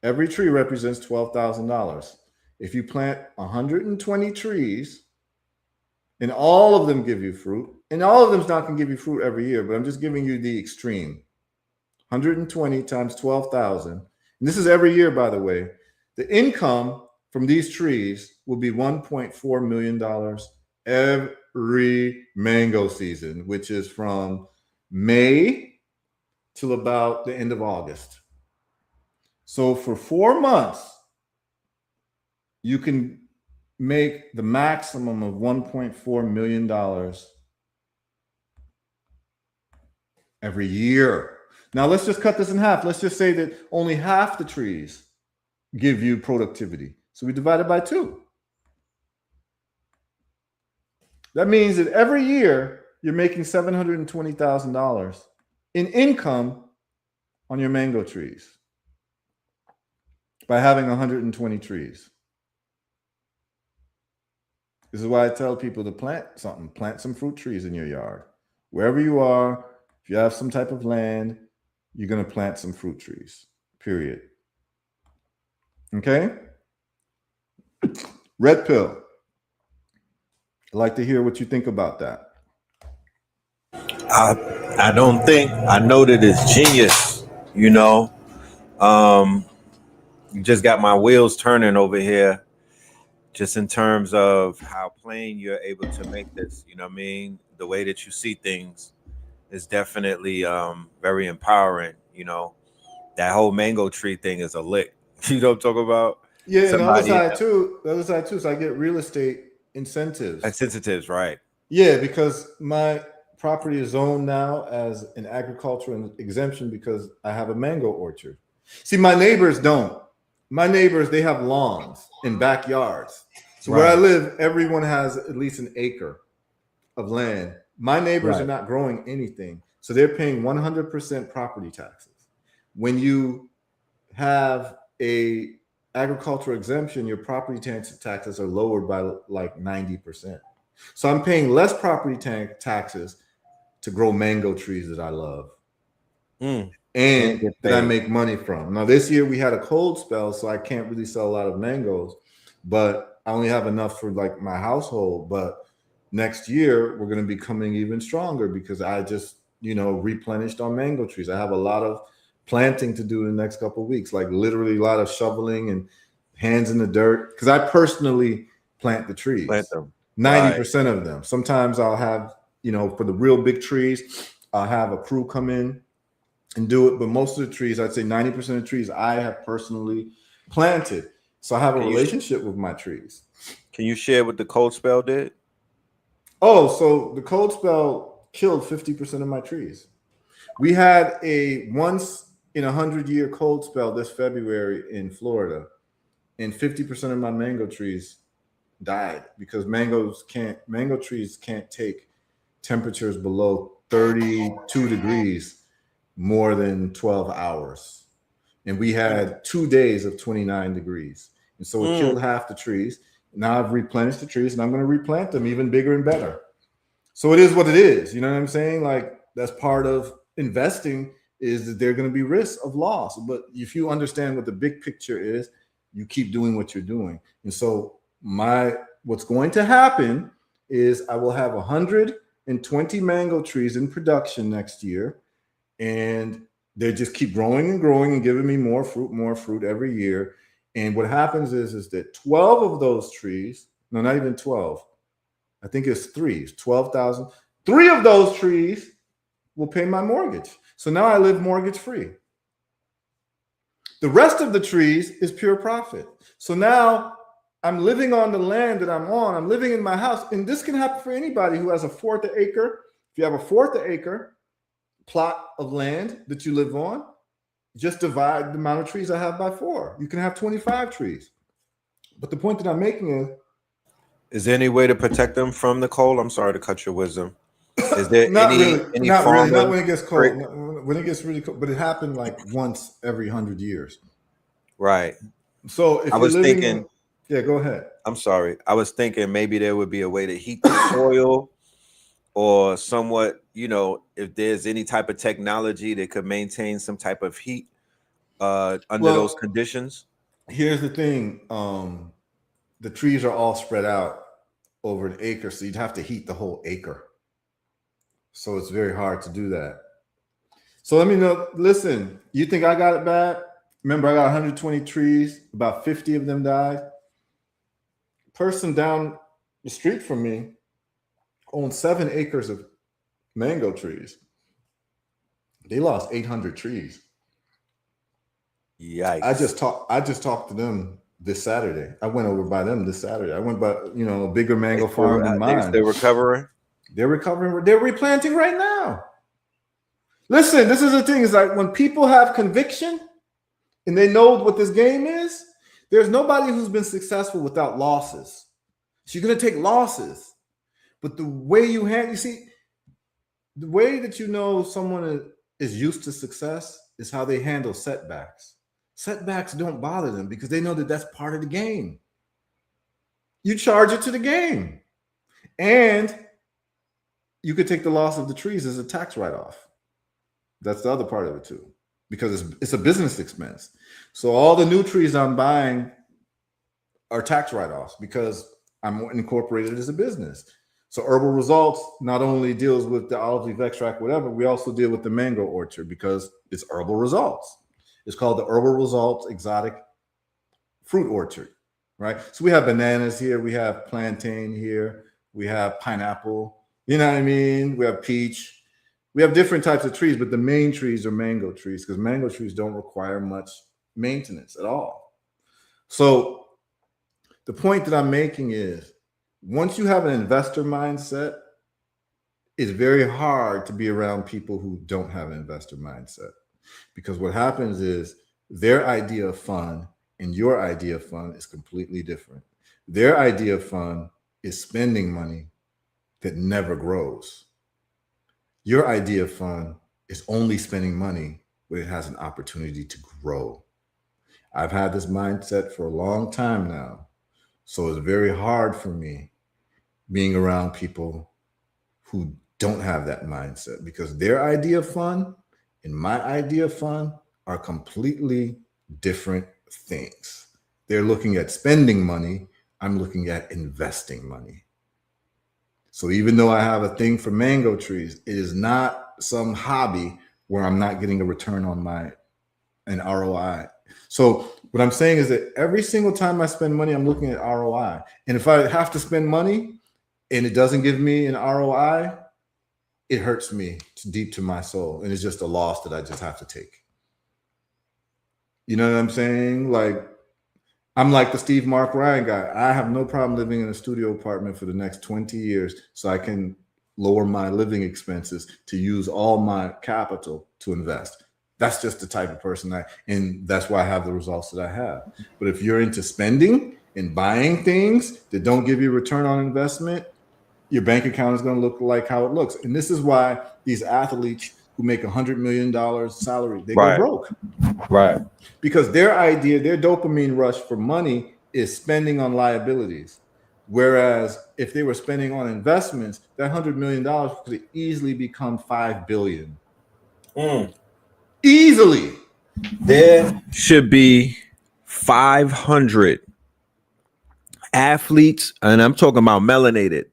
Every tree represents $12,000. If you plant 120 trees and all of them give you fruit, and all of them's not going to give you fruit every year, but I'm just giving you the extreme. 120 times 12,000. And this is every year, by the way. The income from these trees will be $1.4 million every mango season, which is from May till about the end of August. So for 4 months, you can make the maximum of $1.4 million every year. Now let's just cut this in half. Let's just say that only half the trees give you productivity. So we divide it by 2. That means that every year you're making $720,000 in income on your mango trees by having 120 trees. This is why I tell people to plant something. Plant some fruit trees in your yard. Wherever you are, if you have some type of land, you're going to plant some fruit trees, period. Okay? Red pill. I'd like to hear what you think about that. I don't think, I know that it's genius, you know. You just got my wheels turning over here, just in terms of how plain you're able to make this, you know what I mean? The way that you see things is definitely very empowering, you know. That whole mango tree thing is a lick. You know what I'm talking about? Yeah, and the other side too, so I get real estate incentives. Incentives, right. Yeah, because my property is zoned now as an agricultural exemption because I have a mango orchard. See, my neighbors don't. My neighbors, they have lawns and backyards. So where I live, everyone has at least an acre of land. My neighbors are not growing anything. So they're paying 100% property taxes. When you have a agricultural exemption, your property taxes are lowered by like 90%. So I'm paying less property taxes to grow mango trees that I love and that I make money from. Now this year we had a cold spell, so I can't really sell a lot of mangoes, but I only have enough for like my household. But next year we're going to be coming even stronger because I just replenished on mango trees. I have a lot of planting to do in the next couple of weeks, like literally a lot of shoveling and hands in the dirt, because I personally plant the trees. Plant them. 90% of them. Sometimes I'll have, for the real big trees, I'll have a crew come in and do it. But most of the trees, I'd say 90% of trees I have personally planted. So I have a relationship with my trees. Can you share what the cold spell did? Oh, so the cold spell killed 50% of my trees. We had a once in 100-year cold spell this February in Florida, and 50% of my mango trees died because mango trees can't take temperatures below 32 degrees more than 12 hours. And we had 2 days of 29 degrees. And so it killed half the trees. Now I've replenished the trees and I'm going to replant them even bigger and better. So it is what it is. You know what I'm saying? Like, that's part of investing, is that there are going to be risks of loss. But if you understand what the big picture is, you keep doing what you're doing. And so what's going to happen is I will have 120 mango trees in production next year. And they just keep growing and growing and giving me more fruit every year. And what happens is that 12 of those trees, no, not even 12, I think it's 12,000. 3 of those trees will pay my mortgage. So now I live mortgage free. The rest of the trees is pure profit. So now I'm living on the land that I'm on. I'm living in my house. And this can happen for anybody who has a 1/4 acre. If you have a 1/4 acre plot of land that you live on, just divide the amount of trees I have by 4. You can have 25 trees. But the point that I'm making is there any way to protect them from the cold? I'm sorry to cut your wisdom. Is there not any not farm? when it gets cold. When it gets really cold, but it happened like once every 100 years. Right. So if I was thinking, yeah, go ahead. I'm sorry. I was thinking maybe there would be a way to heat the soil, or somewhat, if there's any type of technology that could maintain some type of heat under those conditions. Here's the thing. The trees are all spread out over an acre, so you'd have to heat the whole acre. So it's very hard to do that. So let me know. Listen, you think I got it bad? Remember, I got 120 trees. About 50 of them died. Person down the street from me owns 7 acres of mango trees. They lost 800 trees. Yikes. I just talked to them this Saturday. I went over by them this Saturday. I went by, a bigger mango farm than mine. They're recovering. They're recovering. They're replanting right now. Listen, this is the thing. Is like when people have conviction and they know what this game is, there's nobody who's been successful without losses. So you're going to take losses. But the way the way that someone is used to success is how they handle setbacks. Setbacks don't bother them because they know that that's part of the game. You charge it to the game. And you could take the loss of the trees as a tax write-off. That's the other part of it too, because it's a business expense. So all the new trees I'm buying are tax write-offs because I'm incorporated as a business. So Herbal Results not only deals with the olive leaf extract, whatever, we also deal with the mango orchard because it's Herbal Results. It's called the Herbal Results Exotic Fruit Orchard, right? So we have bananas here, we have plantain here, we have pineapple, you know what I mean? We have peach. We have different types of trees, but the main trees are mango trees because mango trees don't require much maintenance at all. So the point that I'm making is once you have an investor mindset, it's very hard to be around people who don't have an investor mindset, because what happens is their idea of fun and your idea of fun is completely different. Their idea of fun is spending money that never grows. Your idea of fun is only spending money when it has an opportunity to grow. I've had this mindset for a long time now. So it's very hard for me being around people who don't have that mindset, because their idea of fun and my idea of fun are completely different things. They're looking at spending money. I'm looking at investing money. So even though I have a thing for mango trees, it is not some hobby where I'm not getting a return on an ROI. So what I'm saying is that every single time I spend money, I'm looking at ROI. And if I have to spend money and it doesn't give me an ROI, it hurts me deep to my soul. And it's just a loss that I just have to take. You know what I'm saying? Like, I'm like the Steve Mark Ryan guy. I have no problem living in a studio apartment for the next 20 years so I can lower my living expenses to use all my capital to invest. That's just the type of person and that's why I have the results that I have. But if you're into spending and buying things that don't give you return on investment, your bank account is going to look like how it looks. And this is why these athletes who make $100 million salary, they go broke. Right. Because their idea, their dopamine rush for money is spending on liabilities. Whereas if they were spending on investments, that $100 million could easily become $5 billion. Easily. There should be 500 athletes, and I'm talking about melanated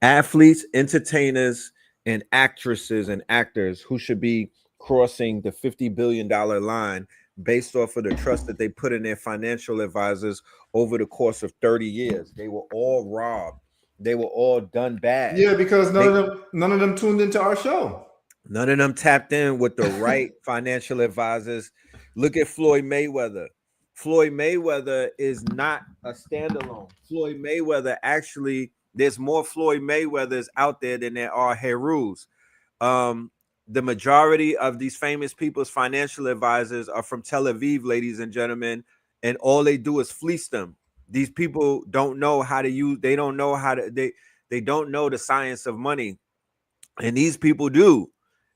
athletes, entertainers, and actresses and actors who should be crossing the $50 billion line based off of the trust that they put in their financial advisors over the course of 30 years. They were all robbed. They were all done bad. Yeah, because none of them tuned into our show. None of them tapped in with the right financial advisors. Look at Floyd Mayweather. Floyd Mayweather is not a standalone. Floyd Mayweather, actually, there's more Floyd Mayweathers out there than there are Herus. The majority of these famous people's financial advisors are from Tel Aviv, ladies and gentlemen, and all they do is fleece them. These people don't know how to use, they don't know how to, they don't know the science of money. And these people do.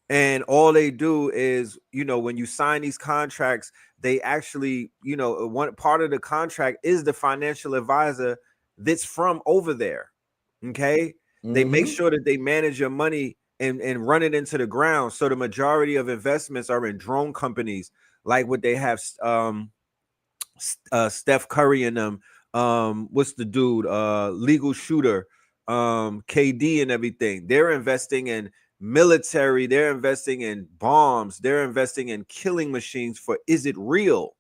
And all they do is, when you sign these contracts, they actually, one part of the contract is the financial advisor that's from over there. Okay. Mm-hmm. They make sure that they manage your money and run it into the ground. So the majority of investments are in drone companies, like what they have Steph Curry in them. What's the dude? Legal Shooter, KD and everything. They're investing in military, they're investing in bombs, they're investing in killing machines for Is It Real?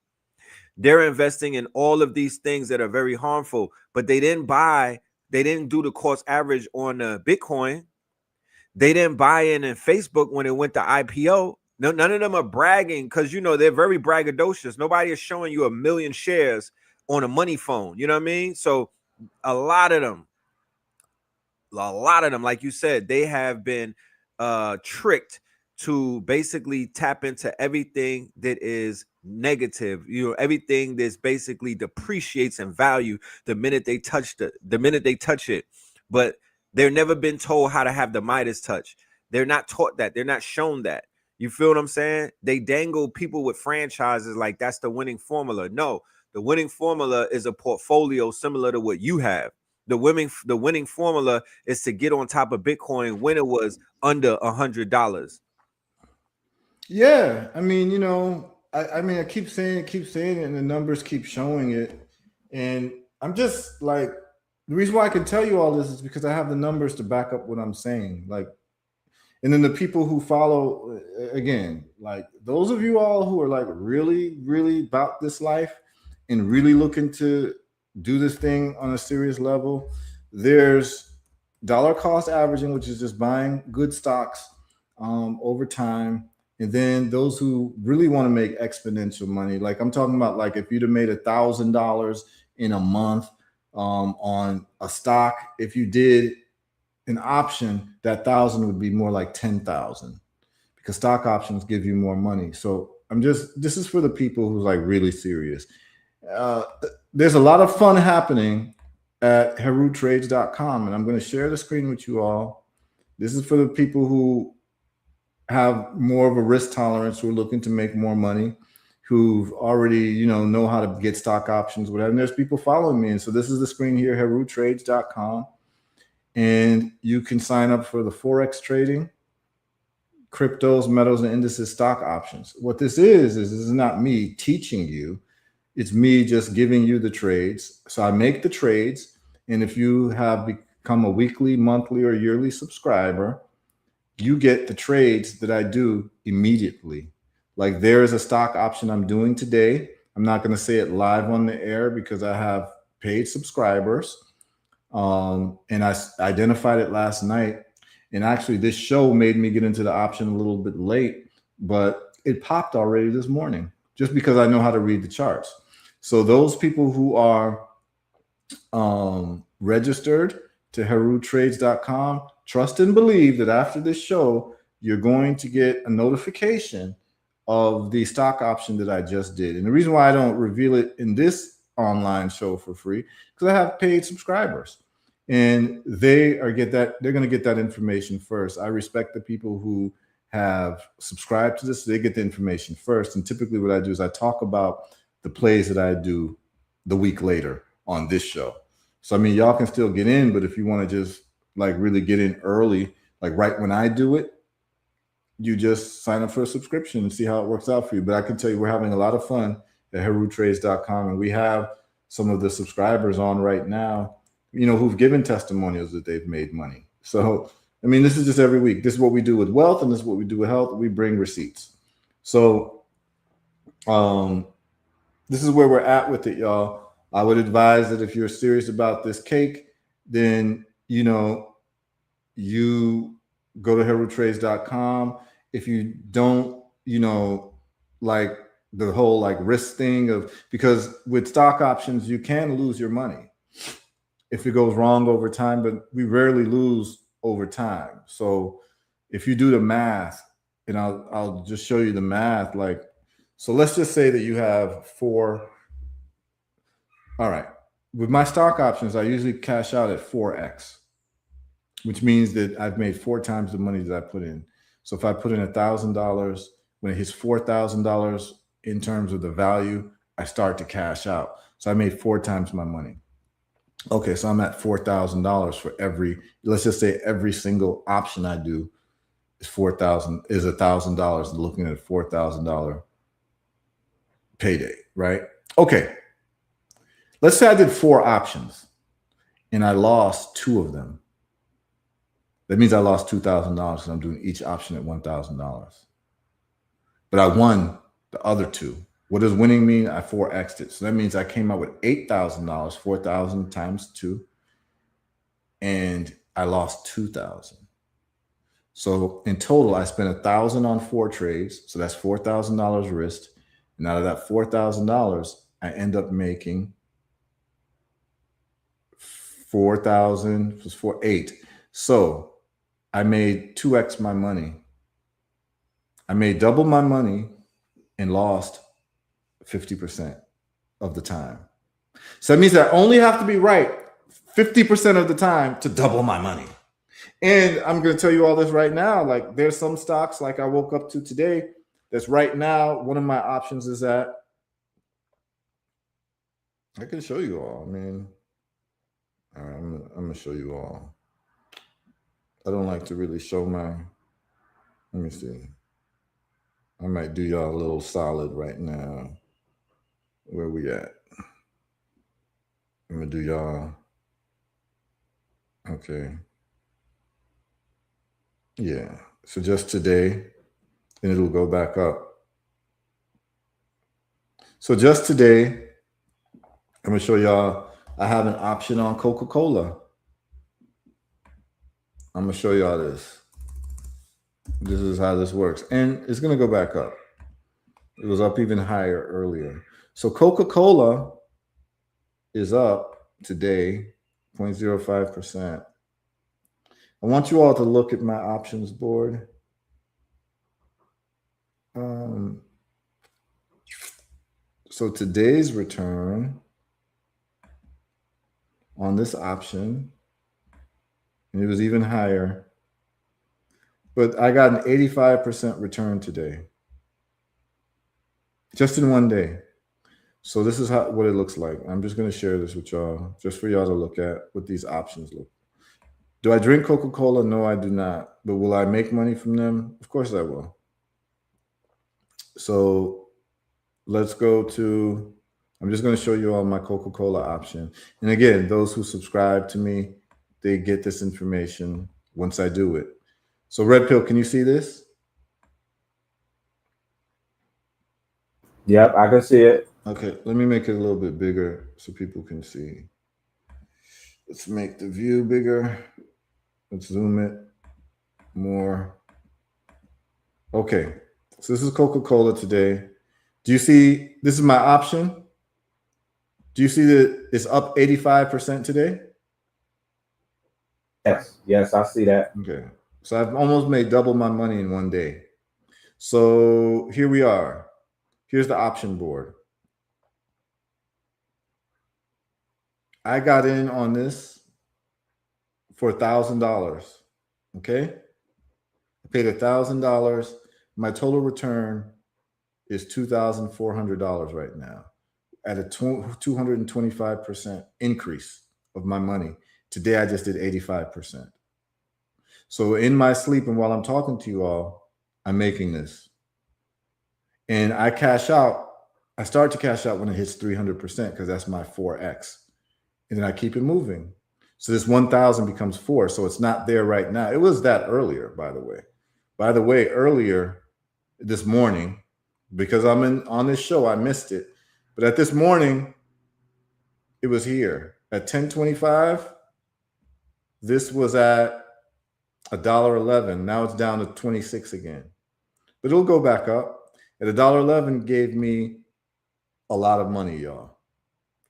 They're investing in all of these things that are very harmful, but they didn't do the cost average on Bitcoin. They didn't buy in Facebook when it went to IPO. No, none of them are bragging because, they're very braggadocious. Nobody is showing you 1 million shares on a money phone. You know what I mean? So a lot of them, like you said, they have been tricked to basically tap into everything that is negative, everything that's basically depreciates in value the minute they touch it. But they've never been told how to have the Midas touch. They're not taught that. They're not shown that. You feel what I'm saying? They dangle people with franchises like that's the winning formula. No, the winning formula is a portfolio similar to what you have. The winning formula is to get on top of Bitcoin when it was under $100. Yeah, I mean, I keep saying it, and the numbers keep showing it. And I'm just like, the reason why I can tell you all this is because I have the numbers to back up what I'm saying. Like, and then the people who follow, again, like those of you all who are like really, really about this life and really looking to do this thing on a serious level, there's dollar cost averaging, which is just buying good stocks over time. And then those who really want to make exponential money, like I'm talking about, like if you'd have made $1,000 in a month on a stock, if you did an option, that 1,000 would be more like 10,000 because stock options give you more money. So this is for the people who's like really serious. There's a lot of fun happening at herutrades.com, and I'm going to share the screen with you all. This is for the people who have more of a risk tolerance, who are looking to make more money, who've already, know how to get stock options, whatever. And there's people following me. And so this is the screen here, herutrades.com. And you can sign up for the Forex trading, cryptos, metals, and indices stock options. What this is not me teaching you. It's me just giving you the trades. So I make the trades. And if you have become a weekly, monthly, or yearly subscriber, you get the trades that I do immediately. Like there is a stock option I'm doing today. I'm not going to say it live on the air because I have paid subscribers. And I identified it last night. And actually, this show made me get into the option a little bit late, but it popped already this morning just because I know how to read the charts. So those people who are registered to HeruTrades.com, trust and believe that after this show, you're going to get a notification of the stock option that I just did. And the reason why I don't reveal it in this online show for free, because I have paid subscribers. And they're going to get that information first. I respect the people who have subscribed to this. So they get the information first. And typically what I do is I talk about the plays that I do the week later on this show. So, I mean, y'all can still get in, but if you want to just like really get in early, like right when I do it, you just sign up for a subscription and see how it works out for you. But I can tell you we're having a lot of fun at HeruTrades.com. And we have some of the subscribers on right now, who've given testimonials that they've made money. So, I mean, this is just every week. This is what we do with wealth, and this is what we do with health. We bring receipts. So, this is where we're at with it, y'all. I would advise that if you're serious about this cake, then, you go to HeruTrades.com. If you don't, like the whole like risk thing because with stock options, you can lose your money if it goes wrong over time, but we rarely lose over time. So if you do the math, and I'll just show you the math, so let's just say that you have 4. All right. With my stock options, I usually cash out at 4x, which means that I've made 4 times the money that I put in. So if I put in $1,000, when it hits $4,000 in terms of the value, I start to cash out. So I made 4 times my money. Okay, so I'm at $4,000 for let's just say every single option I do is $1,000, looking at a $4,000 payday, right? Okay. Let's say I did 4 options and I lost 2 of them. That means I lost $2,000 because I'm doing each option at $1,000. But I won the other 2. What does winning mean? I 4x'd it. So that means I came out with $8,000, 4,000 times 2, and I lost 2,000. So in total, I spent $1,000 on 4 trades. So that's $4,000 risked. And out of that $4,000, I end up making 4,000 plus 8. So I made 2x my money. I made double my money and lost 50% of the time. So that means I only have to be right 50% of the time to double my money. And I'm going to tell you all this right now. Like there's some stocks like I woke up to today that's right now. One of my options is that I can show you all. I mean, all right, I'm going to show you all. I don't like to really show let me see. I might do y'all a little solid right now. Where we at? I'm gonna do y'all. Okay. Yeah. So just today, and it'll go back up. So just today, I'm gonna show y'all. I have an option on Coca-Cola. I'm gonna show y'all this. This is how this works, and it's gonna go back up. It was up even higher earlier. So Coca-Cola is up today, 0.05%. I want you all to look at my options board. So today's return on this option, and it was even higher, but I got an 85% return today, just in one day. So this is what it looks like. I'm just going to share this with y'all, just for y'all to look at what these options look. Do I drink Coca-Cola? No, I do not. But will I make money from them? Of course I will. So let's go to, I'm just going to show you all my Coca-Cola option. And again, those who subscribe to me, they get this information once I do it. So red pill, can you see this? Yep, I can see it. Okay, let me make it a little bit bigger so people can see. Let's make the view bigger. Let's zoom it more. Okay, so this is Coca-Cola today. Do you see, this is my option. Do you see that it's up 85% today? Yes, I see that. Okay, so I've almost made double my money in one day. So here we are. Here's the option board. I got in on this for $1,000. Okay, I paid $1,000. My total return is $2,400 right now, at a 225% increase of my money. Today I just did 85%. So in my sleep and while I'm talking to you all, I'm making this. And I cash out. I start to cash out when it hits 300% because that's my 4x. And then I keep it moving. So this 1,000 becomes 4. So it's not there right now. It was that earlier, by the way. By the way, earlier this morning, because I'm on this show, I missed it. But at this morning, it was here at 10:25. This was at $1.11. Now it's down to 26 again. But it'll go back up. At $1.11 gave me a lot of money, y'all.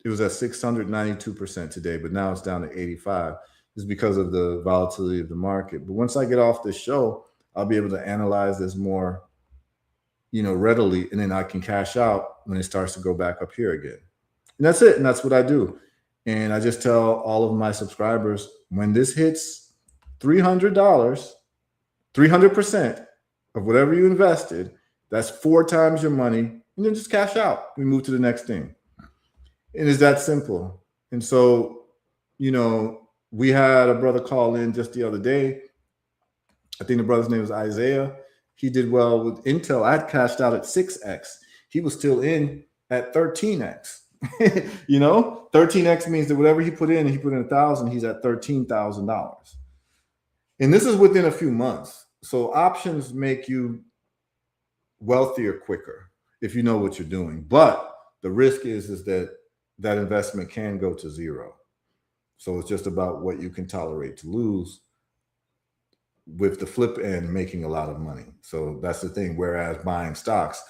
It was at 692% today, but now it's down to 85. It's because of the volatility of the market. But once I get off this show, I'll be able to analyze this more, readily, and then I can cash out when it starts to go back up here again. And that's it. And that's what I do. And I just tell all of my subscribers, when this hits $300, 300% of whatever you invested, that's 4 times your money, and then just cash out. We move to the next thing. And it's that simple. And so, we had a brother call in just the other day. I think the brother's name was Isaiah. He did well with Intel. I'd cashed out at 6x. He was still in at 13x. 13x means that whatever he put in 1,000, he's at $13,000. And this is within a few months. So options make you wealthier quicker if you know what you're doing. But the risk is that investment can go to zero. So it's just about what you can tolerate to lose, with the flip end making a lot of money. So that's the thing. Whereas buying stocks,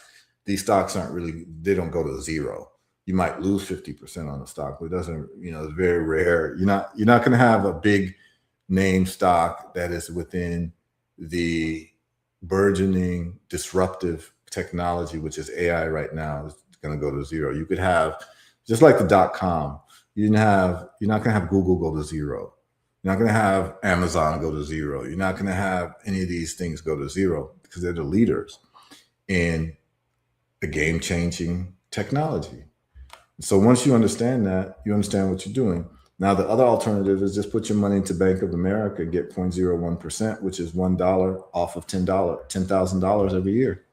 these stocks they don't go to zero. You might lose 50% on the stock, but it doesn't, it's very rare. You're not going to have a big name stock that is within the burgeoning disruptive technology, which is AI right now, is going to go to zero. You could have, just like the .com, you're not going to have Google go to zero. You're not going to have Amazon go to zero. You're not going to have any of these things go to zero because they're the leaders in a game-changing technology. So once you understand that, you understand what you're doing. Now, the other alternative is just put your money into Bank of America, get 0.01%, which is $1 off of $10,000 every year.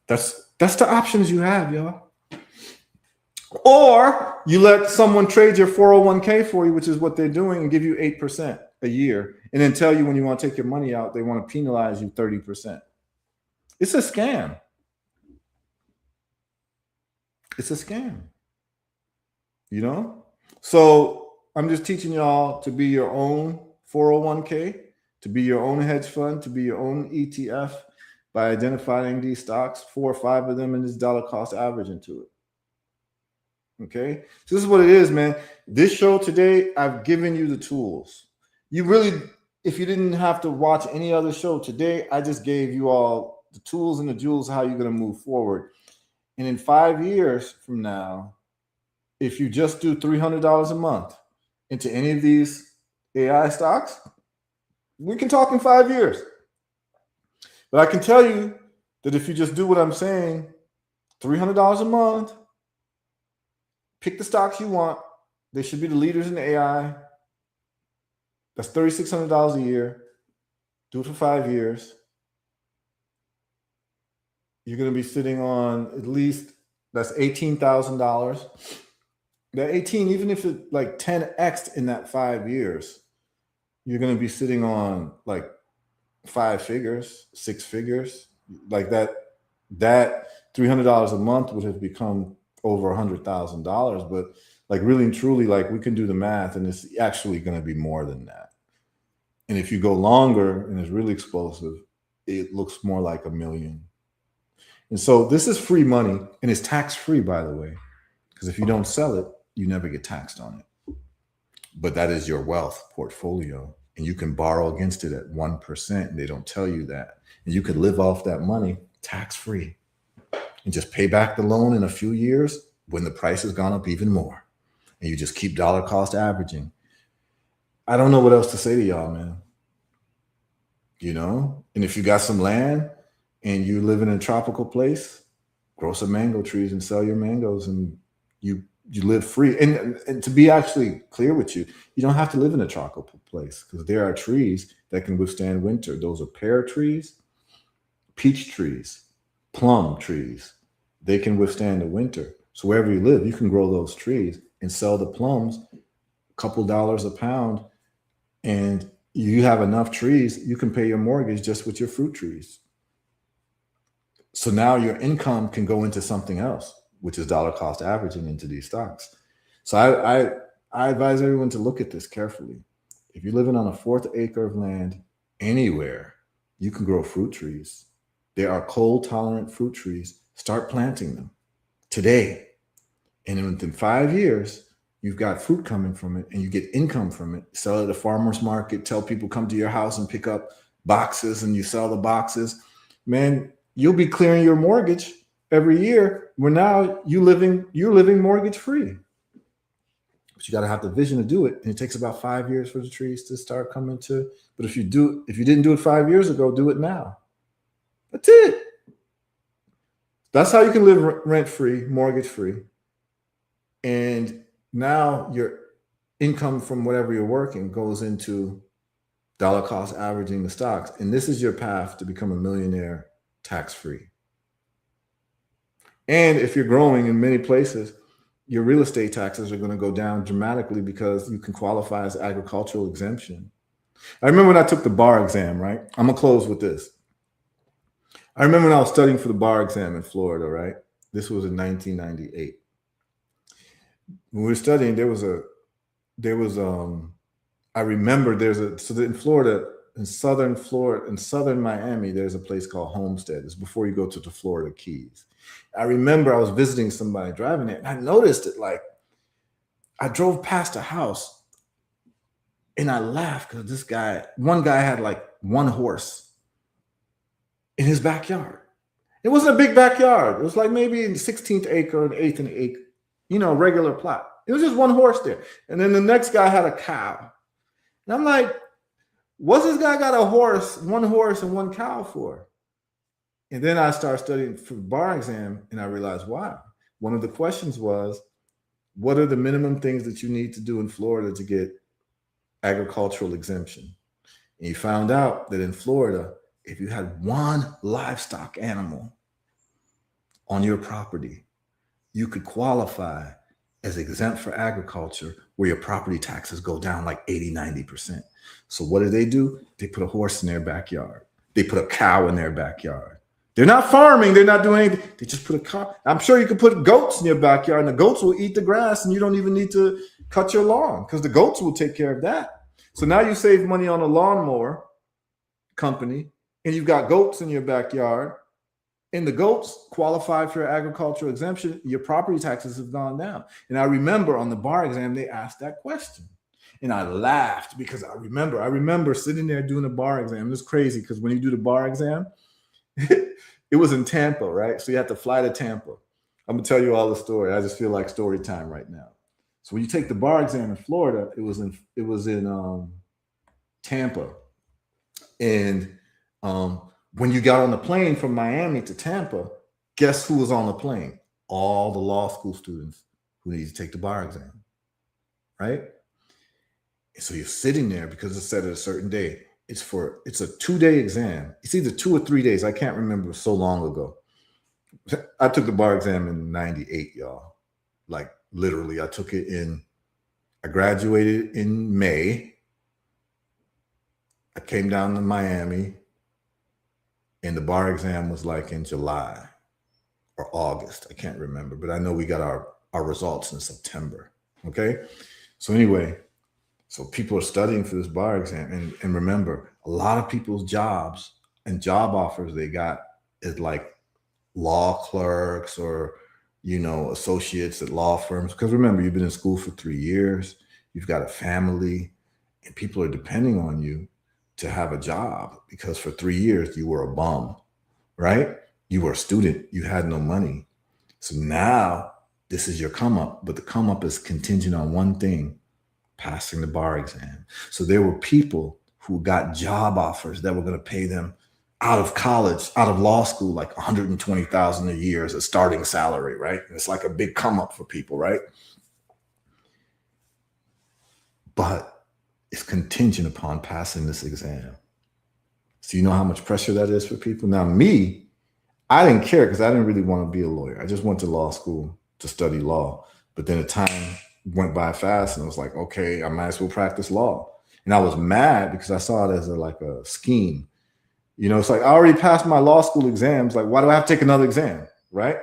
That's the options you have, y'all. Or you let someone trade your 401k for you, which is what they're doing, and give you 8% a year, and then tell you when you want to take your money out, they want to penalize you 30%. It's a scam. It's a scam. So I'm just teaching y'all to be your own 401k, to be your own hedge fund, to be your own ETF by identifying these stocks, 4 or 5 of them, and this dollar cost average into it. Okay, so this is what it is, man. This show today, I've given you the tools. If you didn't have to watch any other show today, I just gave you all the tools and the jewels, how you're going to move forward. And in 5 years from now, if you just do $300 a month into any of these AI stocks, we can talk in 5 years. But I can tell you that if you just do what I'm saying, $300 a month, pick the stocks you want. They should be the leaders in AI. That's $3,600 a year. Do it for 5 years. You're going to be sitting on at least, that's $18,000. That 18, even if it like 10x in that 5 years, you're going to be sitting on like 5 figures, 6 figures, like that. That $300 a month would have become over $100,000. But like really and truly, like we can do the math, and it's actually going to be more than that. And if you go longer and it's really explosive, it looks more like $1 million. And so this is free money, and it's tax free, by the way, because if you don't sell it, you never get taxed on it. But that is your wealth portfolio, and you can borrow against it at 1%. And they don't tell you that. And you could live off that money tax free and just pay back the loan in a few years when the price has gone up even more. And you just keep dollar cost averaging. I don't know what else to say to y'all, man. You know, and if you got some land and you live in a tropical place, grow some mango trees and sell your mangoes, and you live free. And to be actually clear with you, you don't have to live in a tropical place, because there are trees that can withstand winter. Those are pear trees, peach trees, plum trees. They can withstand the winter. So wherever you live, you can grow those trees and sell the plums a couple dollars a pound, and you have enough trees, you can pay your mortgage just with your fruit trees. So now your income can go into something else, which is dollar cost averaging into these stocks. So I advise everyone to look at this carefully. If you're living on a 4th acre of land anywhere, you can grow fruit trees. There are cold tolerant fruit trees. Start planting them today. And within 5 years, you've got fruit coming from it, and you get income from it. Sell it at a farmer's market, tell people come to your house and pick up boxes, and you sell the boxes. Man, you'll be clearing your mortgage every year, where now you're living mortgage free. But you got to have the vision to do it. And it takes about 5 years for the trees to start coming to. But if you didn't do it 5 years ago, do it now. That's it. That's how you can live rent free, mortgage free. And now your income from whatever you're working goes into dollar cost averaging the stocks. And this is your path to become a millionaire tax free. And if you're growing in many places, your real estate taxes are going to go down dramatically, because you can qualify as agricultural exemption. I remember when I took the bar exam, right? I'm going to close with this. I remember when I was studying for the bar exam in Florida, right? This was in 1998. When we were studying, I remember so in Florida, in southern Miami, there's a place called Homestead. It's before you go to the Florida Keys. I remember I was visiting somebody driving there, and I noticed it. Like, I drove past a house, and I laughed because one guy had like one horse in his backyard. It wasn't a big backyard. It was like maybe in the 16th acre, an 8th acre, regular plot. It was just one horse there. And then the next guy had a cow. And I'm like, what's this guy got one horse and one cow for? And then I started studying for the bar exam, and I realized why. One of the questions was, what are the minimum things that you need to do in Florida to get agricultural exemption? And you found out that in Florida, if you had one livestock animal on your property, you could qualify as exempt for agriculture, where your property taxes go down like 80-90%. So what do? They put a horse in their backyard. They put a cow in their backyard. They're not farming. They're not doing anything. They just put a cow. I'm sure you could put goats in your backyard, and the goats will eat the grass, and you don't even need to cut your lawn, because the goats will take care of that. So now you save money on a lawnmower company, and you've got goats in your backyard, and the goats qualify for agricultural exemption. Your property taxes have gone down. And I remember on the bar exam, they asked that question. And I laughed, because I remember sitting there doing a bar exam. It's crazy, because when you do the bar exam, it was in Tampa, right? So you have to fly to Tampa. I'm gonna tell you all the story. I just feel like story time right now. So when you take the bar exam in Florida, it was in Tampa. And when you got on the plane from Miami to Tampa, guess who was on the plane? All the law school students who need to take the bar exam, right? And so you're sitting there, because it's set at a certain day. It's a 2-day exam. It's either 2 or 3 days. I can't remember. It was so long ago. I took the bar exam in 98, y'all. Like, literally, I graduated in May. I came down to Miami and the bar exam was like in July or August. I can't remember, but I know we got our results in September. Okay. So anyway, so people are studying for this bar exam. And remember, a lot of people's jobs and job offers they got is like law clerks or, you know, associates at law firms. Because remember, you've been in school for 3 years, you've got a family, and people are depending on you to have a job because for 3 years you were a bum, right? You were a student, you had no money. So now this is your come up, but the come up is contingent on one thing: passing the bar exam. So there were people who got job offers that were going to pay them out of college, out of law school, like $120,000 a year as a starting salary, right? And it's like a big come up for people, right? But it's contingent upon passing this exam. So you know how much pressure that is for people? Now, me, I didn't care because I didn't really want to be a lawyer. I just went to law school to study law. But then the time went by fast and I was like, okay, I might as well practice law. And I was mad because I saw it as like a scheme. You know, it's like, I already passed my law school exams. Like, why do I have to take another exam? Right.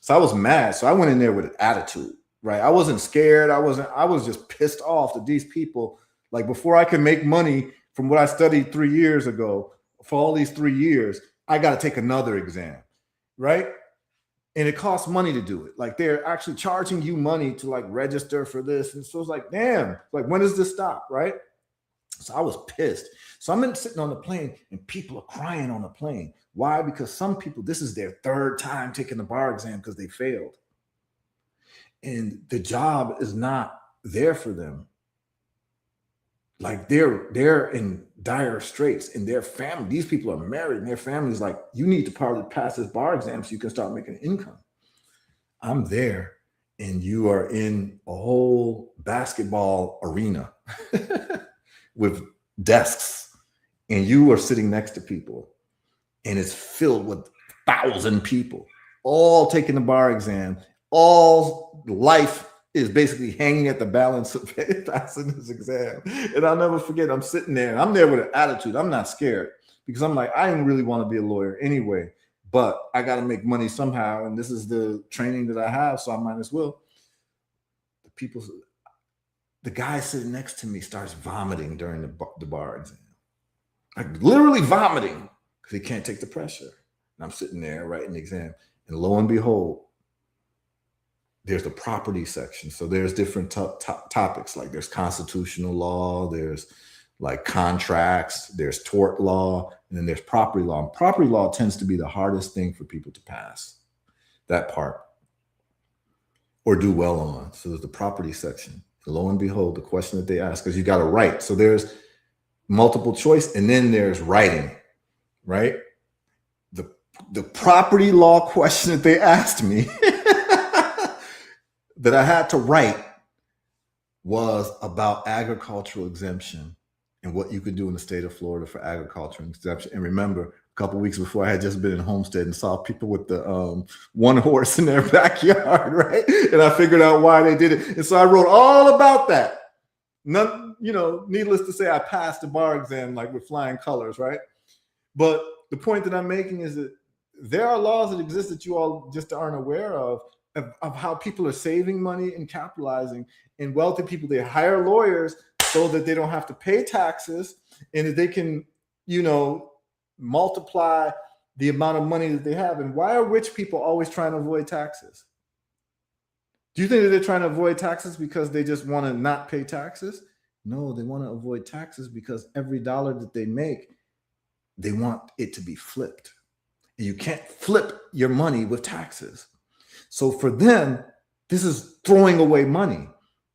So I was mad. So I went in there with an attitude, right? I wasn't scared. I was just pissed off that these people, like, before I could make money from what I studied 3 years ago, for all these 3 years, I got to take another exam. Right. And it costs money to do it. Like, they're actually charging you money to like register for this. And so it's like, damn, like, when does this stop? Right. So I was pissed. So I'm sitting on the plane and people are crying on the plane. Why? Because some people, this is their third time taking the bar exam because they failed. And the job is not there for them. Like, they're in dire straits, and their family, these people are married, and their family's like, you need to probably pass this bar exam so you can start making income. I'm there, and you are in a whole basketball arena with desks, and you are sitting next to people, and it's filled with 1,000 people, all taking the bar exam. All life is basically hanging at the balance of passing this exam. And I'll never forget, I'm sitting there, and I'm there with an attitude. I'm not scared because I'm like, I didn't really want to be a lawyer anyway, but I got to make money somehow, and this is the training that I have, so I might as well. The guy sitting next to me starts vomiting during the bar exam, like literally vomiting because he can't take the pressure. And I'm sitting there writing the exam, and lo and behold, there's the property section. So there's different topics, like there's constitutional law, there's like contracts, there's tort law, and then there's property law. And property law tends to be the hardest thing for people to pass, that part, or do well on. So there's the property section. Lo and behold, the question that they ask, because you got to write. So there's multiple choice, and then there's writing, right? The property law question that they asked me that I had to write was about agricultural exemption and what you could do in the state of Florida for agricultural exemption. And remember, a couple of weeks before, I had just been in Homestead and saw people with the one horse in their backyard, right? And I figured out why they did it. And so I wrote all about that. None, you know, needless to say, I passed the bar exam like with flying colors, right? But the point that I'm making is that there are laws that exist that you all just aren't aware of how people are saving money and capitalizing. And wealthy people, they hire lawyers so that they don't have to pay taxes, and that they can, you know, multiply the amount of money that they have. And why are rich people always trying to avoid taxes? Do you think that they're trying to avoid taxes because they just want to not pay taxes? No, they want to avoid taxes because every dollar that they make, they want it to be flipped. And you can't flip your money with taxes. So for them, this is throwing away money.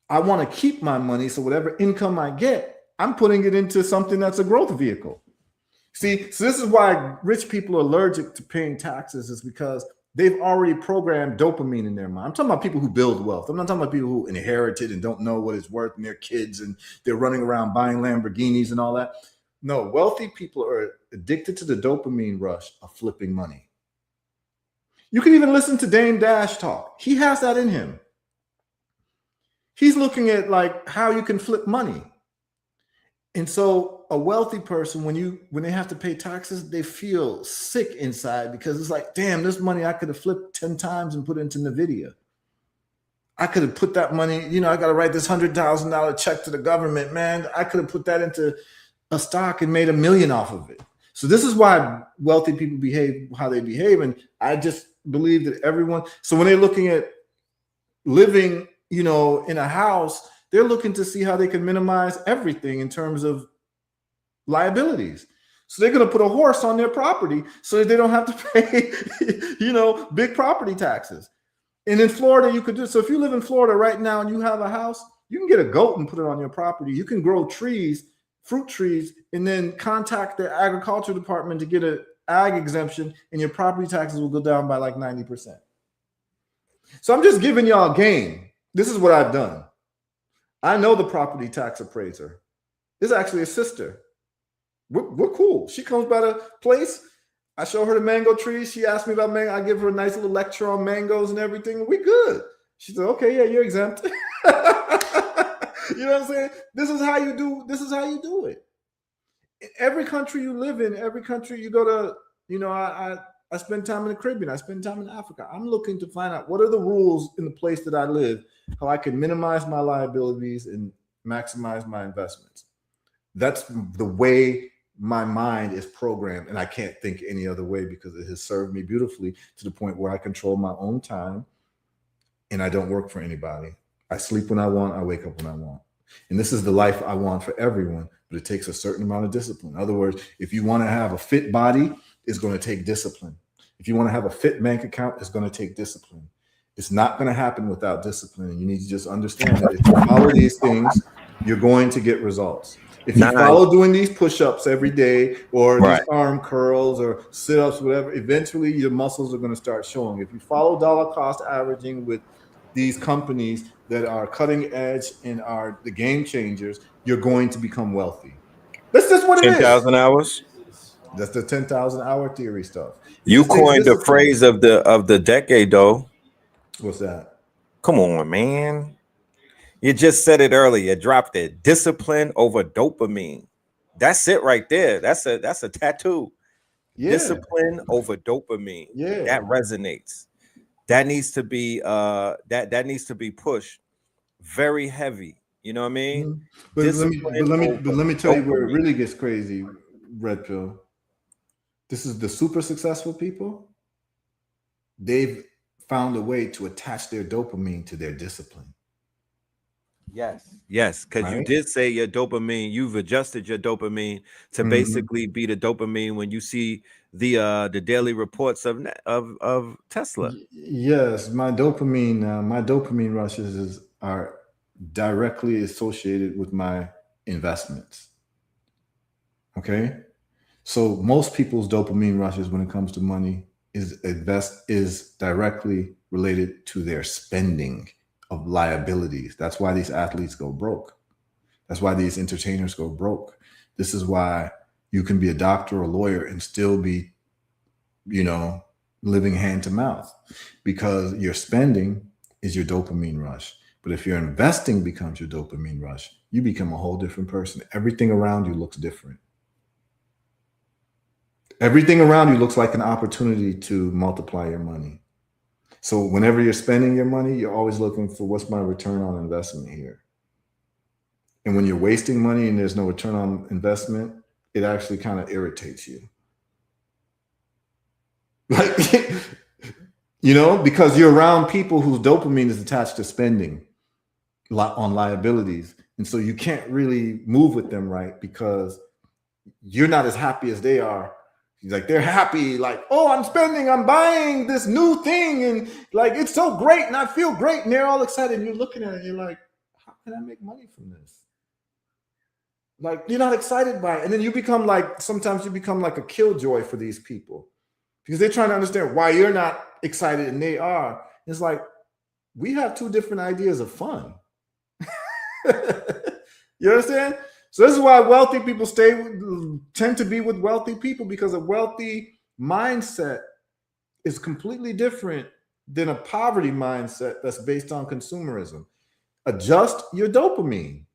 I want to keep my money, so whatever income I get, I'm putting it into something that's a growth vehicle. See, so this is why rich people are allergic to paying taxes, is because they've already programmed dopamine in their mind. I'm talking about people who build wealth. I'm not talking about people who inherited and don't know what it's worth, and their kids, and they're running around buying Lamborghinis and all that. No, wealthy people are addicted to the dopamine rush of flipping money. You can even listen to Dame Dash talk. He has that in him. He's looking at like how you can flip money. And so a wealthy person, when they have to pay taxes, they feel sick inside because it's like, damn, this money I could have flipped 10 times and put into NVIDIA. I could have put that money, I got to write this $100,000 check to the government, man. I could have put that into a stock and made $1 million off of it. So this is why wealthy people behave how they behave. And I just believe that everyone, so when they're looking at living, in a house, they're looking to see how they can minimize everything in terms of liabilities. So they're going to put a horse on their property so that they don't have to pay, big property taxes. And in Florida, you could do, so if you live in Florida right now and you have a house, you can get a goat and put it on your property. You can grow trees, fruit trees, and then contact the agriculture department to get an ag exemption, and your property taxes will go down by like 90%. So I'm just giving y'all game. This is what I've done. I know the property tax appraiser. This is actually a sister. We're cool. She comes by the place. I show her the mango trees. She asked me about mango. I give her a nice little lecture on mangoes and everything. We good. She said, okay, yeah, you're exempt. You know what I'm saying? This is how you do it. In every country you live in, every country you go to, I spend time in the Caribbean. I spend time in Africa. I'm looking to find out what are the rules in the place that I live, how I can minimize my liabilities and maximize my investments. That's the way my mind is programmed, and I can't think any other way because it has served me beautifully to the point where I control my own time and I don't work for anybody. I sleep when I want, I wake up when I want. And this is the life I want for everyone, but it takes a certain amount of discipline. In other words, if you want to have a fit body, it's going to take discipline. If you want to have a fit bank account, it's going to take discipline. It's not going to happen without discipline. And you need to just understand that if you follow these things, you're going to get results. If you follow doing these push-ups every day or these arm curls or sit-ups, whatever, eventually your muscles are going to start showing. If you follow dollar cost averaging with these companies that are cutting edge and are the game changers, you're going to become wealthy. That's just what it is. 10,000 hours? That's the 10,000 hour theory stuff. You coined the phrase of the decade, though. What's that? Come on, man. You just said it earlier. Dropped it. Discipline over dopamine. That's it right there. That's a tattoo. Yeah. Discipline over dopamine. Yeah, that resonates. That needs to be that needs to be pushed very heavy. You know what I mean? Mm-hmm. But let me tell you where it really gets crazy, Red Pill. This is the super successful people. They've found a way to attach their dopamine to their discipline. Yes, because you did say your dopamine, you've adjusted your dopamine to basically be the dopamine when you see the daily reports of Tesla. Yes, my dopamine rushes are directly associated with my investments. Okay, so most people's dopamine rushes when it comes to money is directly related to their spending of liabilities. That's why these athletes go broke. That's why these entertainers go broke. This is why you can be a doctor or a lawyer and still be, living hand to mouth, because your spending is your dopamine rush. But if your investing becomes your dopamine rush, you become a whole different person. Everything around you looks different. Everything around you looks like an opportunity to multiply your money. So whenever you're spending your money, you're always looking for what's my return on investment here. And when you're wasting money and there's no return on investment, it actually kind of irritates you. Like, because you're around people whose dopamine is attached to spending on liabilities. And so you can't really move with them right because you're not as happy as they are. Like, they're happy, like, oh, I'm spending, I'm buying this new thing, and like, it's so great, and I feel great, and they're all excited, and you're looking at it, and you're like, how can I make money from this? Like, you're not excited by it. And then sometimes you become like a killjoy for these people because they're trying to understand why you're not excited and they are. It's like, we have two different ideas of fun. You understand? So this is why wealthy people tend to be with wealthy people, because a wealthy mindset is completely different than a poverty mindset that's based on consumerism. Adjust your dopamine.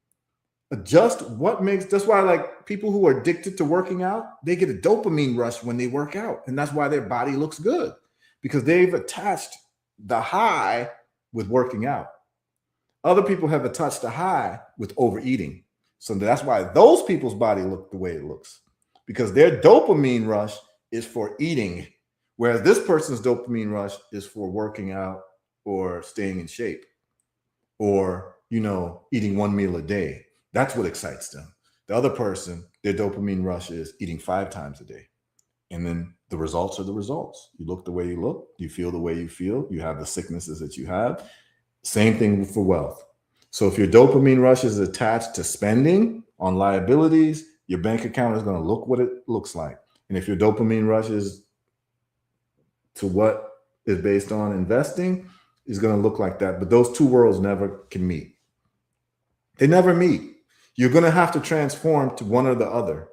Adjust what makes. That's why, like, people who are addicted to working out, they get a dopamine rush when they work out, and that's why their body looks good, because they've attached the high with working out. Other people have attached the high with overeating, so that's why those people's body look the way it looks, because their dopamine rush is for eating, whereas this person's dopamine rush is for working out or staying in shape, or eating one meal a day. That's what excites them. The other person, their dopamine rush is eating 5 times a day. And then the results are the results. You look the way you look, you feel the way you feel, you have the sicknesses that you have. Same thing for wealth. So if your dopamine rush is attached to spending on liabilities, your bank account is going to look what it looks like. And if your dopamine rush is to what is based on investing, is going to look like that. But those two worlds never can meet. They never meet. You're going to have to transform to one or the other.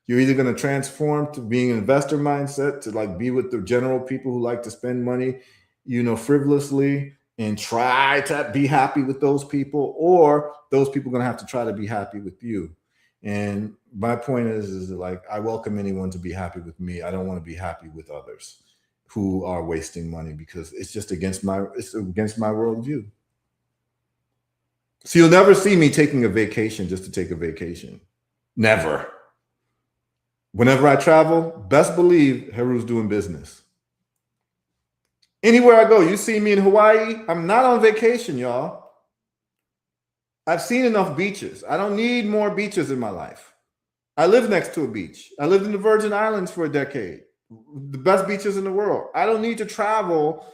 You're either going to transform to being an investor mindset, to like be with the general people who like to spend money, frivolously, and try to be happy with those people, or those people are going to have to try to be happy with you. And my point is like, I welcome anyone to be happy with me. I don't want to be happy with others who are wasting money, because it's just against my worldview. So you'll never see me taking a vacation just to take a vacation. Never. Whenever I travel, best believe Heru's doing business. Anywhere I go, you see me in Hawaii, I'm not on vacation, y'all. I've seen enough beaches. I don't need more beaches in my life. I live next to a beach. I lived in the Virgin Islands for a decade. The best beaches in the world. I don't need to travel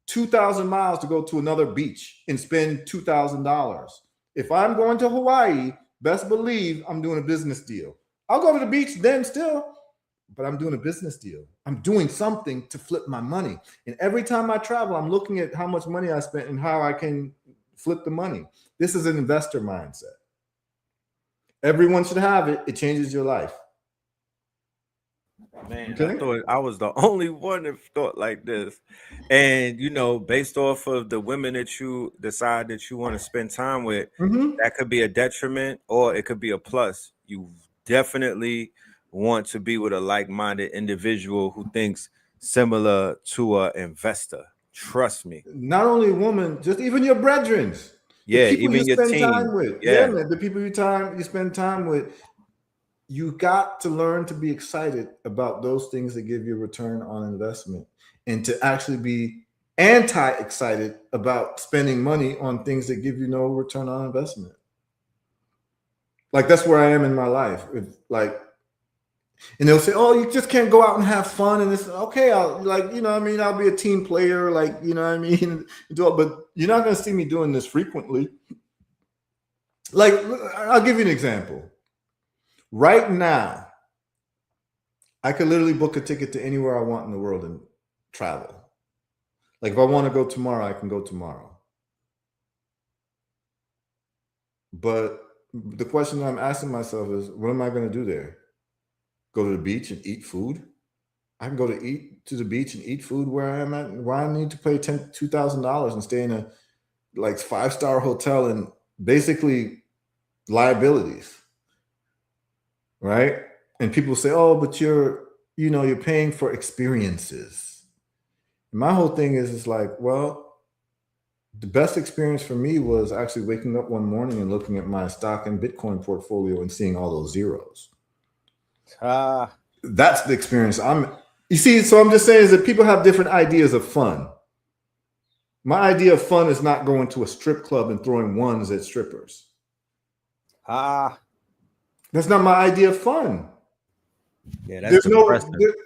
2,000 miles to go to another beach and spend $2,000. If I'm going to Hawaii, best believe I'm doing a business deal. I'll go to the beach then still, but I'm doing a business deal. I'm doing something to flip my money. And every time I travel, I'm looking at how much money I spent and how I can flip the money. This is an investor mindset. Everyone should have it. It changes your life. Man, Okay. I thought I was the only one that thought like this. And based off of the women that you decide that you want to spend time with, that could be a detriment or it could be a plus. You definitely want to be with a like-minded individual who thinks similar to an investor. Trust me. Not only a woman, just even your brethren. Yeah, the people even you your spend team. time with. Yeah, man. The people you spend time with. You got to learn to be excited about those things that give you a return on investment, and to actually be anti-excited about spending money on things that give you no return on investment. Like, that's where I am in my life. And they'll say, "Oh, you just can't go out and have fun." And it's okay. I'll be a team player, but you're not going to see me doing this frequently. Like, I'll give you an example. Right now, I could literally book a ticket to anywhere I want in the world and travel. Like, if I want to go tomorrow, I can go tomorrow. But the question I'm asking myself is, what am I going to do there? Go to the beach and eat food? I can go to the beach and eat food where I am at. Why I need to pay $2,000 and stay in a 5-star hotel and basically liabilities, right? And people say, "Oh, but you're paying for experiences." And my whole thing is like, well, the best experience for me was actually waking up one morning and looking at my stock and Bitcoin portfolio and seeing all those zeros. That's the experience. You see, so I'm just saying is that people have different ideas of fun. My idea of fun is not going to a strip club and throwing ones at strippers. That's not my idea of fun. Yeah, that's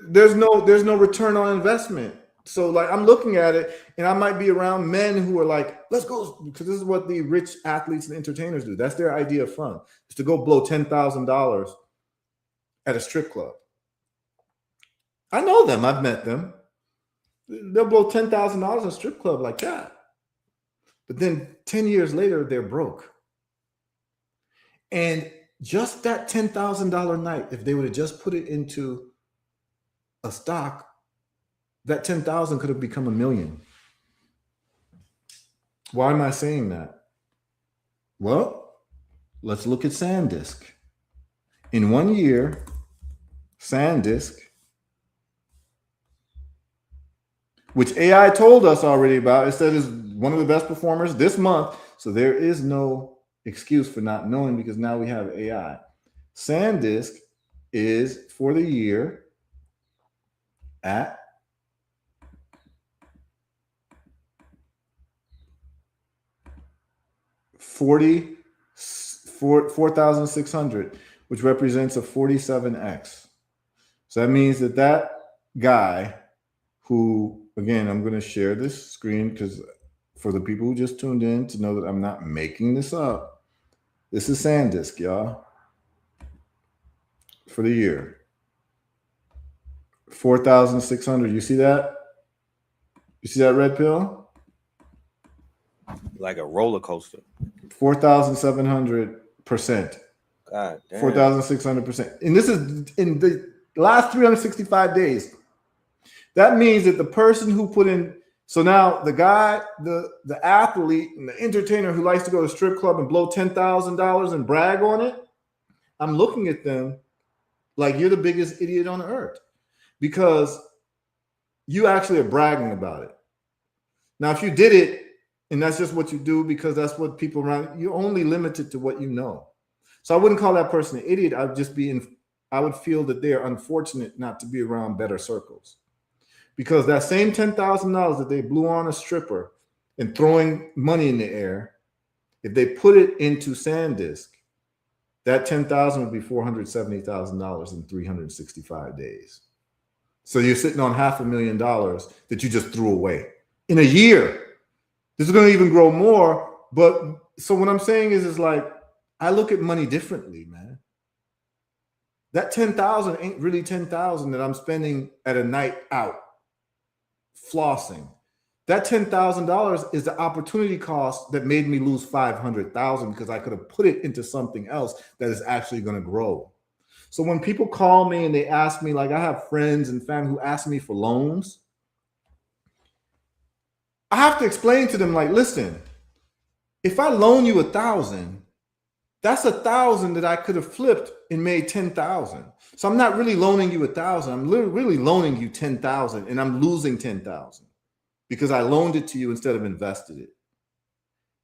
there's no return on investment. So like, I'm looking at it and I might be around men who are like, let's go, because this is what the rich athletes and entertainers do. That's their idea of fun, is to go blow $10,000 at a strip club. I know them. I've met them. They'll blow $10,000 at a strip club like that. But then 10 years later, they're broke. And just that $10,000 night, if they would have just put it into a stock, that 10,000 could have become $1 million. Why am I saying that? Well, let's look at SanDisk. In 1 year, SanDisk, which AI told us already about, it said is one of the best performers this month. So there is no excuse for not knowing because now we have AI. SanDisk is for the year at $4,600, which represents a 47x. So that means that that guy who, again, I'm going to share this screen because for the people who just tuned in to know that I'm not making this up, this is SanDisk, y'all, for the year. 4,600. You see that? You see that red pill? Like a roller coaster. 4,700%. God damn. 4,600%. And this is in the last 365 days. That means that the person who put in, so now the guy, the athlete and the entertainer who likes to go to a strip club and blow $10,000 and brag on it, I'm looking at them like you're the biggest idiot on earth because you actually are bragging about it. Now, if you did it, and that's just what you do because that's what people around, you're only limited to what you know. So I wouldn't call that person an idiot. I would feel that they are unfortunate not to be around better circles. Because that same $10,000 that they blew on a stripper and throwing money in the air, if they put it into SanDisk, that $10,000 would be $470,000 in 365 days. So you're sitting on $500,000 that you just threw away in a year. This is going to even grow more. But so what I'm saying is like, I look at money differently, man. That 10,000 ain't really 10,000 that I'm spending at a night out flossing. That $10,000 is the opportunity cost that made me lose 500,000 because I could have put it into something else that is actually going to grow. So when people call me and they ask me, like I have friends and family who ask me for loans, I have to explain to them, like, listen, if I loan you 1,000, that's 1,000 that I could have flipped and made 10,000. So I'm not really loaning you 1,000. I'm really loaning you 10,000, and I'm losing 10,000 because I loaned it to you instead of invested it.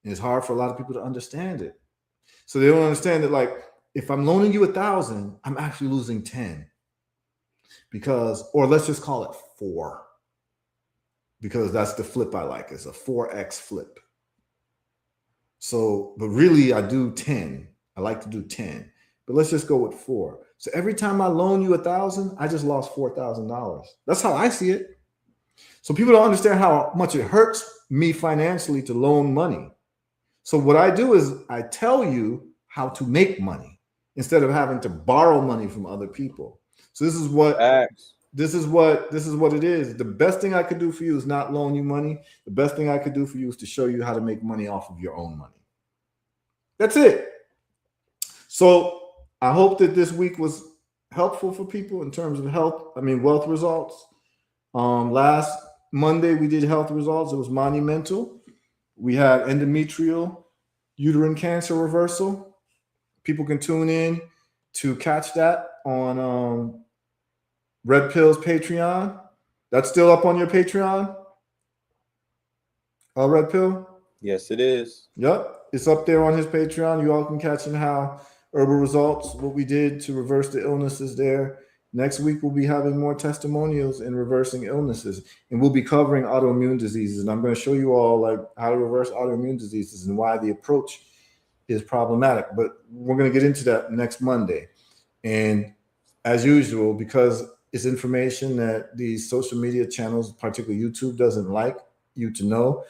And it's hard for a lot of people to understand it. So they don't understand that, like, if I'm loaning you 1,000, I'm actually losing 10 because, or let's just call it 4. Because that's the flip I like. It's a 4x flip. So, but really I do 10. I like to do 10, but let's just go with 4. So every time I loan you 1,000, I just lost $4,000. That's how I see it. So people don't understand how much it hurts me financially to loan money. So what I do is I tell you how to make money instead of having to borrow money from other people. So this is what This is what it is. The best thing I could do for you is not loan you money. The best thing I could do for you is to show you how to make money off of your own money. That's it. So I hope that this week was helpful for people in terms of wealth results. Last Monday we did health results. It was monumental. We had endometrial uterine cancer reversal. People can tune in to catch that on Red Pill's Patreon. That's still up on your Patreon? Red Pill? Yes, it is. Yep. It's up there on his Patreon. You all can catch in how Herbal Results, what we did to reverse the illnesses there. Next week, we'll be having more testimonials in reversing illnesses. And we'll be covering autoimmune diseases. And I'm going to show you all like how to reverse autoimmune diseases and why the approach is problematic. But we're going to get into that next Monday. And as usual, because it's information that these social media channels, particularly YouTube, doesn't like you to know,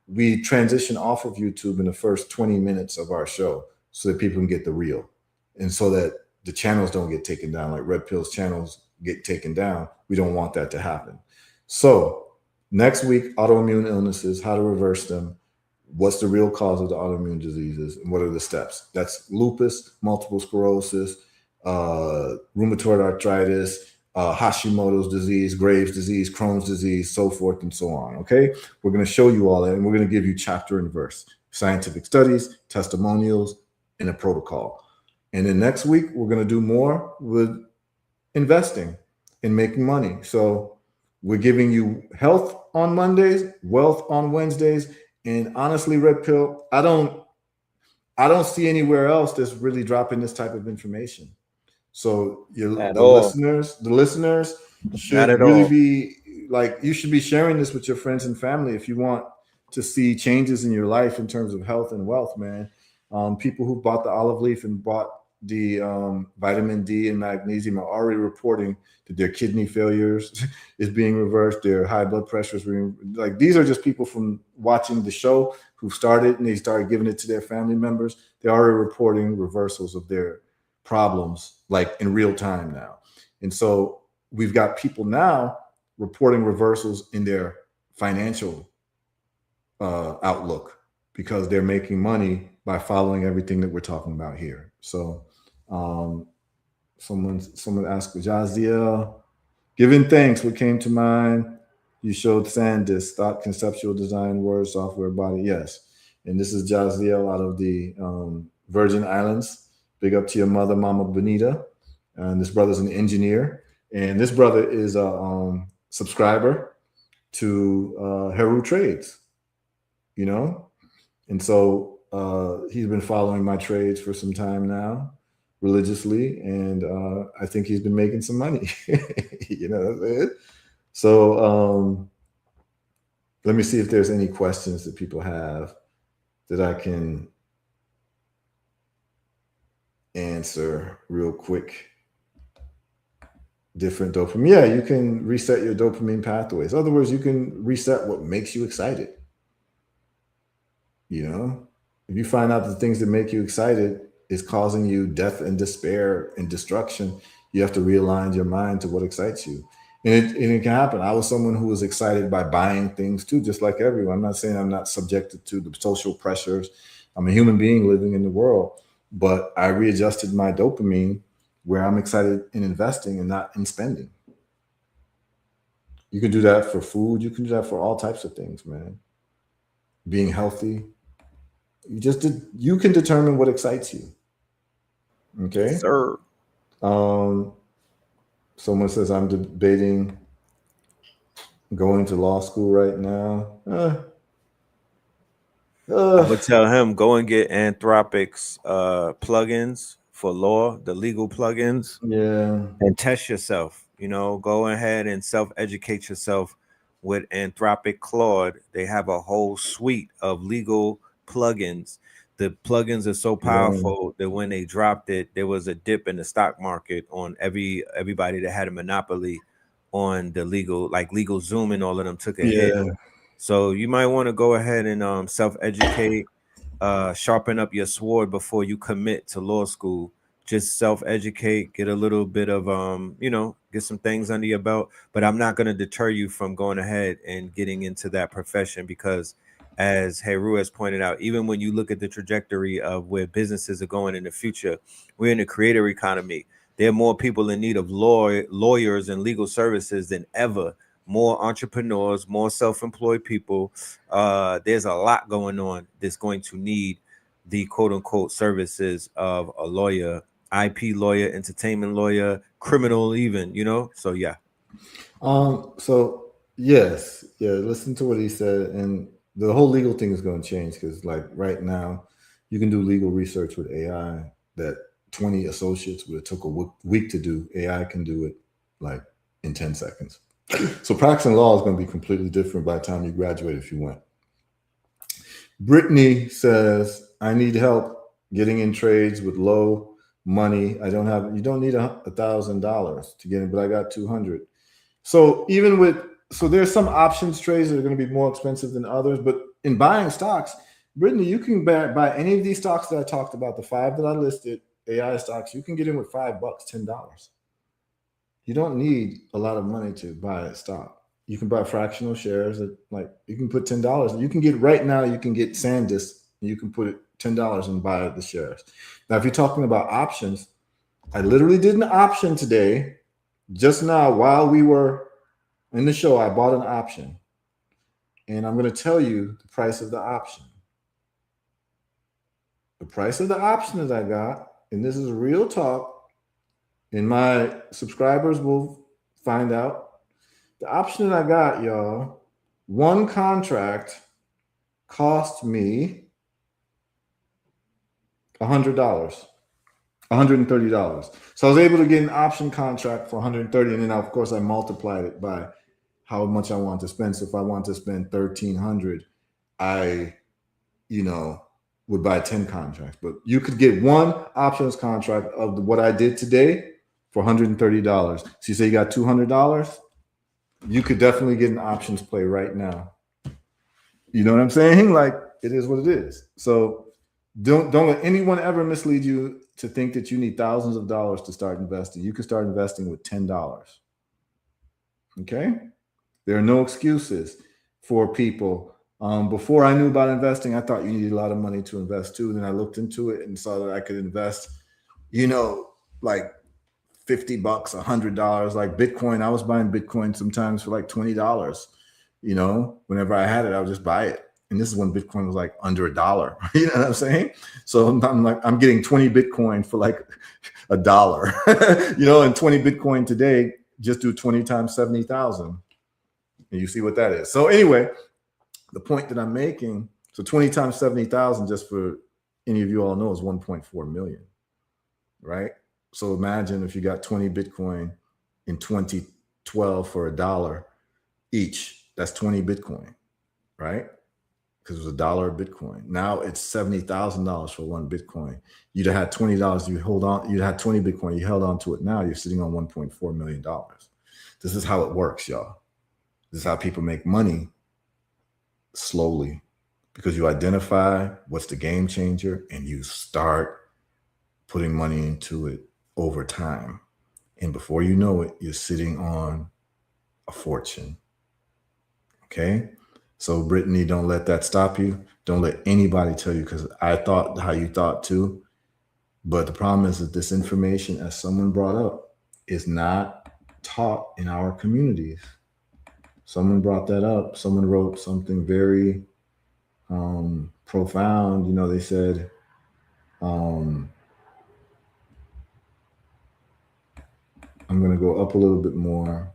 we transition off of YouTube in the first 20 minutes of our show so that people can get the real. And so that the channels don't get taken down, like Red Pill's channels get taken down. We don't want that to happen. So next week, autoimmune illnesses, how to reverse them, what's the real cause of the autoimmune diseases, and what are the steps? That's lupus, multiple sclerosis, rheumatoid arthritis, Hashimoto's disease, Graves' disease, Crohn's disease, so forth and so on. Okay, we're going to show you all that, and we're going to give you chapter and verse, scientific studies, testimonials, in a protocol. And then next week, we're going to do more with investing and making money. So we're giving you health on Mondays, wealth on Wednesdays. And honestly, Red Pill, I don't see anywhere else that's really dropping this type of information. So the listeners should really be like, you should be sharing this with your friends and family if you want to see changes in your life in terms of health and wealth, man. People who bought the olive leaf and bought the vitamin D and magnesium are already reporting that their kidney failures is being reversed, their high blood pressure is like, these are just people from watching the show who started and they started giving it to their family members. They're already reporting reversals of their problems like in real time now. And so we've got people now reporting reversals in their financial outlook because they're making money by following everything that we're talking about here. So someone asked Jaziel, giving thanks, what came to mind? You showed SanDisk, thought, conceptual design, word, software, body. Yes. And this is Jaziel out of the Virgin Islands. Big up to your mother, Mama Benita. And this brother's an engineer. And this brother is a subscriber to Heru Trades, you know? And so he's been following my trades for some time now, religiously. And I think he's been making some money, you know, that's it. So let me see if there's any questions that people have that I can answer real quick. Different dopamine. Yeah, you can reset your dopamine pathways. In other words, you can reset what makes you excited. You know, if you find out the things that make you excited is causing you death and despair and destruction, you have to realign your mind to what excites you. And it can happen. I was someone who was excited by buying things too, just like everyone. I'm not saying I'm not subjected to the social pressures. I'm a human being living in the world, but I readjusted my dopamine where I'm excited in investing and not in spending. You can do that for food. You can do that for all types of things, man. Being healthy. You can determine what excites you. Okay. Sir. Someone says I'm debating going to law school right now. I would tell him go and get Anthropic's plugins for law, the legal plugins. Yeah. And test yourself. You know, go ahead and self-educate yourself with Anthropic Claude. They have a whole suite of legal plugins. The plugins are so powerful that when they dropped it, there was a dip in the stock market on everybody that had a monopoly on the legal, like LegalZoom and all of them took a hit. So you might want to go ahead and self-educate, sharpen up your sword before you commit to law school. Just self-educate, get a little bit of get some things under your belt. But I'm not going to deter you from going ahead and getting into that profession because, as Heru has pointed out, even when you look at the trajectory of where businesses are going in the future, we're in a creator economy. There are more people in need of lawyers and legal services than ever. More entrepreneurs, more self-employed people. There's a lot going on that's going to need the quote-unquote services of a lawyer, IP lawyer, entertainment lawyer, criminal even, you know? So, yeah. So, yes. Yeah, listen to what he said. And the whole legal thing is going to change because, like, right now, you can do legal research with AI that 20 associates would have took a week to do. AI can do it, like, in 10 seconds. So practicing law is going to be completely different by the time you graduate if you went. Brittany says, I need help getting in trades with low money. You don't need $1,000 to get in, but I got 200. So there's some options trades that are going to be more expensive than others, but in buying stocks, Brittany, you can buy any of these stocks that I talked about, the 5 that I listed, AI stocks, you can get in with $5, $10. You don't need a lot of money to buy a stock. You can buy fractional shares that, like, you can put $10. You can get right now, you can get SanDisk, and you can put it $10 and buy the shares. Now, if you're talking about options, I literally did an option today. Just now, while we were in the show, I bought an option. And I'm going to tell you the price of the option. the price of the option that I got, and this is real talk, and my subscribers will find out. The option that I got, y'all, one contract cost me $100, $130. So I was able to get an option contract for $130, and then of course I multiplied it by how much I want to spend. So if I want to spend $1,300, I, would buy 10 contracts. But you could get one options contract of what I did today for $130. So you say you got $200, you could definitely get an options play right now. You know what I'm saying? Like, it is what it is. So don't let anyone ever mislead you to think that you need thousands of dollars to start investing. You can start investing with $10. Okay? There are no excuses for people. Before I knew about investing, I thought you needed a lot of money to invest too. Then I looked into it and saw that I could invest, like $50, $100, like Bitcoin. I was buying Bitcoin sometimes for like $20. Whenever I had it, I would just buy it. And this is when Bitcoin was like under $1. You know what I'm saying? So I'm getting 20 Bitcoin for like $1. And 20 Bitcoin today, just do 20 times 70,000. And you see what that is. So anyway, the point that I'm making, so 20 times 70,000, just for any of you all know, is 1.4 million, right? So imagine if you got 20 Bitcoin in 2012 for $1 each, that's 20 Bitcoin, right? Because it was $1 a Bitcoin. Now it's $70,000 for one Bitcoin. You'd have had $20, you'd had 20 Bitcoin, you held on to it. Now you're sitting on $1.4 million. This is how it works, y'all. This is how people make money slowly, because you identify what's the game changer and you start putting money into it over time. And before you know it, you're sitting on a fortune. Okay? So Brittany, don't let that stop you. Don't let anybody tell you, because I thought how you thought too. But the problem is that this information, as someone brought up, is not taught in our communities. Someone brought that up. Someone wrote something very profound. They said, I'm going to go up a little bit more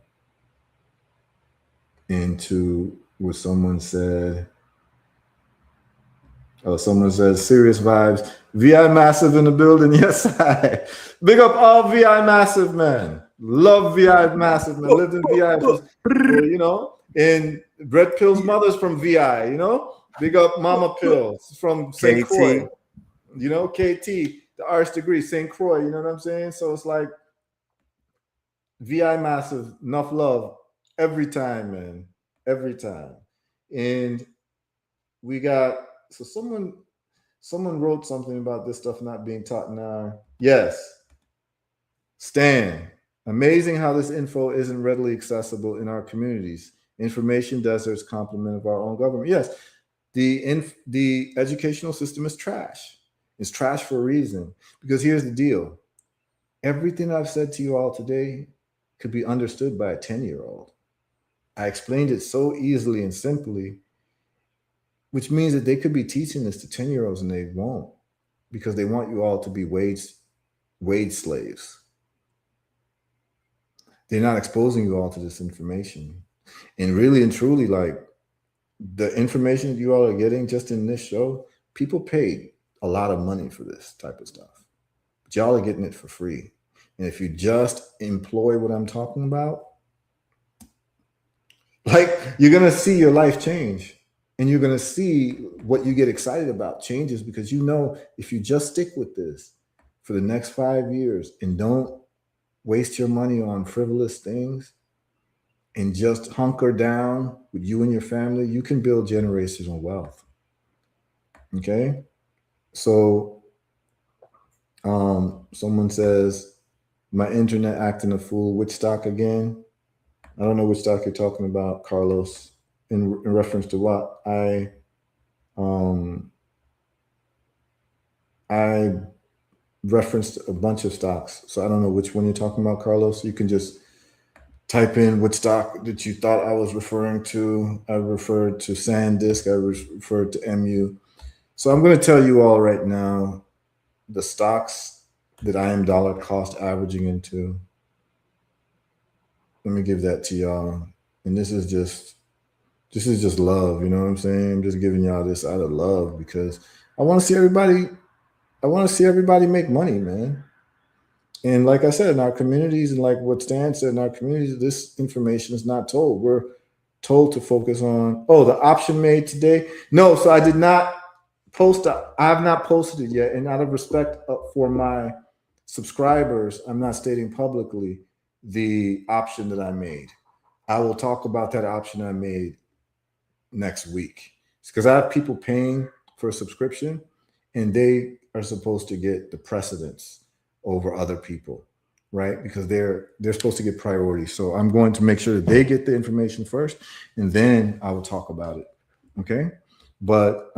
into what someone said. Someone says, serious vibes. VI Massive in the building. Yes, I. Big up all VI Massive, man. Love VI Massive, man. Lived in VI for, and Brett Pill's mother's from VI, Big up Mama Pills from St. Croix. KT, the arts degree, St. Croix, you know what I'm saying? So it's like VI Massive, enough love every time, man. Every time. And we got, so someone wrote something about this stuff not being taught now. Yes. Stan, amazing how this info isn't readily accessible in our communities. Information deserts, complement of our own government. Yes, the educational system is trash. It's trash for a reason. Because here's the deal. Everything I've said to you all today could be understood by a 10-year-old. I explained it so easily and simply, which means that they could be teaching this to 10-year-olds and they won't, because they want you all to be wage slaves. They're not exposing you all to this information. And really and truly, like, the information that you all are getting just in this show, people paid a lot of money for this type of stuff. But y'all are getting it for free. And if you just employ what I'm talking about, like, you're going to see your life change. And you're going to see what you get excited about changes, because if you just stick with this for the next 5 years and don't waste your money on frivolous things and just hunker down with you and your family, you can build generational wealth. Okay? So someone says, my internet acting a fool. Which stock again? I don't know which stock you're talking about, Carlos. In reference to what? I referenced a bunch of stocks, so I don't know which one you're talking about, Carlos. You can just type in which stock that you thought I was referring to. I referred to SanDisk. I referred to MU. So I'm going to tell you all right now the stocks that I am dollar cost averaging into. Let me give that to y'all. And this is just love, you know what I'm saying? I'm just giving y'all this out of love because I want to see everybody make money, man. And like I said, in our communities, and like what Stan said, in our communities, this information is not told. We're told to focus on, the option made today. No, so I did not post. I have not posted it yet. And out of respect for my subscribers, I'm not stating publicly the option that I made. I will talk about that option I made next week. It's because I have people paying for a subscription and they are supposed to get the precedence over other people, right? Because they're supposed to get priority. So I'm going to make sure that they get the information first, and then I will talk about it. Okay. But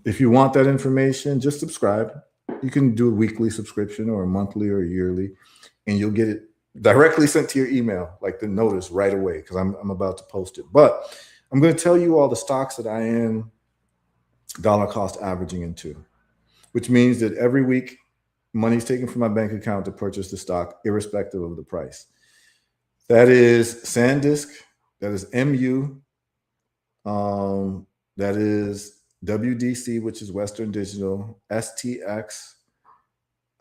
if you want that information, just subscribe. You can do a weekly subscription or a monthly or a yearly, and you'll get it directly sent to your email, like the notice right away, because I'm about to post it. But I'm going to tell you all the stocks that I am dollar cost averaging into, which means that every week money's taken from my bank account to purchase the stock, irrespective of the price. That is SanDisk. That is MU. That is WDC, which is Western Digital. STX,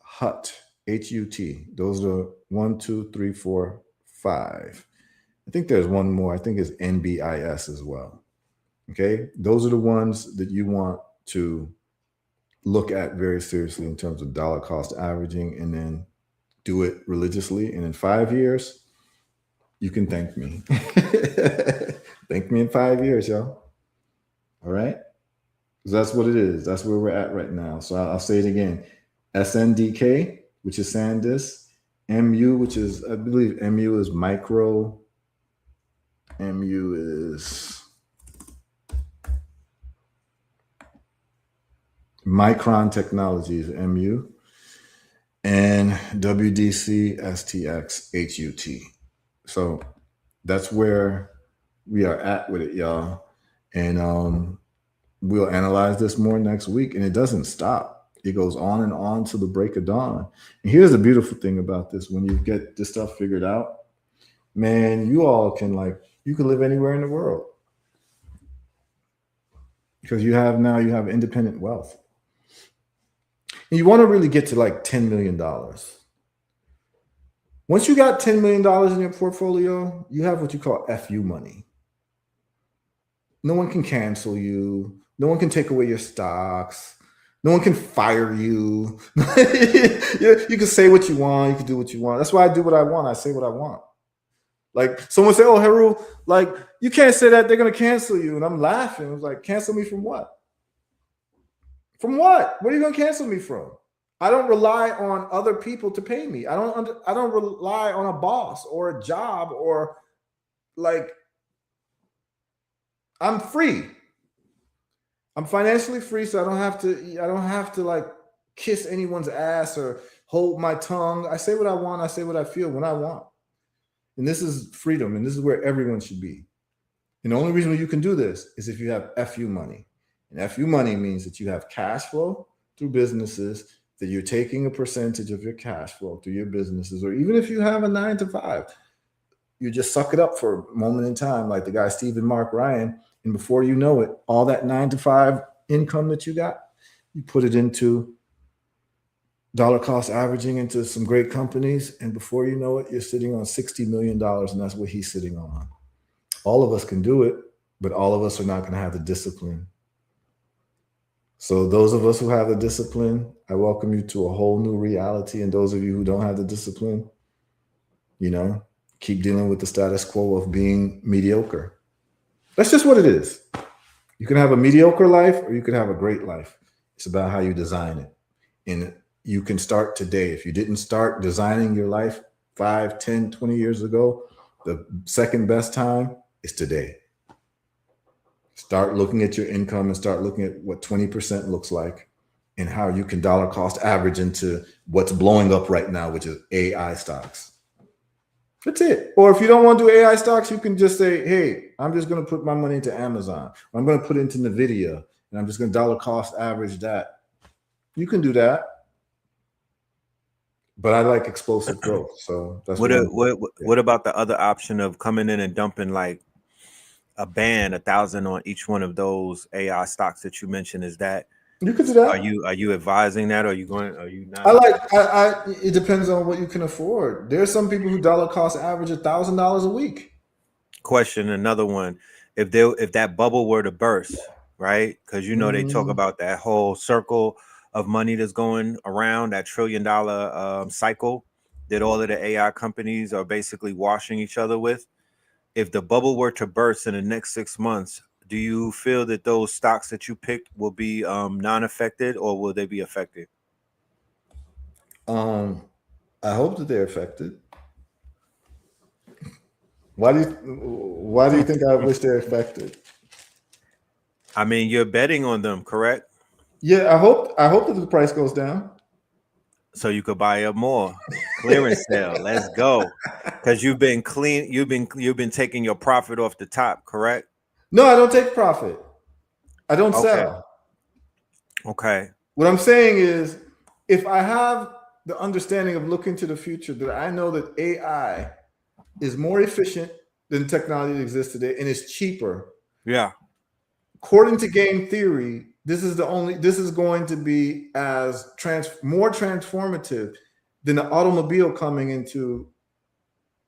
HUT, HUT. Those are 1, 2, 3, 4, 5. I think there's one more. I think it's NBIS as well. Okay. Those are the ones that you want to look at very seriously in terms of dollar cost averaging, and then do it religiously. And in 5 years, you can thank me. Thank me in 5 years, y'all. All right. So that's what it is. That's where we're at right now. So I'll say it again. SNDK, which is SanDisk. MU, which is, I believe MU is micro. MU is Micron Technologies, MU, and WDC, STX, HUT. So that's where we are at with it, y'all. And we'll analyze this more next week. And it doesn't stop. It goes on and on till the break of dawn. And here's the beautiful thing about this. When you get this stuff figured out, man, you all can you can live anywhere in the world. Because you have independent wealth. And you want to really get to like $10 million. Once you got $10 million in your portfolio, you have what you call FU money. No one can cancel you. No one can take away your stocks. No one can fire you. You can say what you want. You can do what you want. That's why I do what I want. I say what I want. Like someone say, "Oh, Heru, like you can't say that. They're going to cancel you." And I'm laughing. I was like, cancel me from what? From what? What are you going to cancel me from? I don't rely on other people to pay me. I don't rely on a boss or a job or I'm free. I'm financially free, so I don't have to like kiss anyone's ass or hold my tongue. I say what I want. I say what I feel when I want. And this is freedom, and this is where everyone should be. And the only reason you can do this is if you have FU money. And FU money means that you have cash flow through businesses, that you're taking a percentage of your cash flow through your businesses, or even if you have a 9 to 5, you just suck it up for a moment in time, like the guy Stephen Mark Ryan. And before you know it, all that 9 to 5 income that you got, you put it into dollar cost averaging into some great companies. And before you know it, you're sitting on $60 million. And that's what he's sitting on. All of us can do it, but all of us are not going to have the discipline. So those of us who have the discipline, I welcome you to a whole new reality. And those of you who don't have the discipline, keep dealing with the status quo of being mediocre. That's just what it is. You can have a mediocre life or you can have a great life. It's about how you design it. And you can start today. If you didn't start designing your life 5, 10, 20 years ago, the second best time is today. Start looking at your income and start looking at what 20% looks like and how you can dollar cost average into what's blowing up right now, which is AI stocks. That's it. Or if you don't want to do AI stocks, you can just say, hey, I'm just going to put my money into Amazon. I'm going to put it into NVIDIA and I'm just going to dollar cost average that. You can do that. But I like explosive growth. So that's what about the other option of coming in and dumping like a band, 1,000 on each one of those AI stocks that you mentioned? Is that you could do that? Are you advising that? Or are you not? I it depends on what you can afford. There's some people who dollar cost average $1,000 a week. Question, another one. If that bubble were to burst, right? Because they talk about that whole circle of money that's going around, that $1 trillion cycle that all of the AI companies are basically washing each other with. If the bubble were to burst in the next 6 months, do you feel that those stocks that you picked will be non-affected, or will they be affected? I hope that they're affected. Why do you think I wish they're affected? I mean, you're betting on them, correct? Yeah, I hope that the price goes down. So you could buy up more. Clearance sale. Let's go. Because you've been taking your profit off the top, correct? No, I don't take profit. I don't sell. Okay. What I'm saying is, if I have the understanding of looking to the future, that I know that AI is more efficient than technology that exists today and is cheaper. Yeah. According to game theory, this is going to be more transformative than the automobile coming into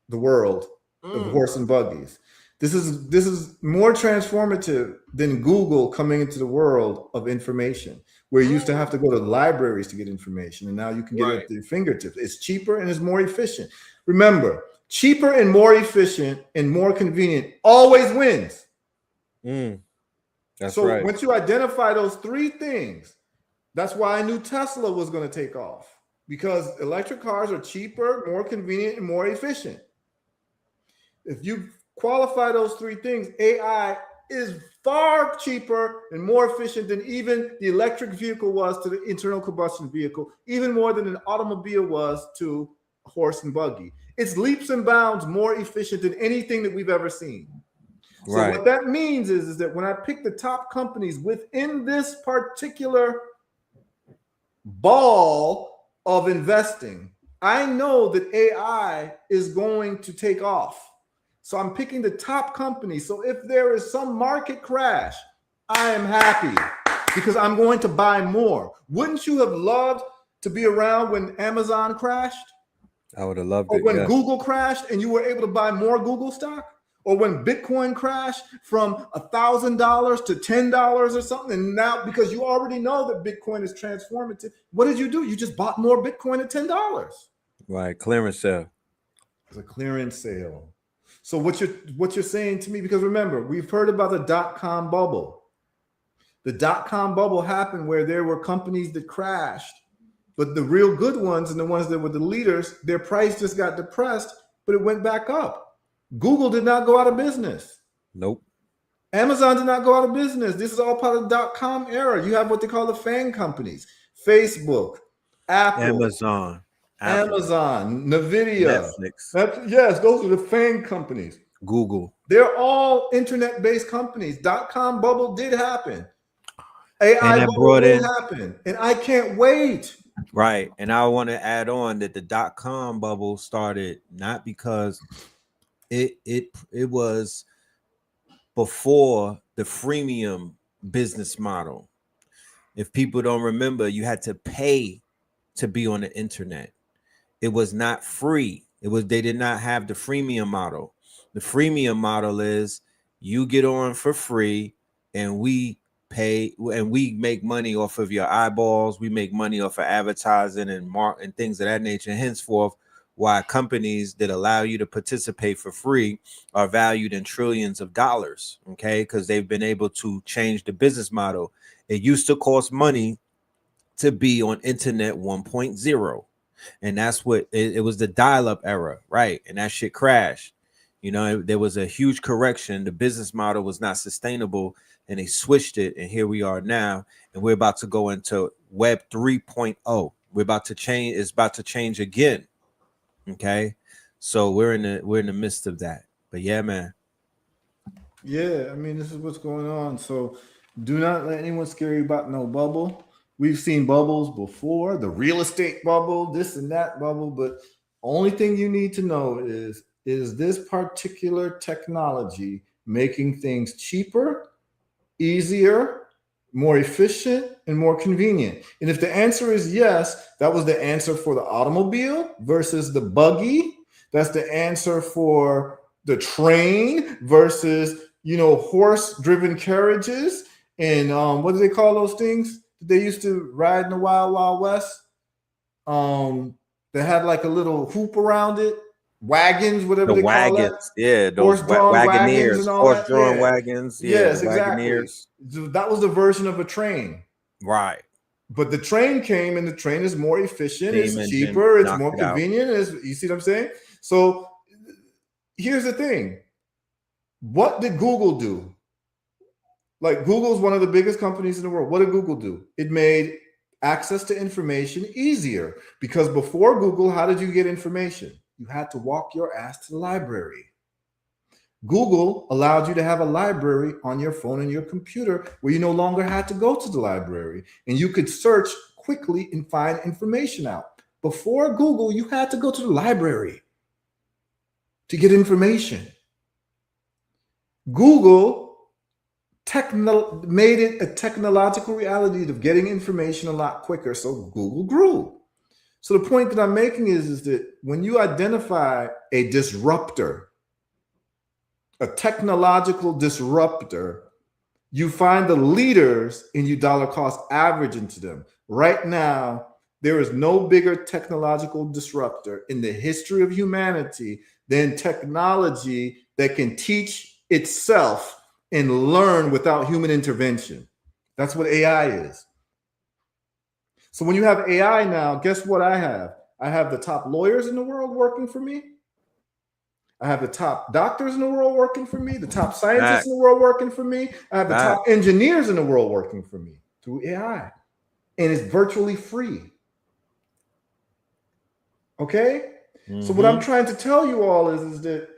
the world of horse and buggies. This is more transformative than Google coming into the world of information, where you used to have to go to libraries to get information, and now you can get it at your fingertips. It's cheaper and it's more efficient. Remember, cheaper and more efficient and more convenient always wins. That's so right. Once you identify those three things, that's why I knew Tesla was going to take off, because electric cars are cheaper, more convenient, and more efficient. If you qualify those three things, AI is far cheaper and more efficient than even the electric vehicle was to the internal combustion vehicle, even more than an automobile was to a horse and buggy. It's leaps and bounds more efficient than anything that we've ever seen. So what that means is that when I pick the top companies within this particular ball of investing, I know that AI is going to take off. So I'm picking the top companies. So if there is some market crash, I am happy because I'm going to buy more. Wouldn't you have loved to be around when Amazon crashed? I would have loved it. Or when yes. Google crashed and you were able to buy more Google stock? Or when Bitcoin crashed from $1,000 to $10 or something, and now because you already know that Bitcoin is transformative, what did you do? You just bought more Bitcoin at $10. Right, clearance sale. It's a clearance sale. So what you're saying to me, because remember, we've heard about the dot-com bubble. The dot-com bubble happened where there were companies that crashed, but the real good ones and the ones that were the leaders, their price just got depressed, but it went back up. Google did not go out of business. Nope. Amazon did not go out of business. This is all part of the dot-com era. You have what they call the FANG companies: Facebook, Apple, Amazon, Nvidia, Netflix. Yes, those are the FANG companies. Google. They're all internet-based companies. Dot-com bubble did happen. AI bubble did happen. And I can't wait. Right. And I want to add on that the dot-com bubble started not because it was before the freemium business model. If people don't remember, you had to pay to be on the internet. It was not free. They did not have the freemium model. The freemium model is you get on for free and we pay and we make money off of your eyeballs. We make money off of advertising and things of that nature. And henceforth, why companies that allow you to participate for free are valued in trillions of dollars, okay? Because they've been able to change the business model. It used to cost money to be on internet 1.0. And that's what it was, the dial-up era, right? And that shit crashed. There was a huge correction. The business model was not sustainable and they switched it. And here we are now. And we're about to go into Web 3.0. We're about to change. It's about to change again. Okay, so we're in the midst of that. But yeah, man. Yeah, I mean, this is what's going on. So Do not let anyone scare you about no bubble. We've seen bubbles before, the real estate bubble, this and that bubble, but only thing you need to know is this particular technology making things cheaper, easier, more efficient, and more convenient? And if the answer is yes, that was the answer for the automobile versus the buggy. That's the answer for the train versus, horse-driven carriages. And what do they call those things that they used to ride in the Wild Wild West? They had like a little hoop around it, wagons, whatever The they call that. wagons, yeah, those Horse-drawn wagons wagoneers, and all horse-drawn that. Yeah. wagons, yeah, Yes, the exactly. wagoneers. That was the version of a train. Right. But the train came, and the train is more efficient, Steam it's engine cheaper, it's knocked more it out. convenient. You see what I'm saying? So here's the thing. What did Google do? Like, Google's one of the biggest companies in the world. What did Google do? It made access to information easier, because before Google, how did you get information? You had to walk your ass to the library. Google allowed you to have a library on your phone and your computer where you no longer had to go to the library, and you could search quickly and find information out. Before Google, you had to go to the library to get information. Google made it a technological reality of getting information a lot quicker, so Google grew. So the point that I'm making is that when you identify a disruptor, a technological disruptor, you find the leaders and you dollar cost average into them. Right now, there is no bigger technological disruptor in the history of humanity than technology that can teach itself and learn without human intervention. That's what AI is. So when you have AI now, guess what I have? I have the top lawyers in the world working for me. I have the top doctors in the world working for me, the top scientists in the world working for me. I have the top engineers in the world working for me through AI. And it's virtually free. Okay? Mm-hmm. So what I'm trying to tell you all is that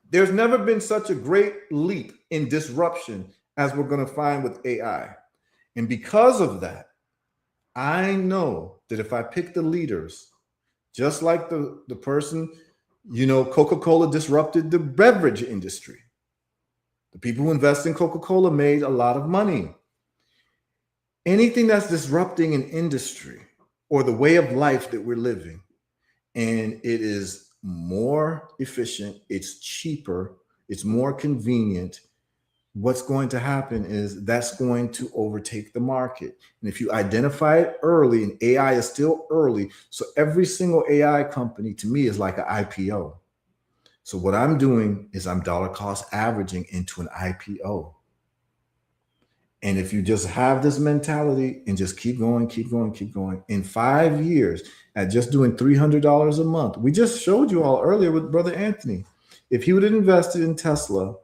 there's never been such a great leap in disruption as we're going to find with AI. And because of that, I know that if I pick the leaders, just like the person, Coca-Cola disrupted the beverage industry. The people who invest in Coca-Cola made a lot of money. Anything that's disrupting an industry or the way of life that we're living, and it is more efficient, it's cheaper, it's more convenient, what's going to happen is that's going to overtake the market. And if you identify it early, and AI is still early, so every single AI company to me is like an IPO. So what I'm doing is I'm dollar cost averaging into an IPO. And if you just have this mentality and just keep going, in 5 years at just doing $300 a month, we just showed you all earlier with Brother Anthony, if he would have invested in Tesla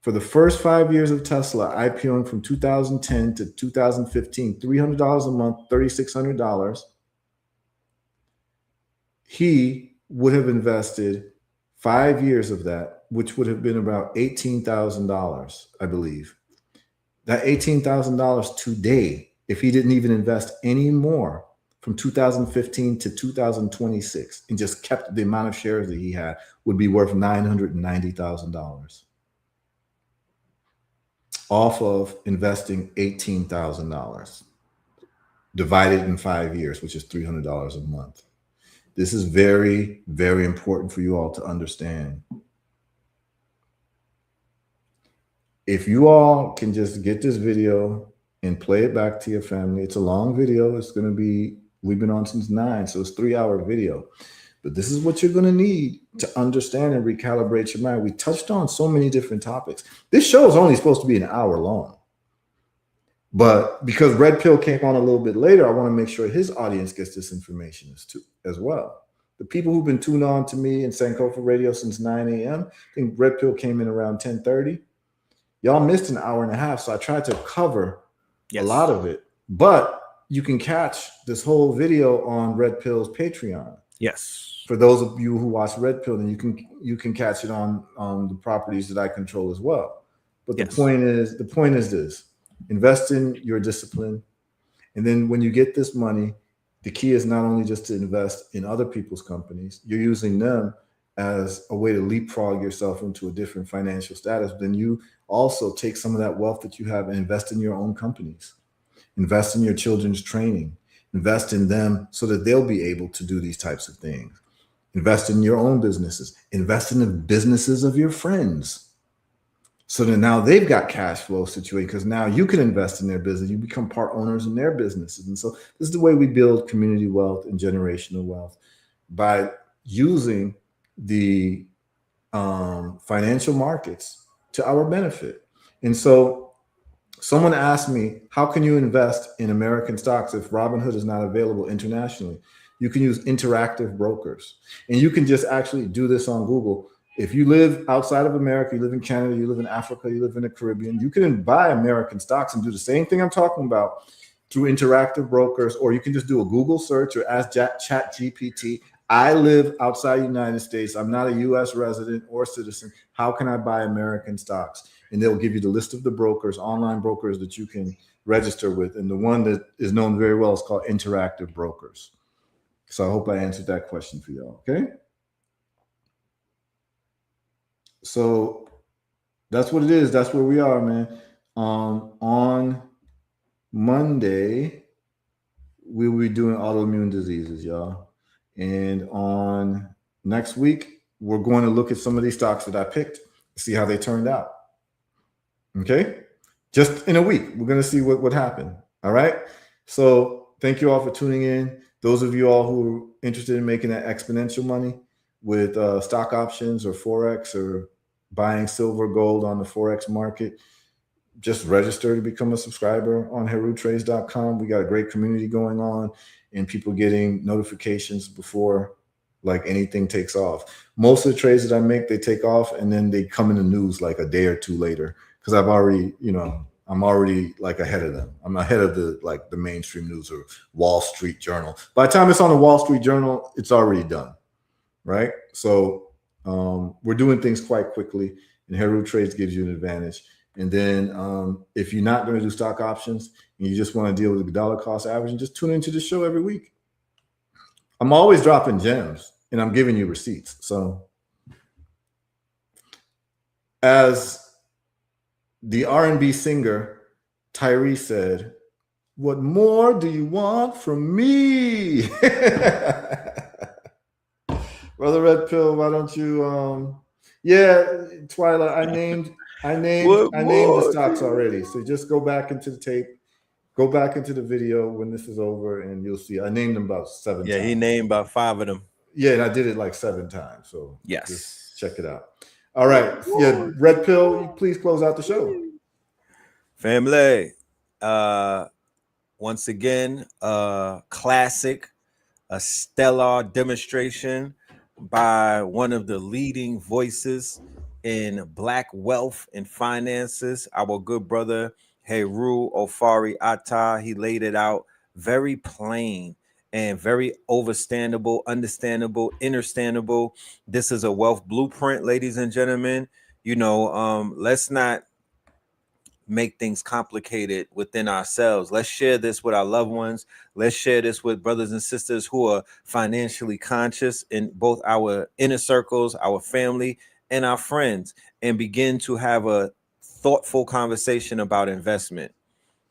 for the first 5 years of Tesla, IPOing from 2010 to 2015, $300 a month, $3,600, he would have invested 5 years of that, which would have been about $18,000, I believe. That $18,000 today, if he didn't even invest any more from 2015 to 2026 and just kept the amount of shares that he had, would be worth $990,000 off of investing $18,000 divided in 5 years, which is $300 a month. This is very, very important for you all to understand. If you all can just get this video and play it back to your family, it's a long video. It's going to be, we've been on since 9, so it's 3-hour video. But this is what you're going to need to understand and recalibrate your mind. We touched on so many different topics. This show is only supposed to be an hour long. But because Red Pill came on a little bit later, I want to make sure his audience gets this information as well. The people who've been tuned on to me in Sankofa Radio since 9 a.m., I think Red Pill came in around 10:30. Y'all missed an hour and a half, so I tried to cover a lot of it. But you can catch this whole video on Red Pill's Patreon. Yes. For those of you who watch Red Pill, then you can catch it on the properties that I control as well. But the point is this. invest in your discipline. And then when you get this money, the key is not only just to invest in other people's companies, you're using them as a way to leapfrog yourself into a different financial status. Then you also take some of that wealth that you have and invest in your own companies, invest in your children's training, invest in them so that they'll be able to do these types of things. Invest in your own businesses, invest in the businesses of your friends. So that now they've got cash flow situated because now you can invest in their business. You become part owners in their businesses. And so this is the way we build community wealth and generational wealth, by using the financial markets to our benefit. And so someone asked me, how can you invest in American stocks if Robinhood is not available internationally? You can use Interactive Brokers. And you can just actually do this on Google. If you live outside of America, you live in Canada, you live in Africa, you live in the Caribbean, you can buy American stocks and do the same thing I'm talking about through Interactive Brokers, or you can just do a Google search or ask ChatGPT. I live outside the United States. I'm not a U.S. resident or citizen. How can I buy American stocks? And they'll give you the list of the brokers, online brokers that you can register with. And the one that is known very well is called Interactive Brokers. So I hope I answered that question for y'all, okay? So that's what it is. That's where we are, man. On Monday, we will be doing autoimmune diseases, y'all. And on next week, we're going to look at some of these stocks that I picked, see how they turned out. Okay? Just in a week, we're going to see what happened. All right? So thank you all for tuning in. Those of you all who are interested in making that exponential money with stock options or Forex or buying silver, gold on the Forex market, just register to become a subscriber on HeruTrades.com. We got a great community going on and people getting notifications before like anything takes off. Most of the trades that I make, they take off and then they come in the news like a day or two later because I've already, I'm already like ahead of them. I'm ahead of the mainstream news or Wall Street Journal. By the time it's on the Wall Street Journal, it's already done, right? So we're doing things quite quickly, and Heru Trades gives you an advantage. And then if you're not going to do stock options and you just want to deal with the dollar cost averaging, just tune into the show every week. I'm always dropping gems, and I'm giving you receipts. So as the R&B singer Tyree said, "What more do you want from me?" Brother Red Pill, why don't you Twyla, I named the stocks already. So just go back into the tape, go back into the video when this is over, and you'll see I named them about 7 times. Yeah, he named about 5 of them. Yeah, and I did it like 7 times. So yes, just check it out. All right. Yeah, Red Pill, please close out the show. Family. Once again, classic, a stellar demonstration by one of the leading voices in Black wealth and finances, our good brother Heru Ofari Atta. He laid it out very plain and very understandable, understandable. This is a wealth blueprint, ladies and gentlemen. Let's not make things complicated within ourselves. Let's share this with our loved ones. Let's share this with brothers and sisters who are financially conscious in both our inner circles, our family, and our friends, and begin to have a thoughtful conversation about investment.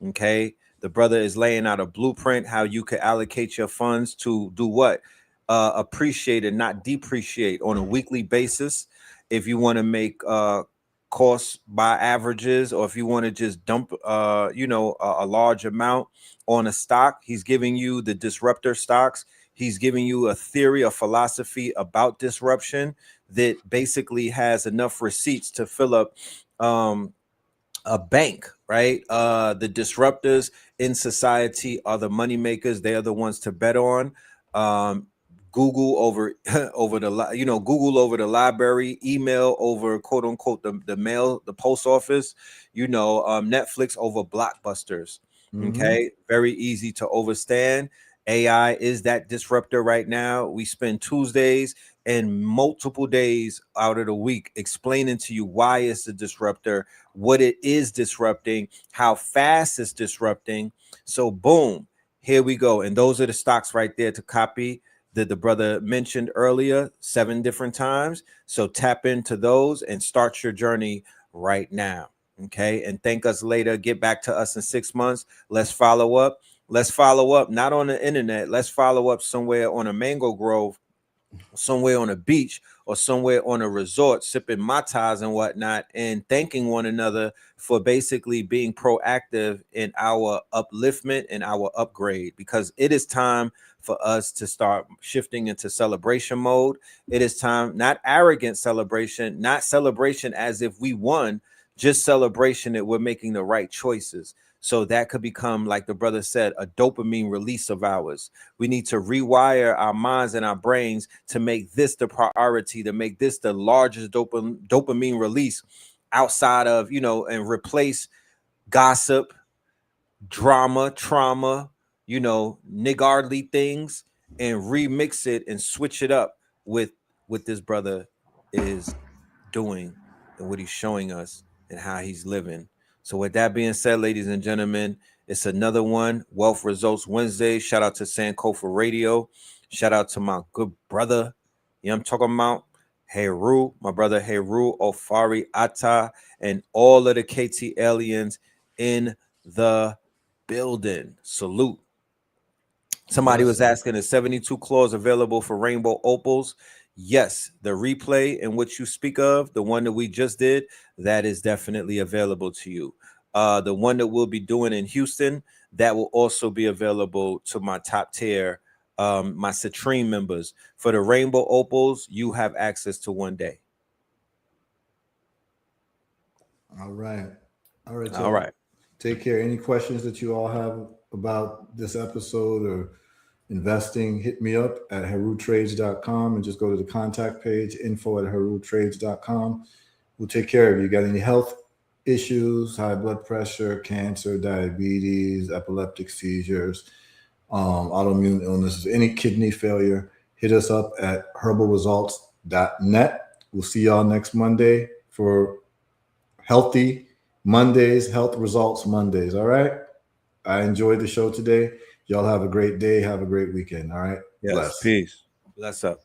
Okay. The brother is laying out a blueprint, how you could allocate your funds to do what? Appreciate and not depreciate on a weekly basis. If you want to make cost by averages, or if you want to just dump a large amount on a stock, he's giving you the disruptor stocks. He's giving you a theory, a philosophy about disruption that basically has enough receipts to fill up a bank, right? The disruptors in society are the money makers. They are the ones to bet on. Google over Google over the library, email over quote unquote the mail, the post office, Netflix over blockbusters. Okay, very easy to understand. AI is that disruptor right now. We spend Tuesdays and multiple days out of the week explaining to you why it's a disruptor, what it is disrupting, how fast it's disrupting. So boom, here we go. And those are the stocks right there to copy that the brother mentioned earlier 7 different times. So tap into those and start your journey right now. Okay. And thank us later. Get back to us in 6 months. Let's follow up. Let's follow up, not on the internet. Let's follow up somewhere on a mango grove, somewhere on a beach, or somewhere on a resort, sipping matas and whatnot, and thanking one another for basically being proactive in our upliftment and our upgrade, because it is time for us to start shifting into celebration mode. It is time, not arrogant celebration, not celebration as if we won, just celebration that we're making the right choices. So that could become, like the brother said, a dopamine release of ours. We need to rewire our minds and our brains to make this the priority, to make this the largest dopamine release outside of, and replace gossip, drama, trauma, niggardly things, and remix it and switch it up with what this brother is doing and what he's showing us and how he's living. So with that being said, ladies and gentlemen, it's another one, Wealth Results Wednesday. Shout out to Sankofa Radio. Shout out to my good brother, I'm talking about, Heru, my brother Heru Ofari Atta, and all of the KT aliens in the building. Salute. Somebody was asking, is 72 claws available for Rainbow Opals? Yes, the replay in which you speak of, the one that we just did, that is definitely available to you. The one that we'll be doing in Houston, that will also be available to my top tier, my Citrine members. For the Rainbow Opals, you have access to one day. All right. All right. Take care. Any questions that you all have about this episode or investing, hit me up at herutrades.com and just go to the contact page, info@herutrades.com. We'll take care of you. Got any health issues, high blood pressure, cancer, diabetes, epileptic seizures, autoimmune illnesses, any kidney failure, hit us up at herbalresults.net. We'll see y'all next Monday for Healthy Mondays, Health Results Mondays. All right. I enjoyed the show today. Y'all have a great day. Have a great weekend. All right. Yes. Bless. Peace. Bless up.